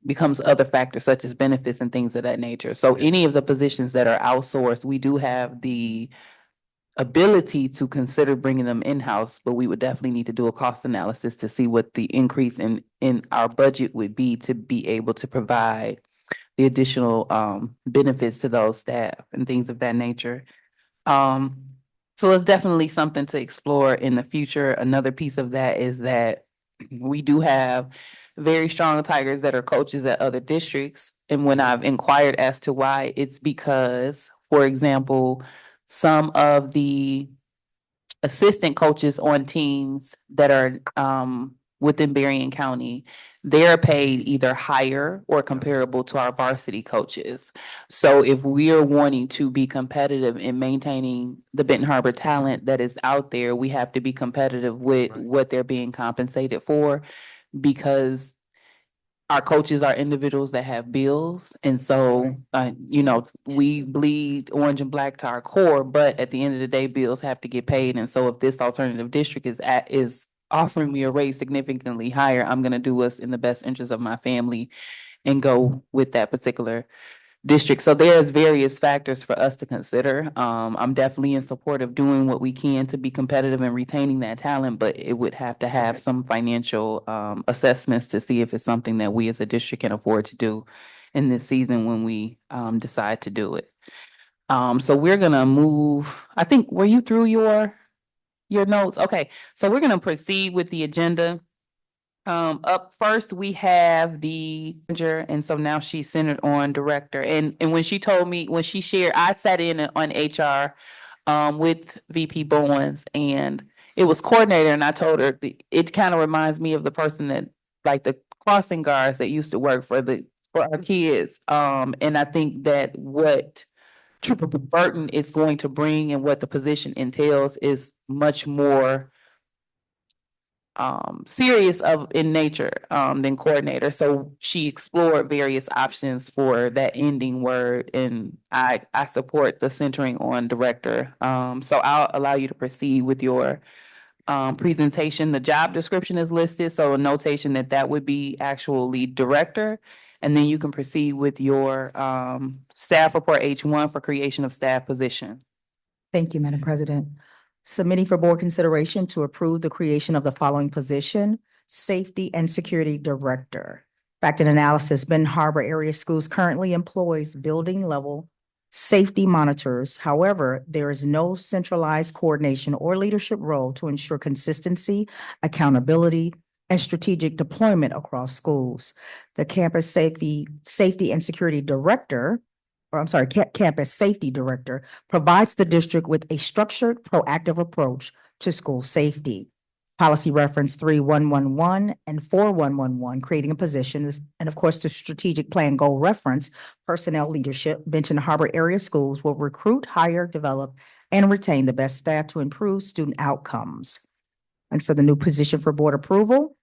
becomes other factors such as benefits and things of that nature. So any of the positions that are outsourced, we do have the ability to consider bringing them in-house, but we would definitely need to do a cost analysis to see what the increase in our budget would be to be able to provide the additional benefits to those staff and things of that nature. So it's definitely something to explore in the future. Another piece of that is that we do have very strong Tigers that are coaches at other districts. And when I've inquired as to why, it's because, for example, some of the assistant coaches on teams that are within Berrien County, they're paid either higher or comparable to our varsity coaches. So if we are wanting to be competitive in maintaining the Benton Harbor talent that is out there, we have to be competitive with what they're being compensated for, because our coaches are individuals that have bills. And so, we bleed orange and black to our core, but at the end of the day, bills have to get paid. And so if this alternative district is offering me a rate significantly higher, I'm gonna do what's in the best interest of my family and go with that particular district. So there's various factors for us to consider. I'm definitely in support of doing what we can to be competitive and retaining that talent, but it would have to have some financial assessments to see if it's something that we as a district can afford to do in this season when we decide to do it. So we're gonna move, I think, were you through your notes? Okay, so we're gonna proceed with the agenda. Up first, we have the manager, and so now she's centered on director. And when she told me, when she shared, I sat in on HR with VP Bowens, and it was coordinator, and I told her it kind of reminds me of the person that, like, the crossing guards that used to work for our kids. And I think that what Trooper Burton is going to bring and what the position entails is much more serious in nature than coordinator. So she explored various options for that ending word, and I support the centering on director. So I'll allow you to proceed with your presentation. The job description is listed, so a notation that would be actual lead director. And then you can proceed with your staff report H1 for creation of staff position. Thank you, Madam President. Submitting for board consideration to approve the creation of the following position: Safety and Security Director. Fact and analysis: Benton Harbor Area Schools currently employs building level safety monitors. However, there is no centralized coordination or leadership role to ensure consistency, accountability, and strategic deployment across schools. The Campus Safety and Security Director, Campus Safety Director, provides the district with a structured, proactive approach to school safety. Policy reference 3111 and 4111, creating a position, and of course, the strategic plan goal reference, personnel leadership. Benton Harbor Area Schools will recruit, hire, develop, and retain the best staff to improve student outcomes. And so the new position for board approval: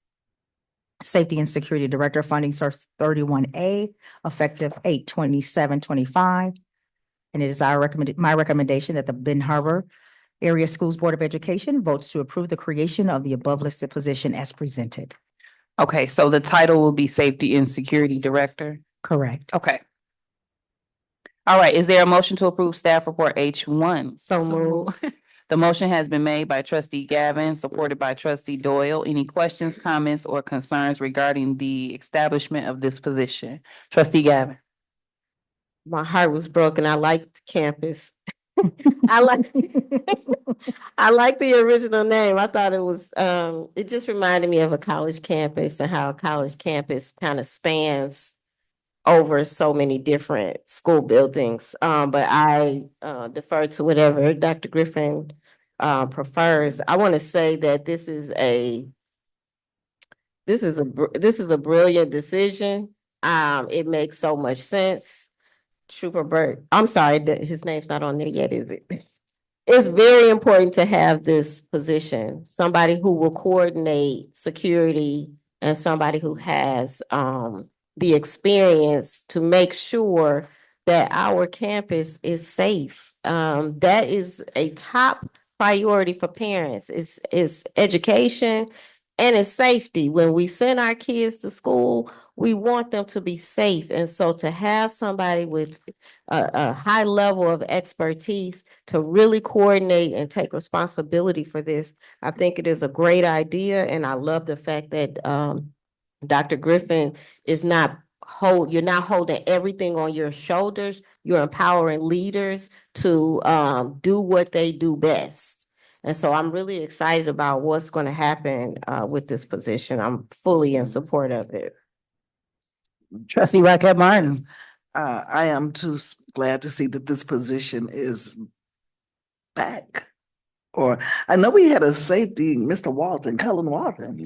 Safety and Security Director, funding source 31A, effective 8/27/25. And it is my recommendation that the Benton Harbor Area Schools Board of Education votes to approve the creation of the above listed position as presented. Okay, so the title will be Safety and Security Director. Correct. Okay. All right, is there a motion to approve staff report H1? So move. The motion has been made by trustee Gavin, supported by trustee Doyle. Any questions, comments, or concerns regarding the establishment of this position? Trustee Gavin. My heart was broken. I liked campus. I like I like the original name. I thought it was it just reminded me of a college campus and how a college campus kind of spans over so many different school buildings. But I defer to whatever Dr. Griffin prefers. I want to say that this is a brilliant decision. It makes so much sense. Trooper Burt, I'm sorry that his name's not on there yet, is it? It's very important to have this position, somebody who will coordinate security and somebody who has the experience to make sure that our campus is safe. That is a top priority for parents. It's education and it's safety. When we send our kids to school, we want them to be safe. And so to have somebody with a high level of expertise to really coordinate and take responsibility for this, I think it is a great idea. And I love the fact that Dr. Griffin is you're not holding everything on your shoulders. You're empowering leaders to do what they do best. And so I'm really excited about what's going to happen with this position. I'm fully in support of it. Trustee Rocket Martin. I am too glad to see that this position is back. Or, I know we had a safety, Mr. Walton, Cullen Walton.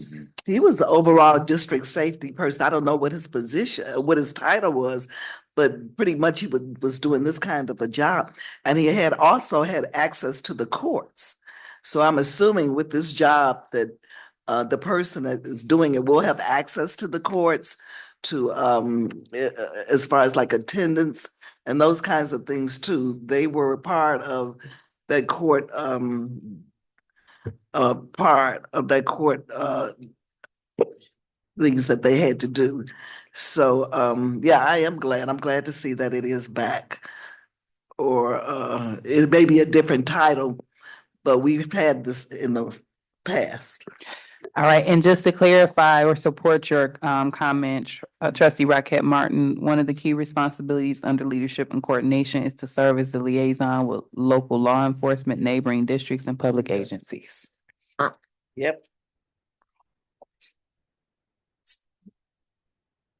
He was the overall district safety person. I don't know what his position, what his title was, but pretty much he was doing this kind of a job. And he had also had access to the courts. So I'm assuming with this job that the person that is doing it will have access to the courts to as far as like attendance and those kinds of things too. They were a part of that court things that they had to do. So yeah, I am glad. I'm glad to see that it is back. Or it may be a different title, but we've had this in the past. All right, and just to clarify or support your comment, trustee Rocket Martin, one of the key responsibilities under leadership and coordination is to serve as the liaison with local law enforcement, neighboring districts, and public agencies. Yep.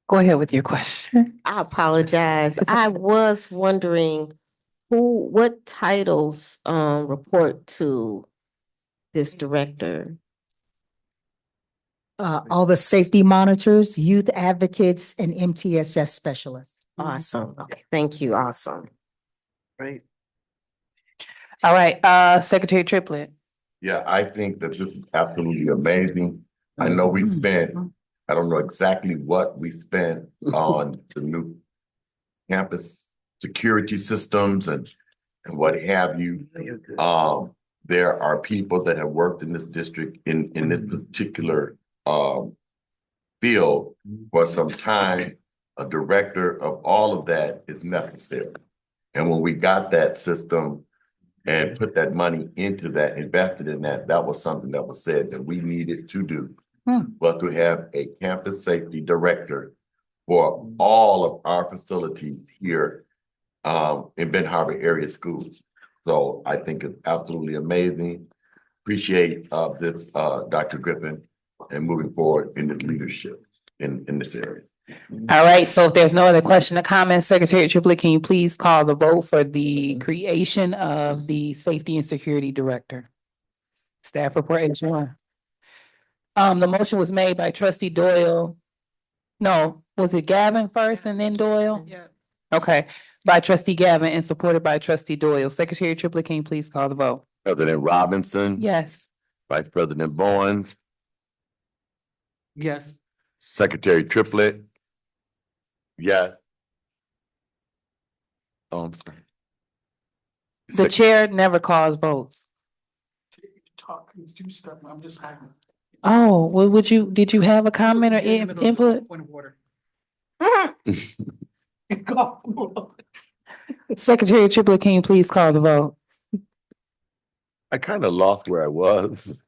Go ahead with your question. I apologize. I was wondering what titles report to this director? All the safety monitors, youth advocates, and MTSS specialists. Awesome. Okay, thank you. Awesome. Right. All right, Secretary Triplett. Yeah, I think that this is absolutely amazing. I know we spent, I don't know exactly what we spent on the new campus security systems and what have you. There are people that have worked in this district in this particular field for some time. A director of all of that is necessary. And when we got that system and put that money into that, invested in that, that was something that was said that we needed to do. But to have a campus safety director for all of our facilities here in Ben Harbor area schools. So I think it's absolutely amazing. Appreciate this Dr. Griffin and moving forward in this leadership in this area. All right, so if there's no other question or comment, Secretary Triplett, can you please call the vote for the creation of the Safety and Security Director? Staff report H1. The motion was made by trustee Doyle. No, was it Gavin first and then Doyle? Yeah. Okay, by trustee Gavin and supported by trustee Doyle. Secretary Triplett, can you please call the vote? President Robinson. Yes. Vice President Bowens. Yes. Secretary Triplett. Yes. I'm sorry. The chair never calls votes. Talk, do stuff. I'm just having. Oh, well, did you have a comment or input? Point of order. Secretary Triplett, can you please call the vote? I kind of lost where I was.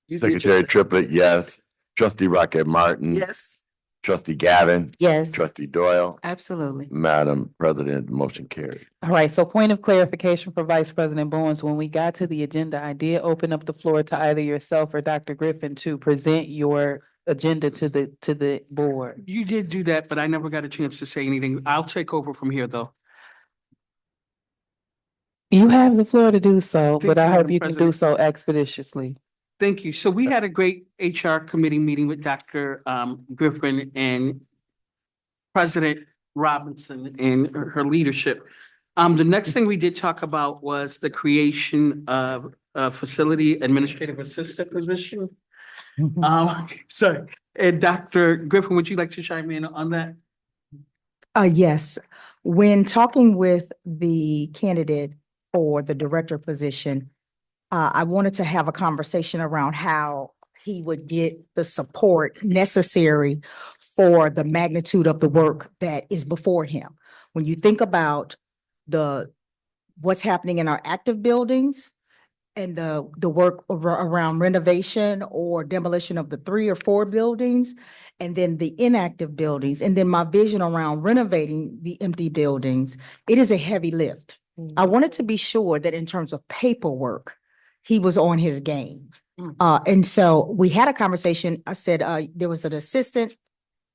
Secretary Triplett, yes. Trustee Rocket Martin. Yes. Trustee Gavin. Yes. Trustee Doyle. Absolutely. Madam President, motion carried. All right, so point of clarification for Vice President Bowens, when we got to the agenda, I did open up the floor to either yourself or Dr. Griffin to present your agenda to the board. You did do that, but I never got a chance to say anything. I'll take over from here, though. You have the floor to do so, Thank but I you, hope Madam you can do President. so expeditiously. Thank you. So we had a great HR committee meeting with Dr. Griffin and President Robinson and her leadership. The next thing we did talk about was the creation of a facility administrative assistant position. So, and Dr. Griffin, would you like to chime in on that? Yes, when talking with the candidate for the director position, I wanted to have a conversation around how he would get the support necessary for the magnitude of the work that is before him. When you think about what's happening in our active buildings and the work around renovation or demolition of the 3 or 4 buildings, and then the inactive buildings, and then my vision around renovating the empty buildings, it is a heavy lift. I wanted to be sure that in terms of paperwork, he was on his game. And so we had a conversation. I said, there was an assistant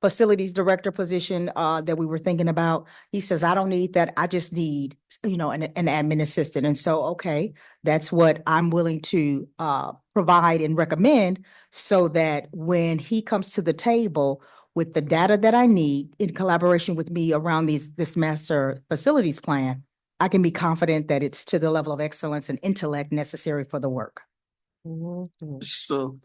facilities director position, that we were thinking about. He says, I don't need that. I just need an admin assistant. And so, okay, that's what I'm willing to provide and recommend so that when he comes to the table with the data that I need in collaboration with me around this master facilities plan, I can be confident that it's to the level of excellence and intellect necessary for the work. So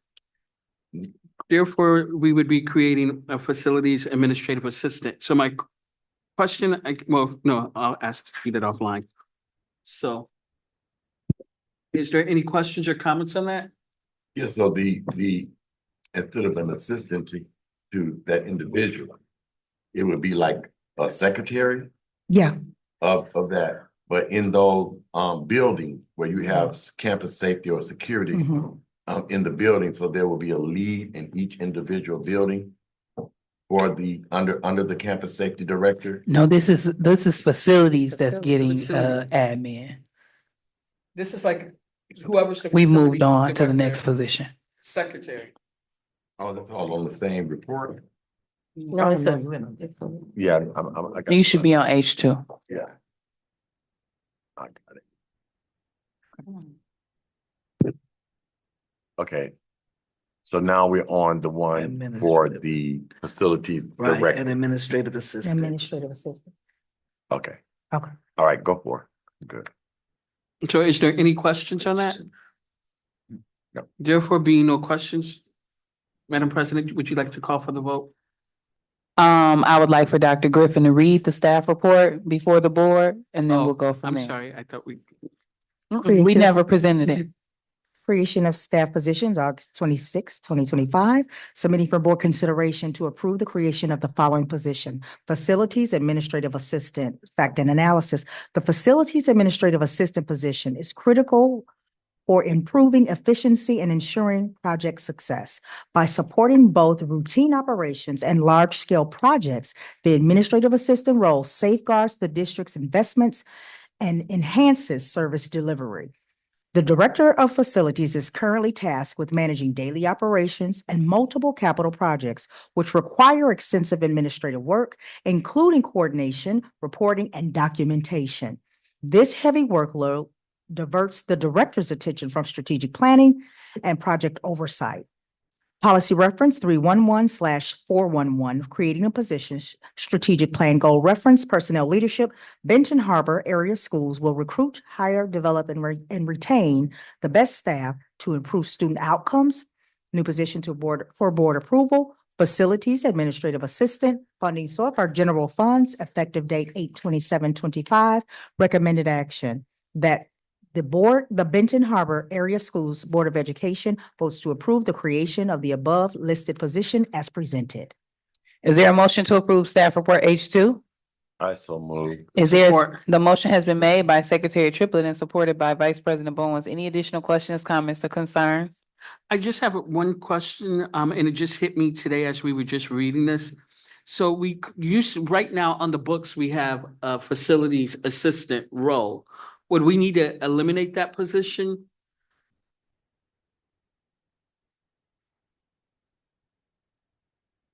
therefore, we would be creating a facilities administrative assistant. So my question, I'll ask you that offline. So is there any questions or comments on that? Yeah, so the, instead of an assistant to that individual, it would be like a secretary Yeah, of that. But in those, buildings where you have campus safety or security, Mhm. In the building, so there will be a lead in each individual building for the, under the campus safety director. No, this is facilities that's getting Facility. admin. This is like whoever's the. We moved facilities on to the director, next position. Secretary. Oh, that's all on the same report? No, it says. Yeah, I got. You should be on H2. Yeah. I got it. Okay. So now we're on the one for the facilities Right, an director. administrative assistant. Administrative assistant. Okay. Okay. All right, go for it. Good. So is there any questions on that? No. Therefore, being no questions, Madam President, would you like to call for the vote? I would like for Dr. Griffin to read the staff report before the board, and then we'll go from I'm there. sorry, I thought we. We never presented it. Creation of staff positions, August 26, 2025. Submitting for board consideration to approve the creation of the following position: Facilities Administrative Assistant. Fact and analysis. The Facilities Administrative Assistant position is critical for improving efficiency and ensuring project success. By supporting both routine operations and large-scale projects, the administrative assistant role safeguards the district's investments and enhances service delivery. The Director of Facilities is currently tasked with managing daily operations and multiple capital projects, which require extensive administrative work, including coordination, reporting, and documentation. This heavy workload diverts the Director's attention from strategic planning and project oversight. Policy reference 311/411, creating a position, strategic plan goal reference, personnel leadership. Benton Harbor area schools will recruit, hire, develop, and retain the best staff to improve student outcomes. New position for board approval. Facilities Administrative Assistant, funding source our general funds, effective date 8/27/25. Recommended action that the Benton Harbor Area Schools Board of Education votes to approve the creation of the above listed position as presented. Is there a motion to approve staff report H2? I so move. Support. The motion has been made by Secretary Triplett and supported by Vice President Bowens. Any additional questions, comments, or concerns? I just have one question, and it just hit me today as we were just reading this. So we use, right now on the books, we have a facilities assistant role. Would we need to eliminate that position?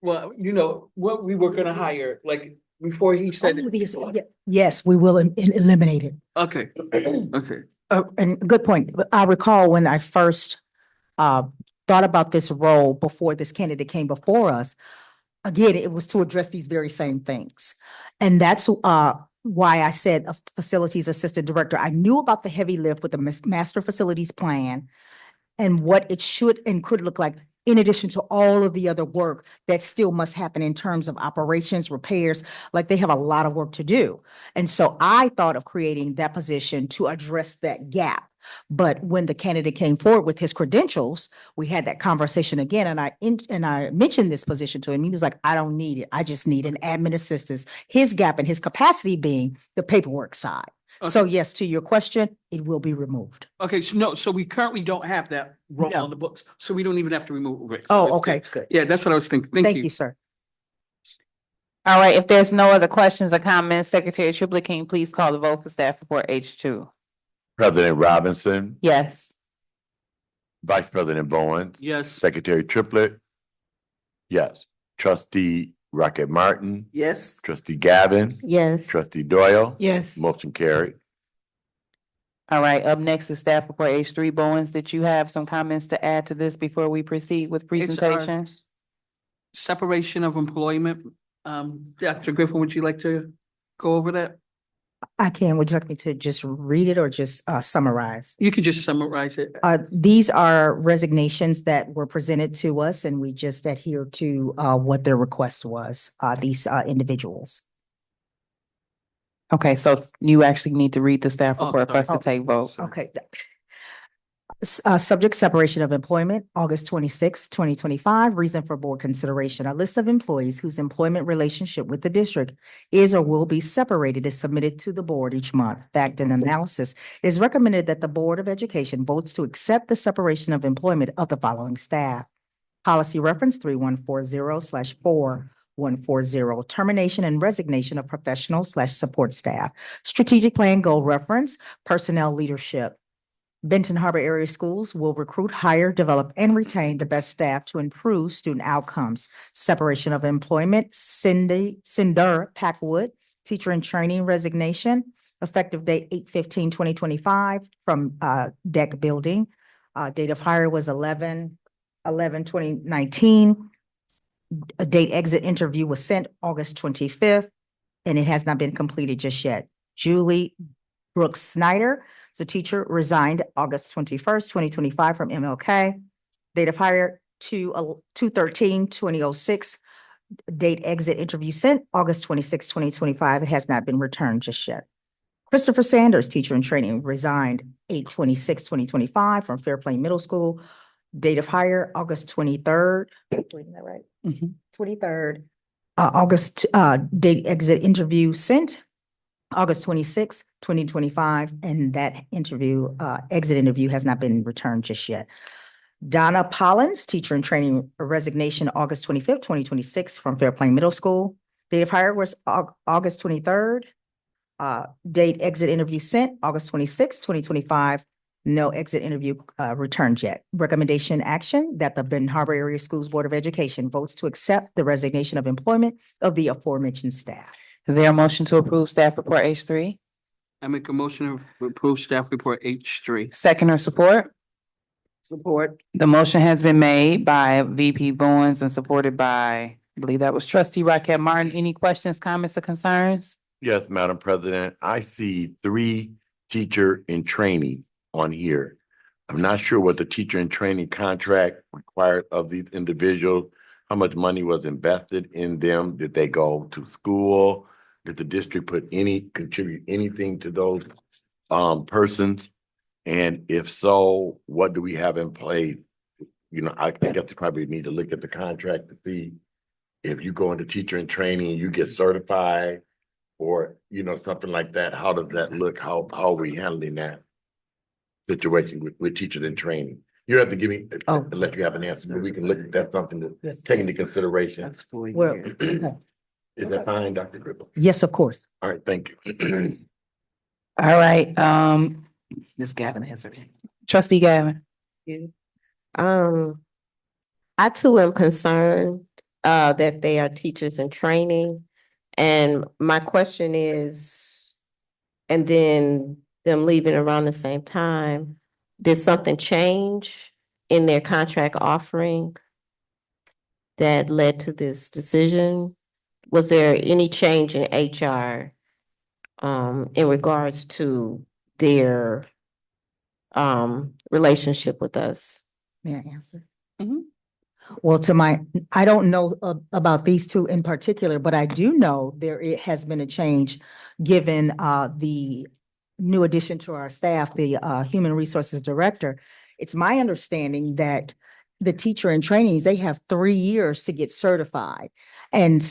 Well, what we were gonna hire, like, before he said. Yes, we will eliminate it. Okay, okay. And good point. I recall when I first thought about this role before this candidate came before us, again, it was to address these very same things. And that's why I said a facilities assistant director. I knew about the heavy lift with the master facilities plan and what it should and could look like, in addition to all of the other work that still must happen in terms of operations, repairs, like they have a lot of work to do. And so I thought of creating that position to address that gap. But when the candidate came forward with his credentials, we had that conversation again, and I mentioned this position to him. He was like, "I don't need it. I just need an admin assistant." His gap and his capacity being the paperwork side. So Okay. yes, to your question, it will be removed. Okay, so we currently don't have that role No. on the books, so we don't even have to remove it. Oh, okay, good. Yeah, that's what I was thinking. Thank you, sir. All right, if there's no other questions or comments, Secretary Triplett, can you please call the vote for staff report H2? President Robinson, Yes. Vice President Bowens, Yes. Secretary Triplett. Yes. Trustee Rocket Martin, Yes, Trustee Gavin, Yes. Trustee Doyle. Yes. Motion carried. All right, up next is staff report H3. Bowens, did you have some comments to add to this before we proceed with presentation? Separation of employment. Dr. Griffin, would you like to go over that? I can. Would you like me to just read it or just summarize? You could just summarize it. These are resignations that were presented to us and we just adhere to what their request was, these individuals. Okay, so you actually need to read the staff Oh, report for us to sorry. take vote. Okay. Subject separation of employment, August 26, 2025. Reason for board consideration. A list of employees whose employment relationship with the district is or will be separated is submitted to the board each month. Fact and analysis. It is recommended that the Board of Education votes to accept the separation of employment of the following staff. Policy reference 3140/4140, termination and resignation of professional/support staff. Strategic plan goal reference, personnel leadership. Benton Harbor Area Schools will recruit, hire, develop, and retain the best staff to improve student outcomes. Separation of employment, Cinder Packwood, teacher in training resignation, effective date 8/15/2025 from deck building. Date of hire was 11/11/2019. A date exit interview was sent August 25th, and it has not been completed just yet. Julie Brooks Snyder, the teacher, resigned August 21st, 2025 from MLK. Date of hire 2/13/2006. Date exit interview sent August 26, 2025. It has not been returned just yet. Christopher Sanders, teacher in training, resigned 8/26/2025 from Fairplain Middle School. Date of hire August 23rd. Reading that right? 23rd. August, date exit interview sent August 26, 2025, and that interview, exit interview has not been returned just yet. Donna Pollins, teacher in training, resignation August 25th, 2026 from Fairplain Middle School. Date of hire was August 23rd. Date exit interview sent August 26, 2025. No exit interview returned yet. Recommendation action that the Benton Harbor Area Schools Board of Education votes to accept the resignation of employment of the aforementioned staff. Is there a motion to approve staff report H3? I make a motion to approve staff report H3. Second or support? Support. The motion has been made by VP Bowens and supported by, I believe that was trustee Rocket Martin. Any questions, comments, or concerns? Yes, Madam President, I see 3 teacher in training on here. I'm not sure what the teacher in training contract required of these individuals. How much money was invested in them? Did they go to school? Did the district contribute anything to those persons? And if so, what do we have in place? You know, I guess you probably need to look at the contract to see if you go into teacher in training, you get certified, or, you know, something like that. How does that look? How are we handling that situation with teachers in training? You have to give me, unless you have an answer, but we can look at that, something to take into consideration. That's 4 Well, years. okay. Is that fine, Dr. Gribble? Yes, of course. All right, thank you. All right, Ms. Gavin answered. trustee Gavin. I too am concerned that they are teachers in training. And my question is, and then them leaving around the same time, did something change in their contract offering that led to this decision? Was there any change in HR in regards to their relationship with us? May I answer? Well, I don't know about these two in particular, but I do know it has been a change given the new addition to our staff, the Human Resources Director. It's my understanding that the teacher in trainings, they have 3 years to get certified. And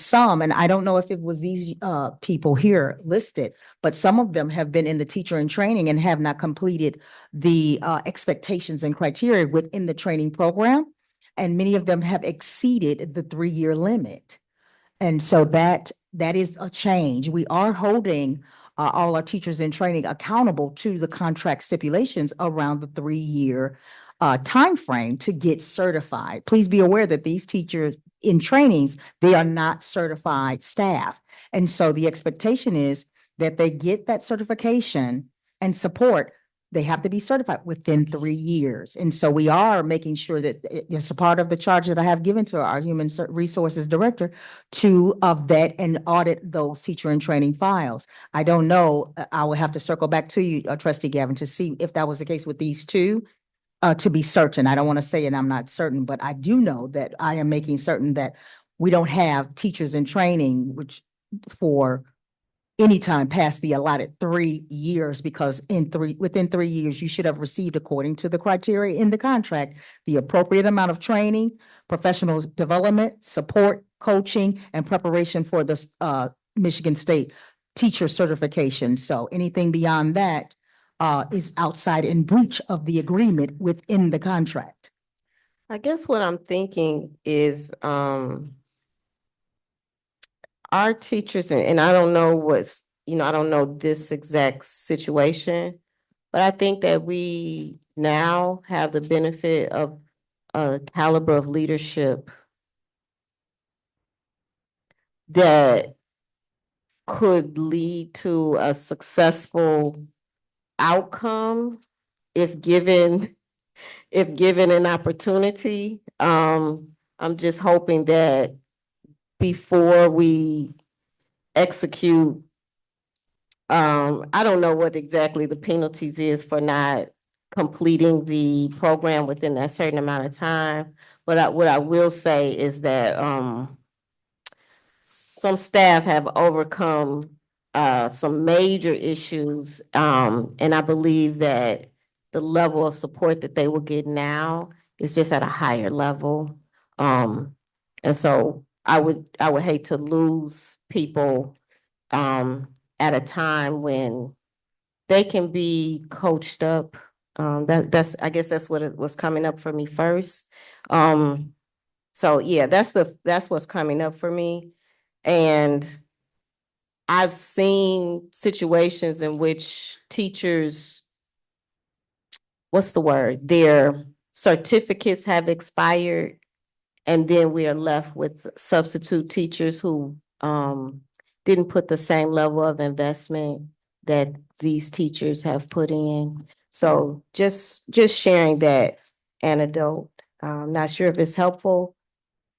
I don't know if it was these people here listed, but some of them have been in the teacher in training and have not completed the expectations and criteria within the training program. And many of them have exceeded the 3-year limit. And so that is a change. We are holding all our teachers in training accountable to the contract stipulations around the 3-year timeframe to get certified. Please be aware that these teachers in trainings, they are not certified staff. And so the expectation is that they get that certification and support they have to be certified within 3 years. And so we are making sure that it's a part of the charge that I have given to our Human Resources Director to vet and audit those teacher and training files. I don't know, I will have to circle back to you, Trustee Gavin, to see if that was the case with these two. To be certain, I don't want to say and I'm not certain, but I do know that I am making certain that we don't have teachers in training, which for any time past the allotted 3 years, because within 3 years, you should have received, according to the criteria in the contract, the appropriate amount of training, professional development, support, coaching, and preparation for the Michigan State teacher certification. So anything beyond that is outside in breach of the agreement within the contract. I guess what I'm thinking is, our teachers, and I don't know I don't know this exact situation, but I think that we now have the benefit of a caliber of leadership that could lead to a successful outcome if given an opportunity. I'm just hoping that before we execute, I don't know what exactly the penalties is for not completing the program within that certain amount of time. But what I will say is that some staff have overcome some major issues, and I believe that the level of support that they will get now is just at a higher level. And so I would hate to lose people at a time when they can be coached up. I guess that's what was coming up for me first. So yeah, that's what's coming up for me. And I've seen situations in which teachers, what's the word? Their certificates have expired, and then we are left with substitute teachers who didn't put the same level of investment that these teachers have put in. So just sharing that anecdote. I'm not sure if it's helpful,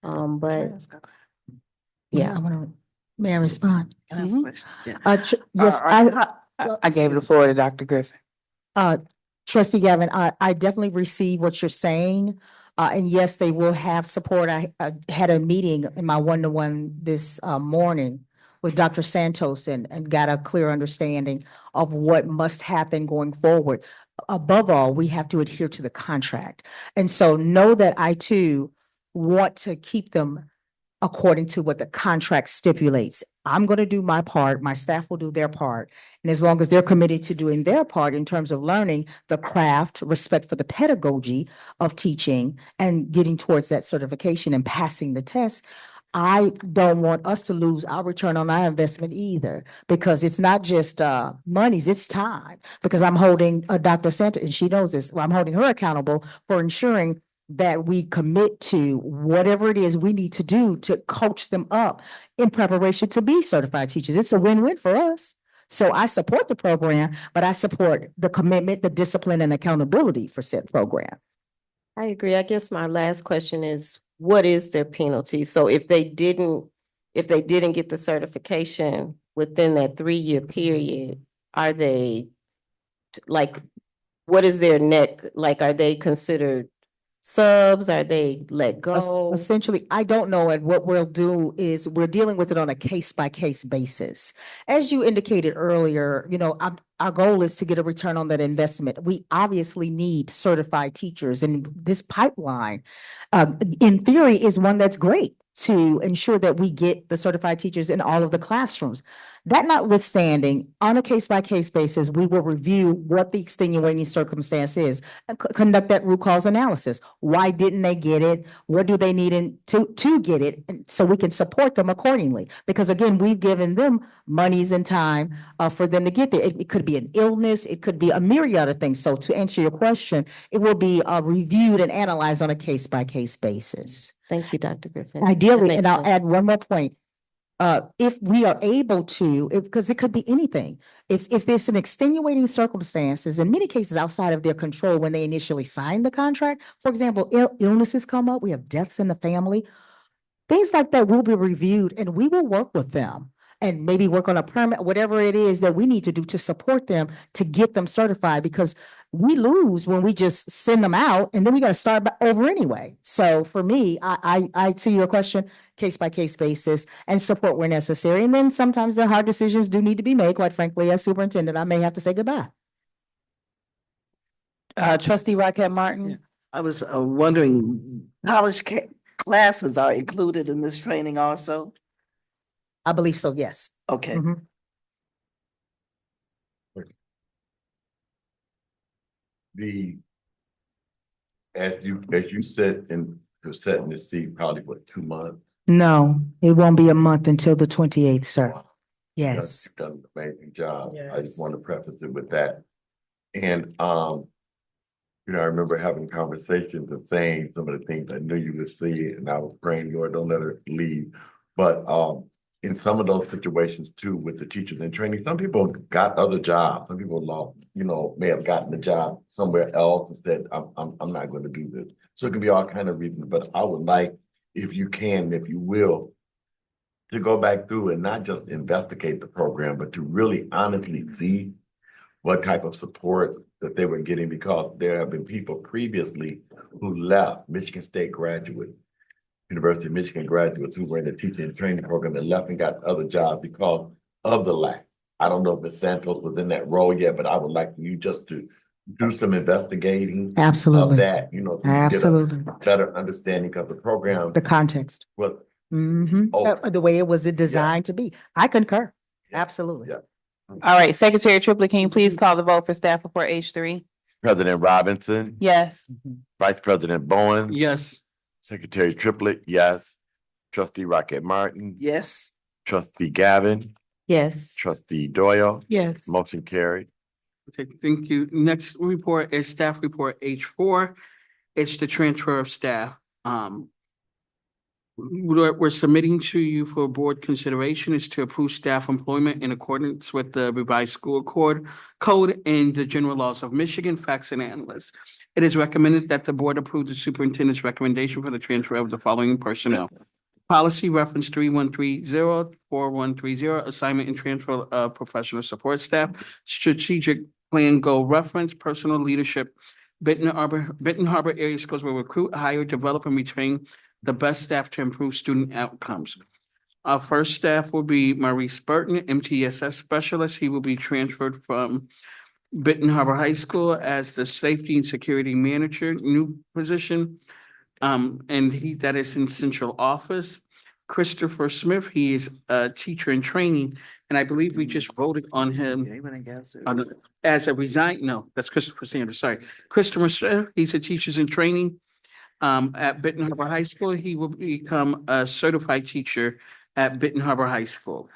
but yeah. May I respond? Can I ask a question? Yeah. Yes, I gave the floor to Dr. Griffin. Trustee Gavin, I definitely receive what you're saying. And yes, they will have support. I had a meeting in my one-to-one this morning with Dr. Santos and got a clear understanding of what must happen going forward. Above all, we have to adhere to the contract. And so know that I too want to keep them according to what the contract stipulates. I'm going to do my part, my staff will do their part. And as long as they're committed to doing their part in terms of learning the craft, respect for the pedagogy of teaching and getting towards that certification and passing the test, I don't want us to lose our return on our investment either, because it's not just monies, it's time. Because I'm holding Dr. Santa, and she knows this, I'm holding her accountable for ensuring that we commit to whatever it is we need to do to coach them up in preparation to be certified teachers. It's a win-win for us. So I support the program, but I support the commitment, the discipline, and accountability for said program. I agree. I guess my last question is, what is their penalty? So if they didn't get the certification within that 3-year period, are they like, what is their net? Like, are they considered subs? Are they let go? Essentially, I don't know. And what we'll do is we're dealing with it on a case-by-case basis. As you indicated earlier, our goal is to get a return on that investment. We obviously need certified teachers, and this pipeline, in theory, is one that's great to ensure that we get the certified teachers in all of the classrooms. That notwithstanding, on a case-by-case basis, we will review what the extenuating circumstance is and conduct that root cause analysis. Why didn't they get it? What do they need to get it? And so we can support them accordingly. Because again, we've given them monies and time for them to get there. It could be an illness. It could be a myriad of things. So to answer your question, it will be reviewed and analyzed on a case-by-case basis. Thank you, Dr. Griffin. Ideally, and I'll add one more point. if we are able to, because it could be anything. If there's an extenuating circumstances, in many cases outside of their control when they initially sign the contract, for example, illnesses come up, we have deaths in the family. Things like that will be reviewed and we will work with them and maybe work on a permit, whatever it is that we need to do to support them to get them certified, because we lose when we just send them out and then we got to start over anyway. So for me, I to your question, case by case basis and support where necessary. And then sometimes the hard decisions do need to be made. Quite frankly, as superintendent, I may have to say goodbye. Trustee Rocket Martin? I was wondering, classes are included in this training also? I believe so, yes. Okay. Mhm. As you said, you're setting the seat probably what, 2 months? No, it won't be a month until the 28th, sir. Yes. You've done an amazing job. I just Yes. want to preface it with that. And, I remember having conversations and saying some of the things I knew you would see, and I was praying, Lord, don't let her leave. But, in some of those situations too, with the teachers in training, some people got other jobs. Some people may have gotten the job somewhere else and said, I'm not going to do this. So it can be all kind of reasons, but I would like, if you can, if you will, to go back through and not just investigate the program, but to really honestly see what type of support that they were getting, because there have been people previously who left, Michigan State graduates, University of Michigan graduates who were in the teaching and training program and left and got other jobs because of the lack. I don't know if Ms. Santos was in that role yet, but I would like you just to do some investigating Absolutely. of that, so you Absolutely. get a better understanding of the program. The context. Well, The way it was designed to be. I concur. Yeah. Absolutely. Yeah. All right, Secretary Triplett, can you please call the vote for staff report H3? President Robinson, Yes. Vice President Bowen. Yes. Secretary Triplett, yes. Trustee Rocket Martin. Yes. Trustee Gavin. Yes. Trustee Doyle. Yes. Motion carried. Okay, thank you. Next report is staff report H4. It's the transfer of staff. We're submitting to you for board consideration is to approve staff employment in accordance with the revised school code and the general laws of Michigan, facts and analysts. It is recommended that the board approve the superintendent's recommendation for the transfer of the following personnel. Policy reference 3130, 4130, assignment and transfer of professional support staff, strategic plan goal reference, personal leadership. Benton Harbor area schools will recruit, hire, develop, and retrain the best staff to improve student outcomes. Our first staff will be Maurice Burton, MTSS specialist. He will be transferred from Benton Harbor High School as the safety and security manager, new position. And that is in central office. Christopher Smith, he is a teacher in training, and I believe we just voted on him as a resign. No, that's Christopher Sanders. Sorry, Christopher Smith. He's a teacher's in training at Benton Harbor High School. He will become a certified teacher at Benton Harbor High School.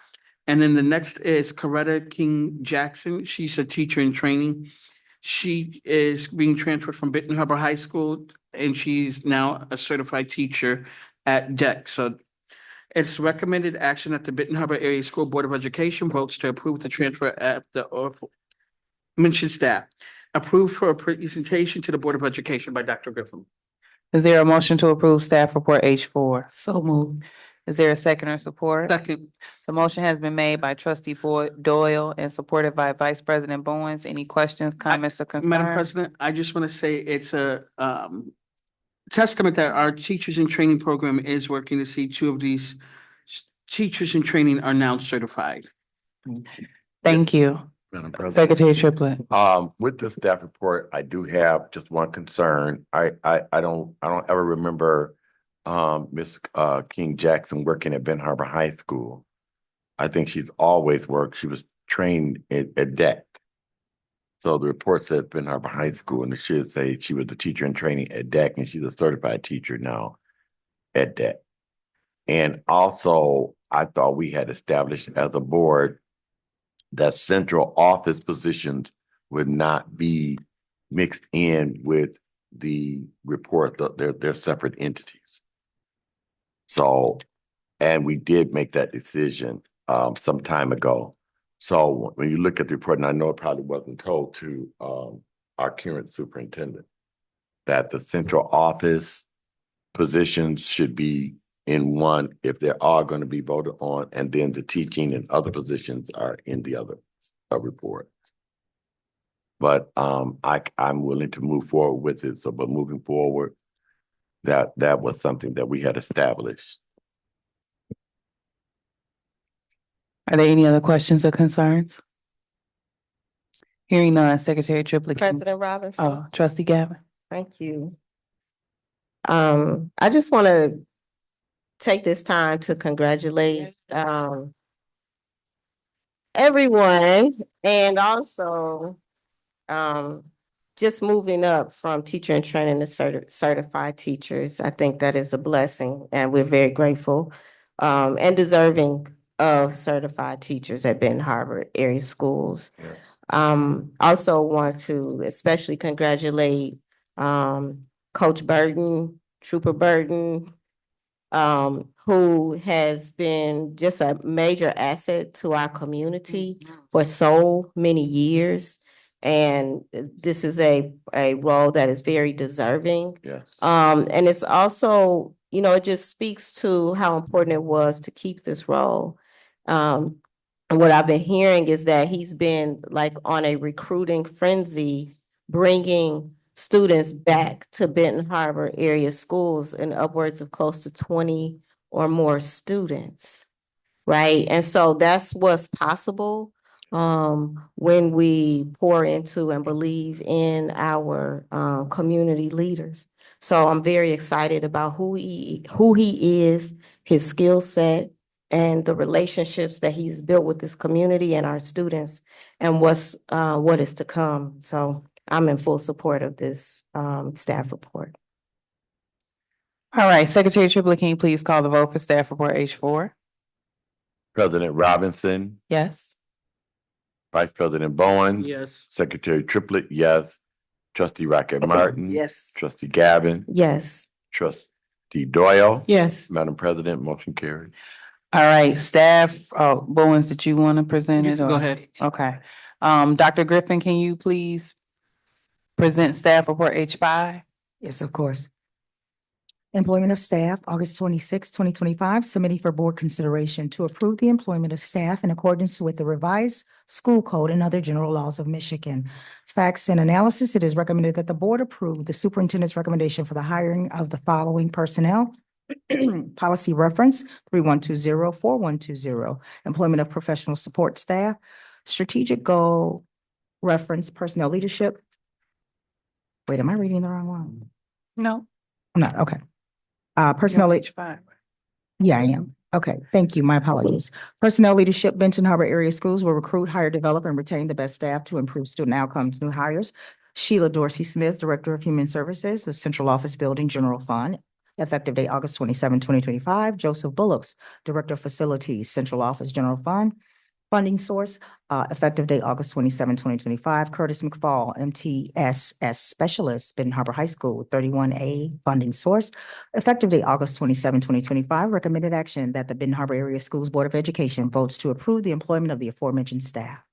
And then the next is Coretta King Jackson. She's a teacher in training. She is being transferred from Benton Harbor High School, and she's now a certified teacher at DEC. So it's recommended action that the Benton Harbor Area School Board of Education votes to approve the transfer at the mentioned staff. Approved for a presentation to the Board of Education by Dr. Griffin. Is there a motion to approve staff report H4? So moved. Is there a second or support? Second. The motion has been made by Trustee Doyle and supported by Vice President Bowens. Any questions, comments, or concerns? Madam President, I just want to say it's a testament that our teachers in training program is working to see 2 of these teachers in training are now certified. Thank you. Madam President. Secretary Triplett. With the staff report, I do have just one concern. I don't ever remember Miss King Jackson working at Benton Harbor High School. I think she's always worked. She was trained at DEC. So the report says Benton Harbor High School, and it should say she was the teacher in training at DEC, and she's a certified teacher now at DEC. And also, I thought we had established as a board that central office positions would not be mixed in with the report, they're separate entities. So And we did make that decision some time ago. So when you look at the report, and I know it probably wasn't told to our current superintendent, that the central office positions should be in one if they are going to be voted on, and then the teaching and other positions are in the other report. But I'm willing to move forward with it. So, but moving forward, that was something that we had established. Are there any other questions or concerns? Hearing none, Secretary Triplett. President Robinson. Oh, Trustee Gavin. Thank you. I just want to take this time to congratulate everyone, and also just moving up from teacher and training to certified teachers. I think that is a blessing, and we're very grateful and deserving of certified teachers at Benton Harbor area schools. Yes. Also want to especially congratulate Coach Burton, Trooper Burton, who has been just a major asset to our community for so many years. And this is a role that is very deserving. Yes. And it's also, it just speaks to how important it was to keep this role. And what I've been hearing is that he's been like on a recruiting frenzy, bringing students back to Benton Harbor area schools in upwards of close to 20 or more students, right? And so that's what's possible when we pour into and believe in our community leaders. So I'm very excited about who he is, his skill set, and the relationships that he's built with this community and our students, and what is to come. So I'm in full support of this staff report. All right, Secretary Triplett, can you please call the vote for staff report H4? President Robinson, Yes. Vice President Bowen. Yes. Secretary Triplett, yes. Trustee Rocket Martin. Yes. Trustee Gavin. Yes. Trustee Doyle. Yes. Madam President, motion carried. All right, staff, Bowens, did you want to present You it? can or- go ahead. Okay. Dr. Griffin, can you please present staff report H5? Yes, of course. Employment of staff, August 26, 2025, submitting for board consideration to approve the employment of staff in accordance with the revised school code and other general laws of Michigan. Facts and analysis, it is recommended that the board approve the superintendent's recommendation for the hiring of the following personnel. Policy reference 31204120, employment of professional support staff, strategic goal reference personnel leadership. Wait, am I reading the wrong one? No. I'm not, okay. Personnel, H5. yeah, I am. Okay, thank you. My apologies. Personnel leadership, Benton Harbor area schools will recruit, hire, develop, and retain the best staff to improve student outcomes. New hires: Sheila Dorsey Smith, Director of Human Services with Central Office Building General Fund, effective date August 27, 2025. Joseph Bullocks, Director of Facilities, Central Office General Fund. Funding source, effective date August 27, 2025. Curtis McFall, MTSS Specialist, Benton Harbor High School, 31A. Funding source, effective date August 27, 2025. Recommended action that the Benton Harbor Area Schools Board of Education votes to approve the employment of the aforementioned staff.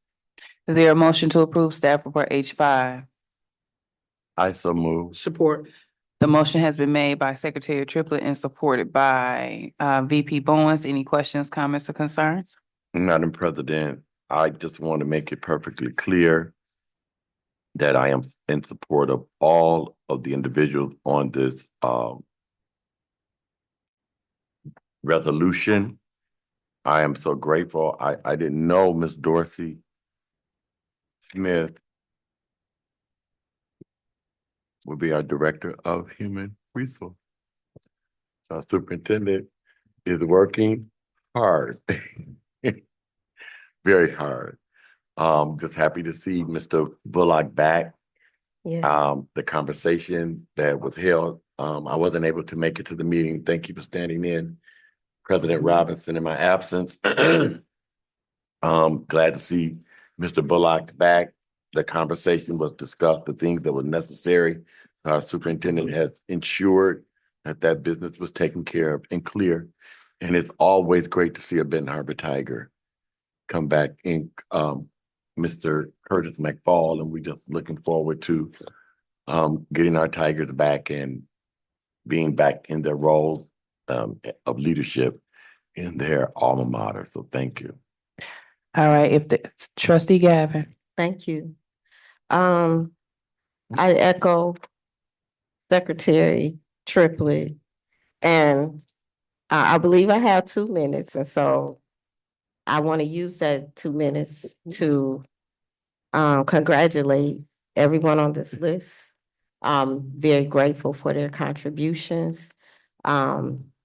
Is there a motion to approve staff report H5? I so move. Support. The motion has been made by Secretary Triplett and supported by VP Bowens. Any questions, comments, or concerns? Madam President, I just want to make it perfectly clear that I am in support of all of the individuals on this resolution. I am so grateful. I didn't know Ms. Dorsey Smith would be our Director of Human Resources. So our superintendent is working hard. Very hard. Just happy to see Mr. Bullock back. Yeah. The conversation that was held, I wasn't able to make it to the meeting. Thank you for standing in, President Robinson, in my absence. Glad to see Mr. Bullock back. The conversation was discussed, the things that were necessary. Our superintendent has ensured that business was taken care of and clear. And it's always great to see a Benton Harbor Tiger come back in, Mr. Curtis McFall, and we just looking forward to getting our Tigers back and being back in their roles of leadership in their alma mater. So thank you. All right, if the trustee Gavin. Thank you. I echo Secretary Triplett, and I believe I have 2 minutes, and so I want to use that 2 minutes to congratulate everyone on this list. I'm very grateful for their contributions.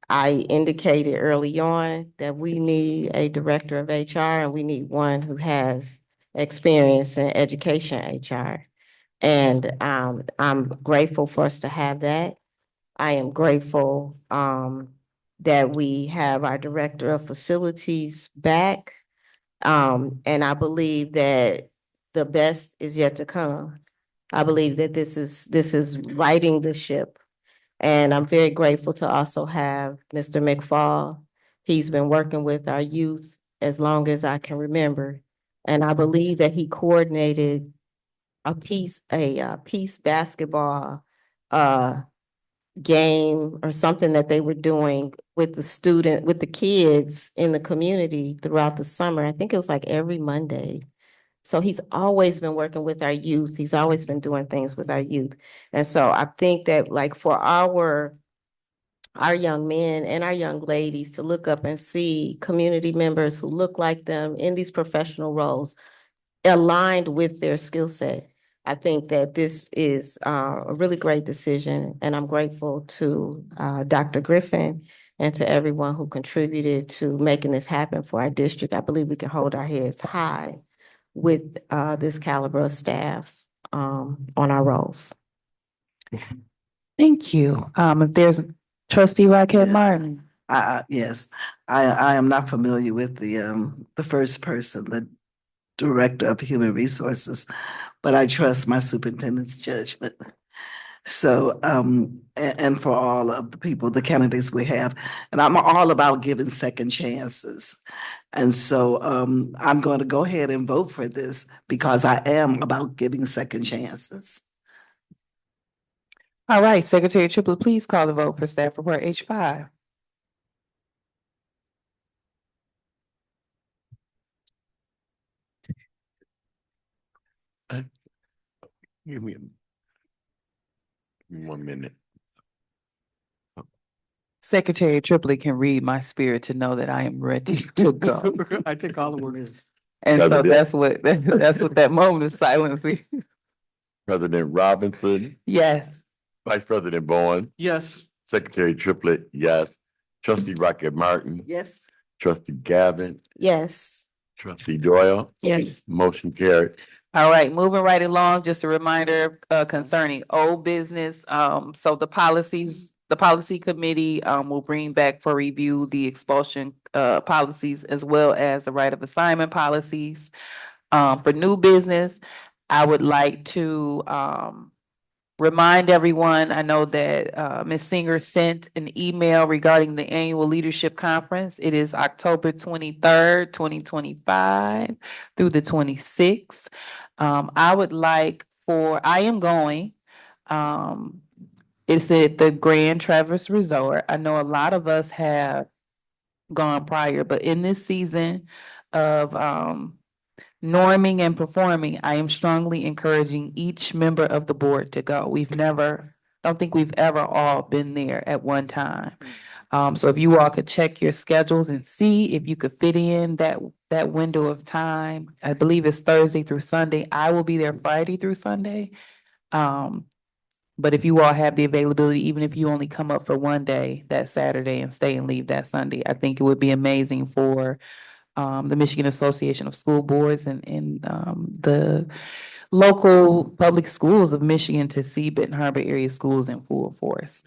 I indicated early on that we need a director of HR and we need one who has experience in education HR. And I'm grateful for us to have that. I am grateful that we have our director of facilities back. And I believe that the best is yet to come. I believe that this is righting the ship. And I'm very grateful to also have Mr. McFall. He's been working with our youth as long as I can remember. And I believe that he coordinated a peace basketball game or something that they were doing with the kids in the community throughout the summer. I think it was like every Monday. So he's always been working with our youth. He's always been doing things with our youth. And so I think that like for our young men and our young ladies to look up and see community members who look like them in these professional roles aligned with their skill set. I think that this is a really great decision, and I'm grateful to Dr. Griffin and to everyone who contributed to making this happen for our district. I believe we can hold our heads high with this caliber of staff on our roles. Thank you. If there's trustee Rocket Martin. Yes, I am not familiar with the first person, the Director of Human Resources, but I trust my superintendent's judgment. So, and for all of the people, the candidates we have, and I'm all about giving second chances. And so, I'm going to go ahead and vote for this because I am about giving second chances. All right, Secretary Triplett, please call the vote for staff report H5. Give me 1 minute. Secretary Triplett can read my spirit to know that I am ready to go. I take all the words. And so President. that's what that moment of silence is. President Robinson, Yes. Vice President Bowen, Yes. Secretary Triplett, yes. Trustee Rocket Martin, Yes. Trustee Gavin, Yes. Trustee Doyle. Yes. Motion carried. All right, moving right along, just a reminder concerning old business. So the policy committee will bring back for review the expulsion policies as well as the right of assignment policies. For new business, I would like to remind everyone, I know that Ms. Singer sent an email regarding the annual leadership conference. It is October 23rd, 2025 through the 26th. I am going. It's at the Grand Traverse Resort. I know a lot of us have gone prior, but in this season of norming and performing, I am strongly encouraging each member of the board to go. Don't think we've ever all been there at one time. So if you all could check your schedules and see if you could fit in that window of time. I believe it's Thursday through Sunday. I will be there Friday through Sunday. But if you all have the availability, even if you only come up for one day that Saturday and stay and leave that Sunday, I think it would be amazing for the Michigan Association of School Boards and the local public schools of Michigan to see Benton Harbor area schools in full force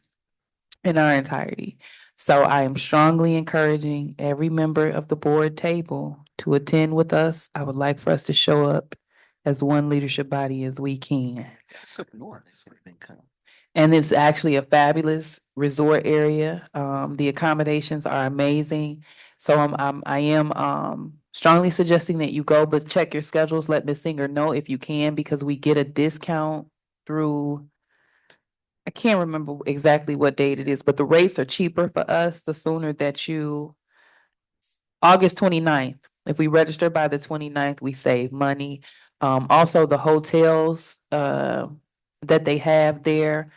in our entirety. So I am strongly encouraging every member of the board table to attend with us. I would like for us to show up as one leadership body as we can. And it's actually a fabulous resort area. The accommodations are amazing. So I am strongly suggesting that you go, but check your schedules. Let Ms. Singer know if you can, because we get a discount through, I can't remember exactly what date it is, but the rates are cheaper for us the sooner that you, August 29th. If we register by the 29th, we save money. Also the hotels that they have there.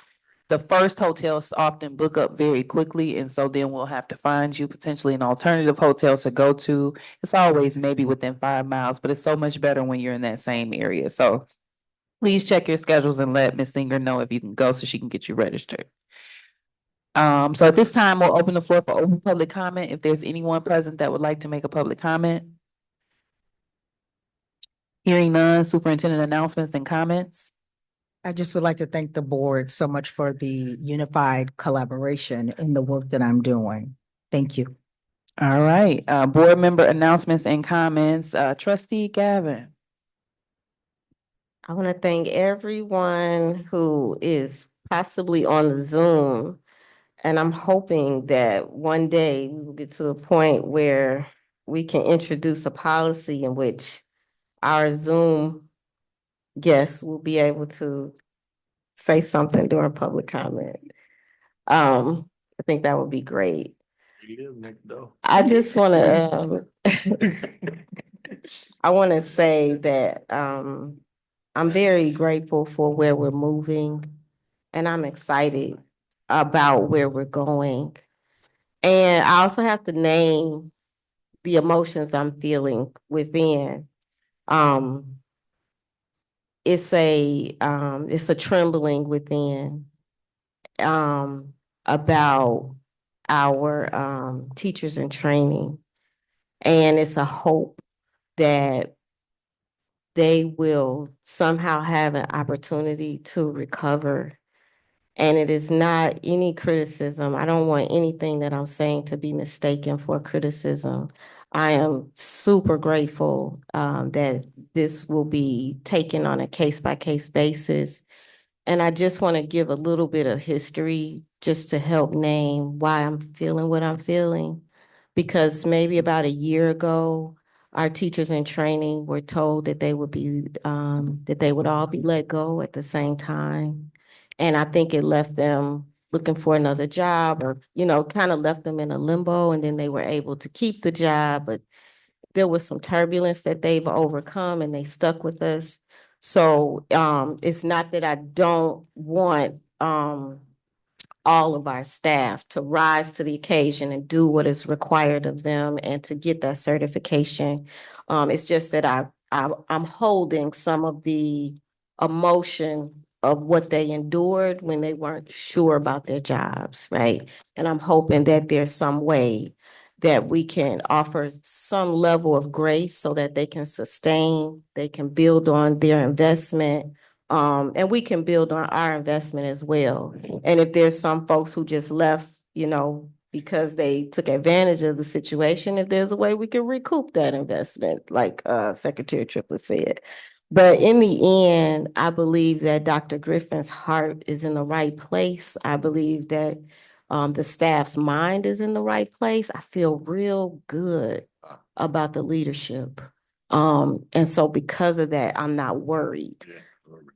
The first hotels often book up very quickly, and so then we'll have to find you potentially an alternative hotel to go to. It's always maybe within 5 miles, but it's so much better when you're in that same area. So please check your schedules and let Ms. Singer know if you can go so she can get you registered. So at this time, we'll open the floor for open public comment. If there's anyone present that would like to make a public comment. Hearing none, superintendent announcements and comments. I just would like to thank the board so much for the unified collaboration in the work that I'm doing. Thank you. All right, board member announcements and comments. Trustee Gavin. I want to thank everyone who is possibly on the Zoom. And I'm hoping that one day we will get to a point where we can introduce a policy in which our Zoom guests will be able to say something during public comment. I think that would be great. I just want to, I want to say that I'm very grateful for where we're moving, and I'm excited about where we're going. And I also have to name the emotions I'm feeling within. It's a trembling within about our teachers in training. And it's a hope that they will somehow have an opportunity to recover. And it is not any criticism. I don't want anything that I'm saying to be mistaken for criticism. I am super grateful that this will be taken on a case-by-case basis. And I just want to give a little bit of history just to help name why I'm feeling what I'm feeling. Because maybe about a year ago, our teachers in training were told that they would all be let go at the same time. And I think it left them looking for another job, or, kind of left them in a limbo, and then they were able to keep the job, but there was some turbulence that they've overcome and they stuck with us. So it's not that I don't want all of our staff to rise to the occasion and do what is required of them and to get that certification. It's just that I'm holding some of the emotion of what they endured when they weren't sure about their jobs, right? And I'm hoping that there's some way that we can offer some level of grace so that they can sustain, they can build on their investment, and we can build on our investment as well. And if there's some folks who just left, because they took advantage of the situation, if there's a way we can recoup that investment, like Secretary Triplett said. But in the end, I believe that Dr. Griffin's heart is in the right place. I believe that the staff's mind is in the right place. I feel real good about the leadership. And so because of that, I'm not worried.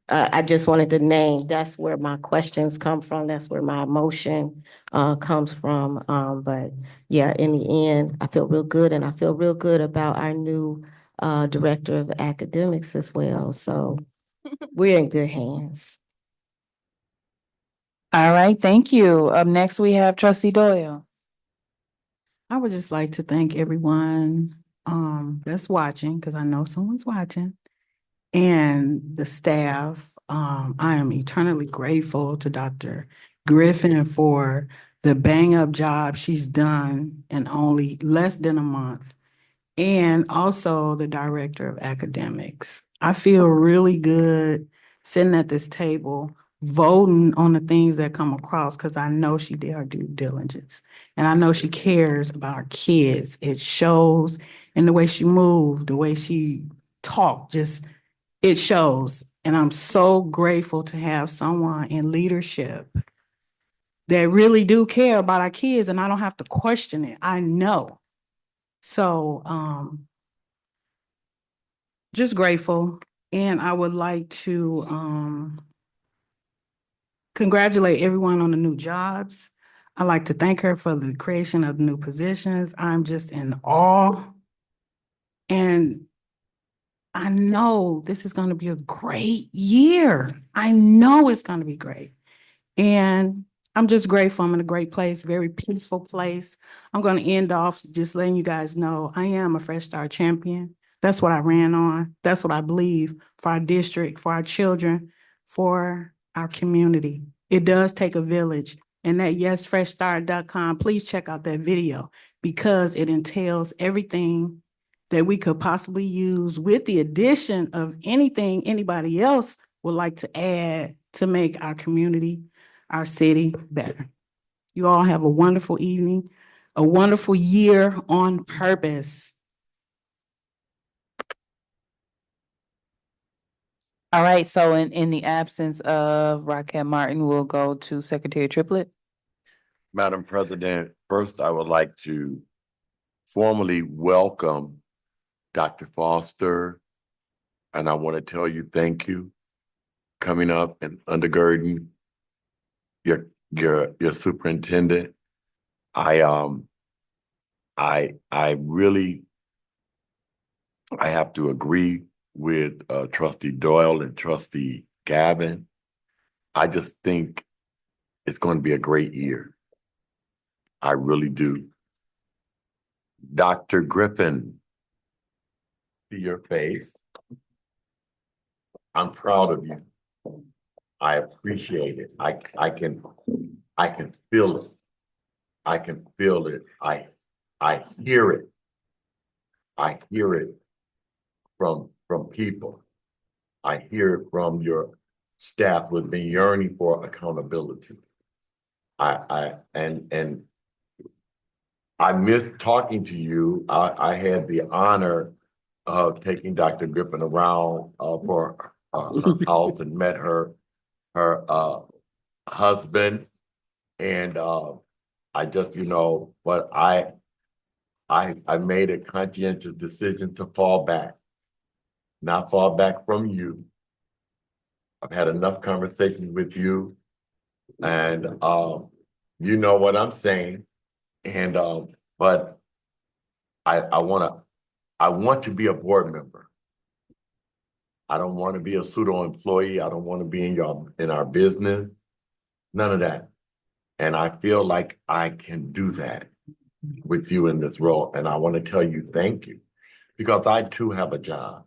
I just wanted to name, that's where my questions come from. That's where my emotion comes from. But yeah, in the end, I feel real good, and I feel real good about our new director of academics as well. So we're in good hands. All right, thank you. Up next, we have Trustee Doyle. I would just like to thank everyone that's watching, because I know someone's watching, and the staff. I am eternally grateful to Dr. Griffin for the bang-up job she's done in only less than a month, and also the director of academics. I feel really good sitting at this table voting on the things that come across, because I know she did her due diligence, and I know she cares about our kids. It shows in the way she moved, the way she talked, just it shows. And I'm so grateful to have someone in leadership that really do care about our kids, and I don't have to question it. I know. So, just grateful. And I would like to, congratulate everyone on the new jobs. I'd like to thank her for the creation of new positions. I'm just in awe. And I know this is going to be a great year. I know it's going to be great. And I'm just grateful. I'm in a great place, very peaceful place. I'm going to end off just letting you guys know I am a Fresh Start champion. That's what I ran on. That's what I believe for our district, for our children, for our community. It does take a village. And that yesfreshstart.com, please check out that video because it entails everything that we could possibly use with the addition of anything anybody else would like to add to make our community, our city better. You all have a wonderful evening, a wonderful year on purpose. All right, so in the absence of Raquel Martin, we'll go to Secretary Triplett. Madam President, first I would like to formally welcome Dr. Foster, and I want to tell you thank you coming up and undergirding your superintendent. I really have to agree with Trustee Doyle and Trustee Gavin. I just think it's going to be a great year. I really do. Dr. Griffin, see your face. I'm proud of you. I appreciate it. I can feel it. I can feel it. I hear it. I hear it from people. I hear it from your staff who've been yearning for accountability. And I miss talking to you. I had the honor of taking Dr. Griffin around for her house and met her husband. And I just, but I made a conscientious decision to fall back, not fall back from you. I've had enough conversations with you, and you know what I'm saying. And but I want to be a board member. I don't want to be a pseudo employee. I don't want to be in our business. None of that. And I feel like I can do that with you in this role. And I want to tell you thank you, because I too have a job.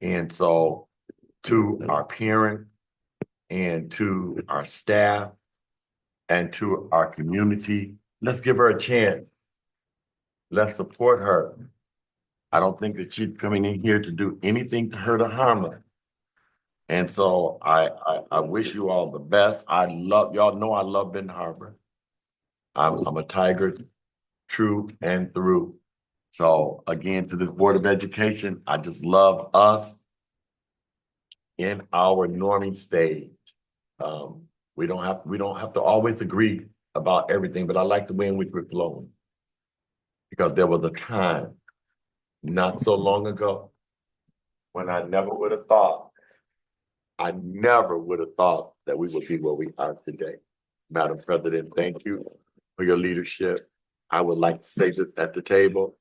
And so to our parents and to our staff and to our community, let's give her a chance. Let's support her. I don't think that she's coming in here to do anything to her to harm her. And so I wish you all the best. Y'all know I love Benton Harbor. I'm a Tiger true and through. So again, to this Board of Education, I just love us in our norming stage. We don't have to always agree about everything, but I like the way in which we're flowing. Because there was a time not so long ago when I never would have thought that we would be where we are today. Madam President, thank you for your leadership. I would like to say this at the table.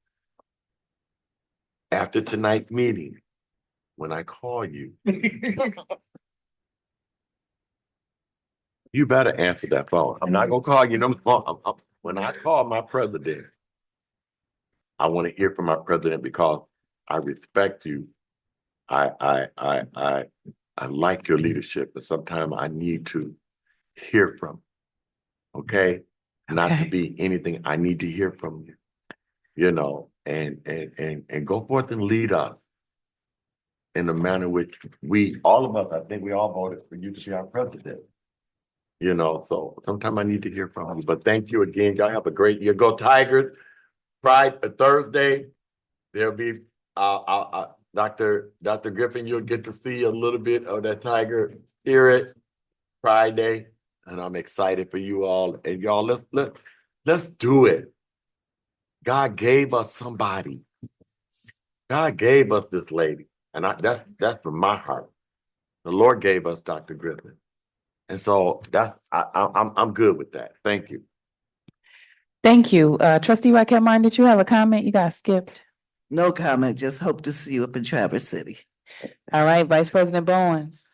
After tonight's meeting, when I call you, you better answer that phone. I'm not gonna call you no more. When I call my president, I want to hear from my president because I respect you. I like your leadership, but sometimes I need to hear from you. Okay? Not to be anything. I need to hear from you, and go forth and lead us in the manner which all of us, I think we all voted for you to be our president. So sometimes I need to hear from you. But thank you again. Y'all have a great year. Go Tigers. Thursday, there'll be Dr. Griffin, you'll get to see a little bit of that Tiger spirit. Friday, And I'm excited for you all. And y'all, let's do it. God gave us somebody. God gave us this lady. And that's from my heart. The Lord gave us Dr. Griffin. And so I'm good with that. Thank you. Thank you. Trustee Raquel Martin, did you have a comment? You got skipped. No comment, just hope to see you up in Traverse City. All right, Vice President Bowens.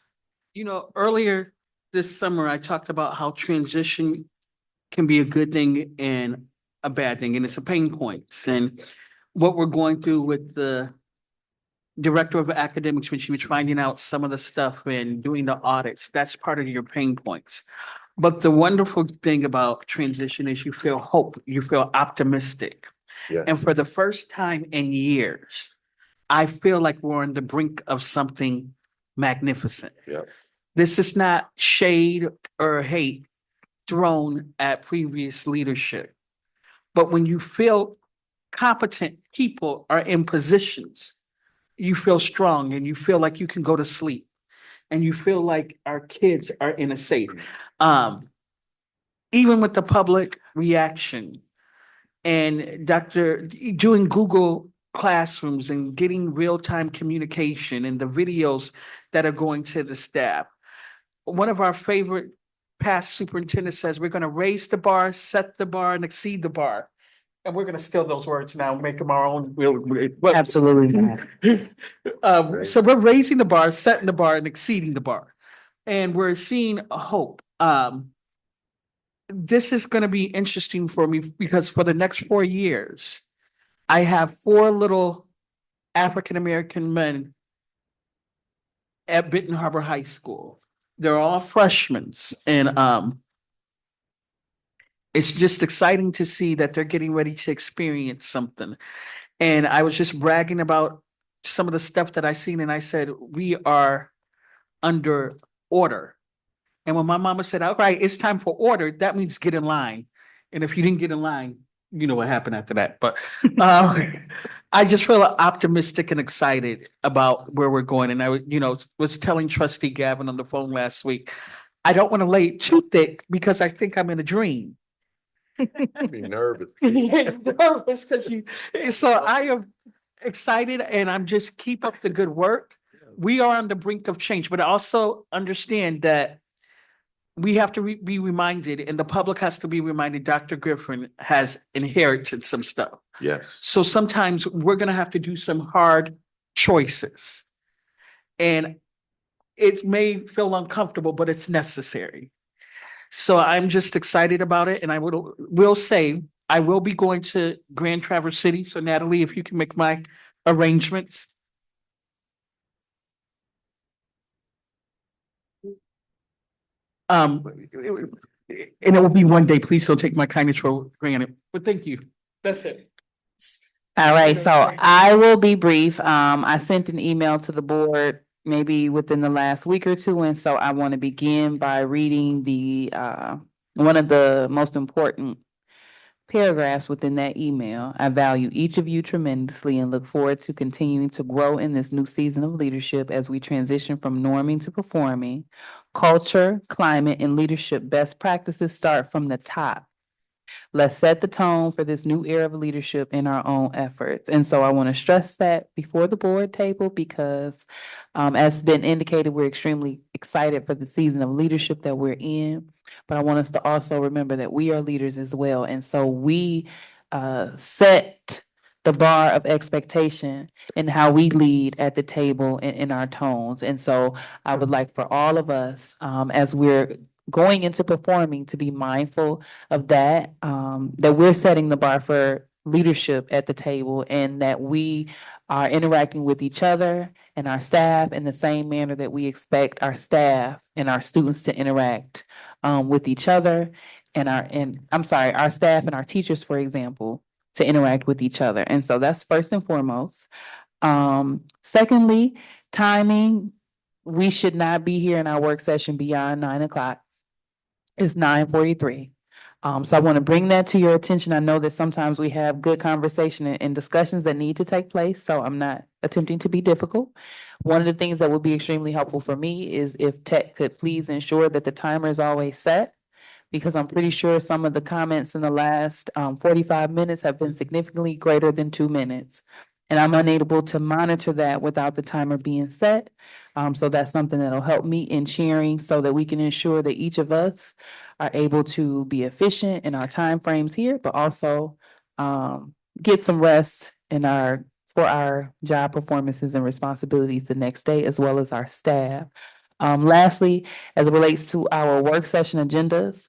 You know, earlier this summer, I talked about how transition can be a good thing and a bad thing, and it's a pain points. And what we're going through with the director of academics, when she was finding out some of the stuff and doing the audits, that's part of your pain points. But the wonderful thing about transition is you feel hope, you feel optimistic. Yeah. And for the first time in years, I feel like we're on the brink of something magnificent. Yeah. This is not shade or hate thrown at previous leadership. But when you feel competent people are in positions, you feel strong and you feel like you can go to sleep and you feel like our kids are in a safe. Even with the public reaction and doing Google classrooms and getting real-time communication and the videos that are going to the staff. One of our favorite past superintendents says, we're going to raise the bar, set the bar, and exceed the bar. And we're going to steal those words now and make them our own. Absolutely not. So we're raising the bar, setting the bar, and exceeding the bar. And we're seeing a hope. This is going to be interesting for me because for the next 4 years, I have 4 little African-American men at Benton Harbor High School. They're all freshmen, and it's just exciting to see that they're getting ready to experience something. And I was just bragging about some of the stuff that I seen, and I said, we are under order. And when my mama said, all right, it's time for order, that means get in line. And if you didn't get in line, you know what happened after that. But I just feel optimistic and excited about where we're going. And I, was telling Trustee Gavin on the phone last week, I don't want to lay it too thick because I think I'm in a dream. Be nervous. Nervous so I am excited and I'm just keep up the good work. We are on the brink of change, but I also understand that we have to be reminded, and the public has to be reminded, Dr. Griffin has inherited some stuff. Yes. So sometimes we're going to have to do some hard choices. And it may feel uncomfortable, but it's necessary. So I'm just excited about it. And I will say, I will be going to Grand Traverse City. So Natalie, if you can make my arrangements. And it will be one day. Please don't take my kindness for granted. But thank you. That's it. All right, so I will be brief. I sent an email to the board maybe within the last week or two, and so I want to begin by reading the one of the most important paragraphs within that email. I value each of you tremendously and look forward to continuing to grow in this new season of leadership as we transition from norming to performing. Culture, climate, and leadership best practices start from the top. Let's set the tone for this new era of leadership in our own efforts. And so I want to stress that before the board table because as been indicated, we're extremely excited for the season of leadership that we're in. But I want us to also remember that we are leaders as well. And so we set the bar of expectation in how we lead at the table and in our tones. And so I would like for all of us, as we're going into performing, to be mindful of that, that we're setting the bar for leadership at the table and that we are interacting with each other and our staff in the same manner that we expect our staff and our students to interact with each other and our staff and our teachers, for example, to interact with each other. And so that's first and foremost. Secondly, timing. We should not be here in our work session beyond 9 o'clock. It's 9:43. So I want to bring that to your attention. I know that sometimes we have good conversation and discussions that need to take place, so I'm not attempting to be difficult. One of the things that would be extremely helpful for me is if Tech could please ensure that the timer is always set because I'm pretty sure some of the comments in the last 45 minutes have been significantly greater than 2 minutes. And I'm unable to monitor that without the timer being set. So that's something that'll help me in sharing so that we can ensure that each of us are able to be efficient in our timeframes here, but also get some rest for our job performances and responsibilities the next day, as well as our staff. Lastly, as it relates to our work session agendas,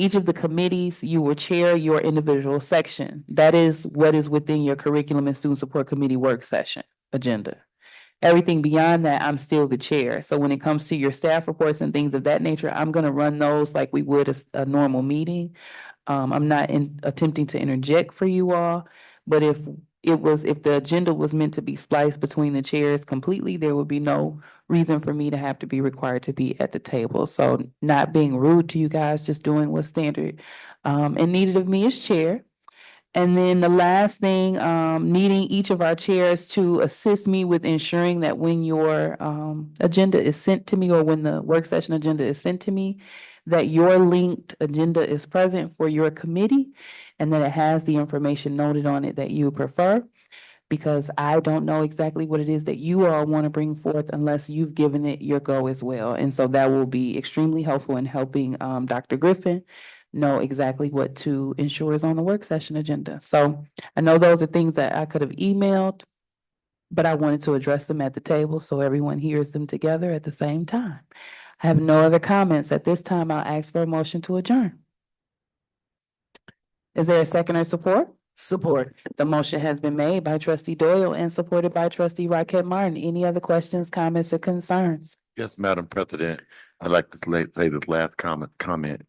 each of the committees, you will chair your individual section. That is what is within your curriculum and student support committee work session agenda. Everything beyond that, I'm still the chair. So when it comes to your staff reports and things of that nature, I'm gonna run those like we would a normal meeting. I'm not attempting to interject for you all, but if the agenda was meant to be spliced between the chairs completely, there would be no reason for me to have to be required to be at the table. So not being rude to you guys, just doing what's standard and needed of me as chair. And then the last thing, needing each of our chairs to assist me with ensuring that when your agenda is sent to me, or when the work session agenda is sent to me, that your linked agenda is present for your committee and that it has the information noted on it that you prefer. Because I don't know exactly what it is that you all want to bring forth unless you've given it your go as well. And so that will be extremely helpful in helping Dr. Griffin know exactly what to ensure is on the work session agenda. So I know those are things that I could have emailed, but I wanted to address them at the table so everyone hears them together at the same time. I have no other comments. At this time, I'll ask for a motion to adjourn. Is there a second or support? Support. The motion has been made by trustee Doyle and supported by trustee Rocket Martin. Any other questions, comments, or concerns? Yes, Madam President, I'd like to say this last comment.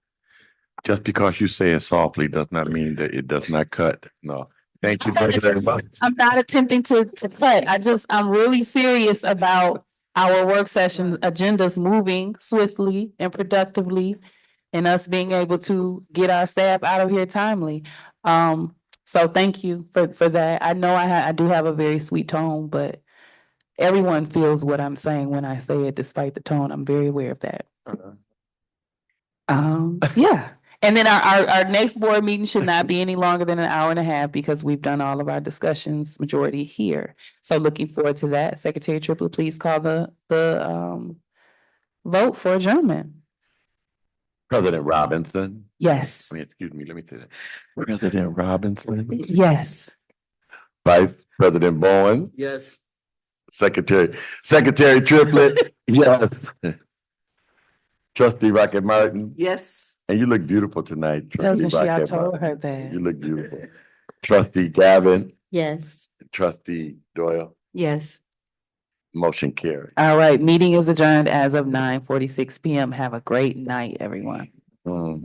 Just because you say it softly does not mean that it does not cut. No. Thank you very much. I'm not attempting to cut. I'm really serious about our work session agendas moving swiftly and productively and us being able to get our staff out of here timely. So thank you for that. I know I do have a very sweet tone, but everyone feels what I'm saying when I say it despite the tone. I'm very aware of that. Yeah. And then our next board meeting should not be any longer than an hour and a half because we've done all of our discussions, majority here. So looking forward to that. Secretary Triplett, please call the vote for adjournment. President Robinson. Yes. Excuse me, let me say that. President Robinson. Yes. Vice President Bowen. Yes. Secretary Triplett. Yes. Trustee Rocket Martin. Yes. And you look beautiful tonight. Doesn't she? I Rocket told Martin. her that. You look beautiful. Trustee Gavin, Yes. Trustee Doyle, Yes. motion carried. All right, meeting is adjourned as of 9:46 PM. Have a great night, everyone. Mhm.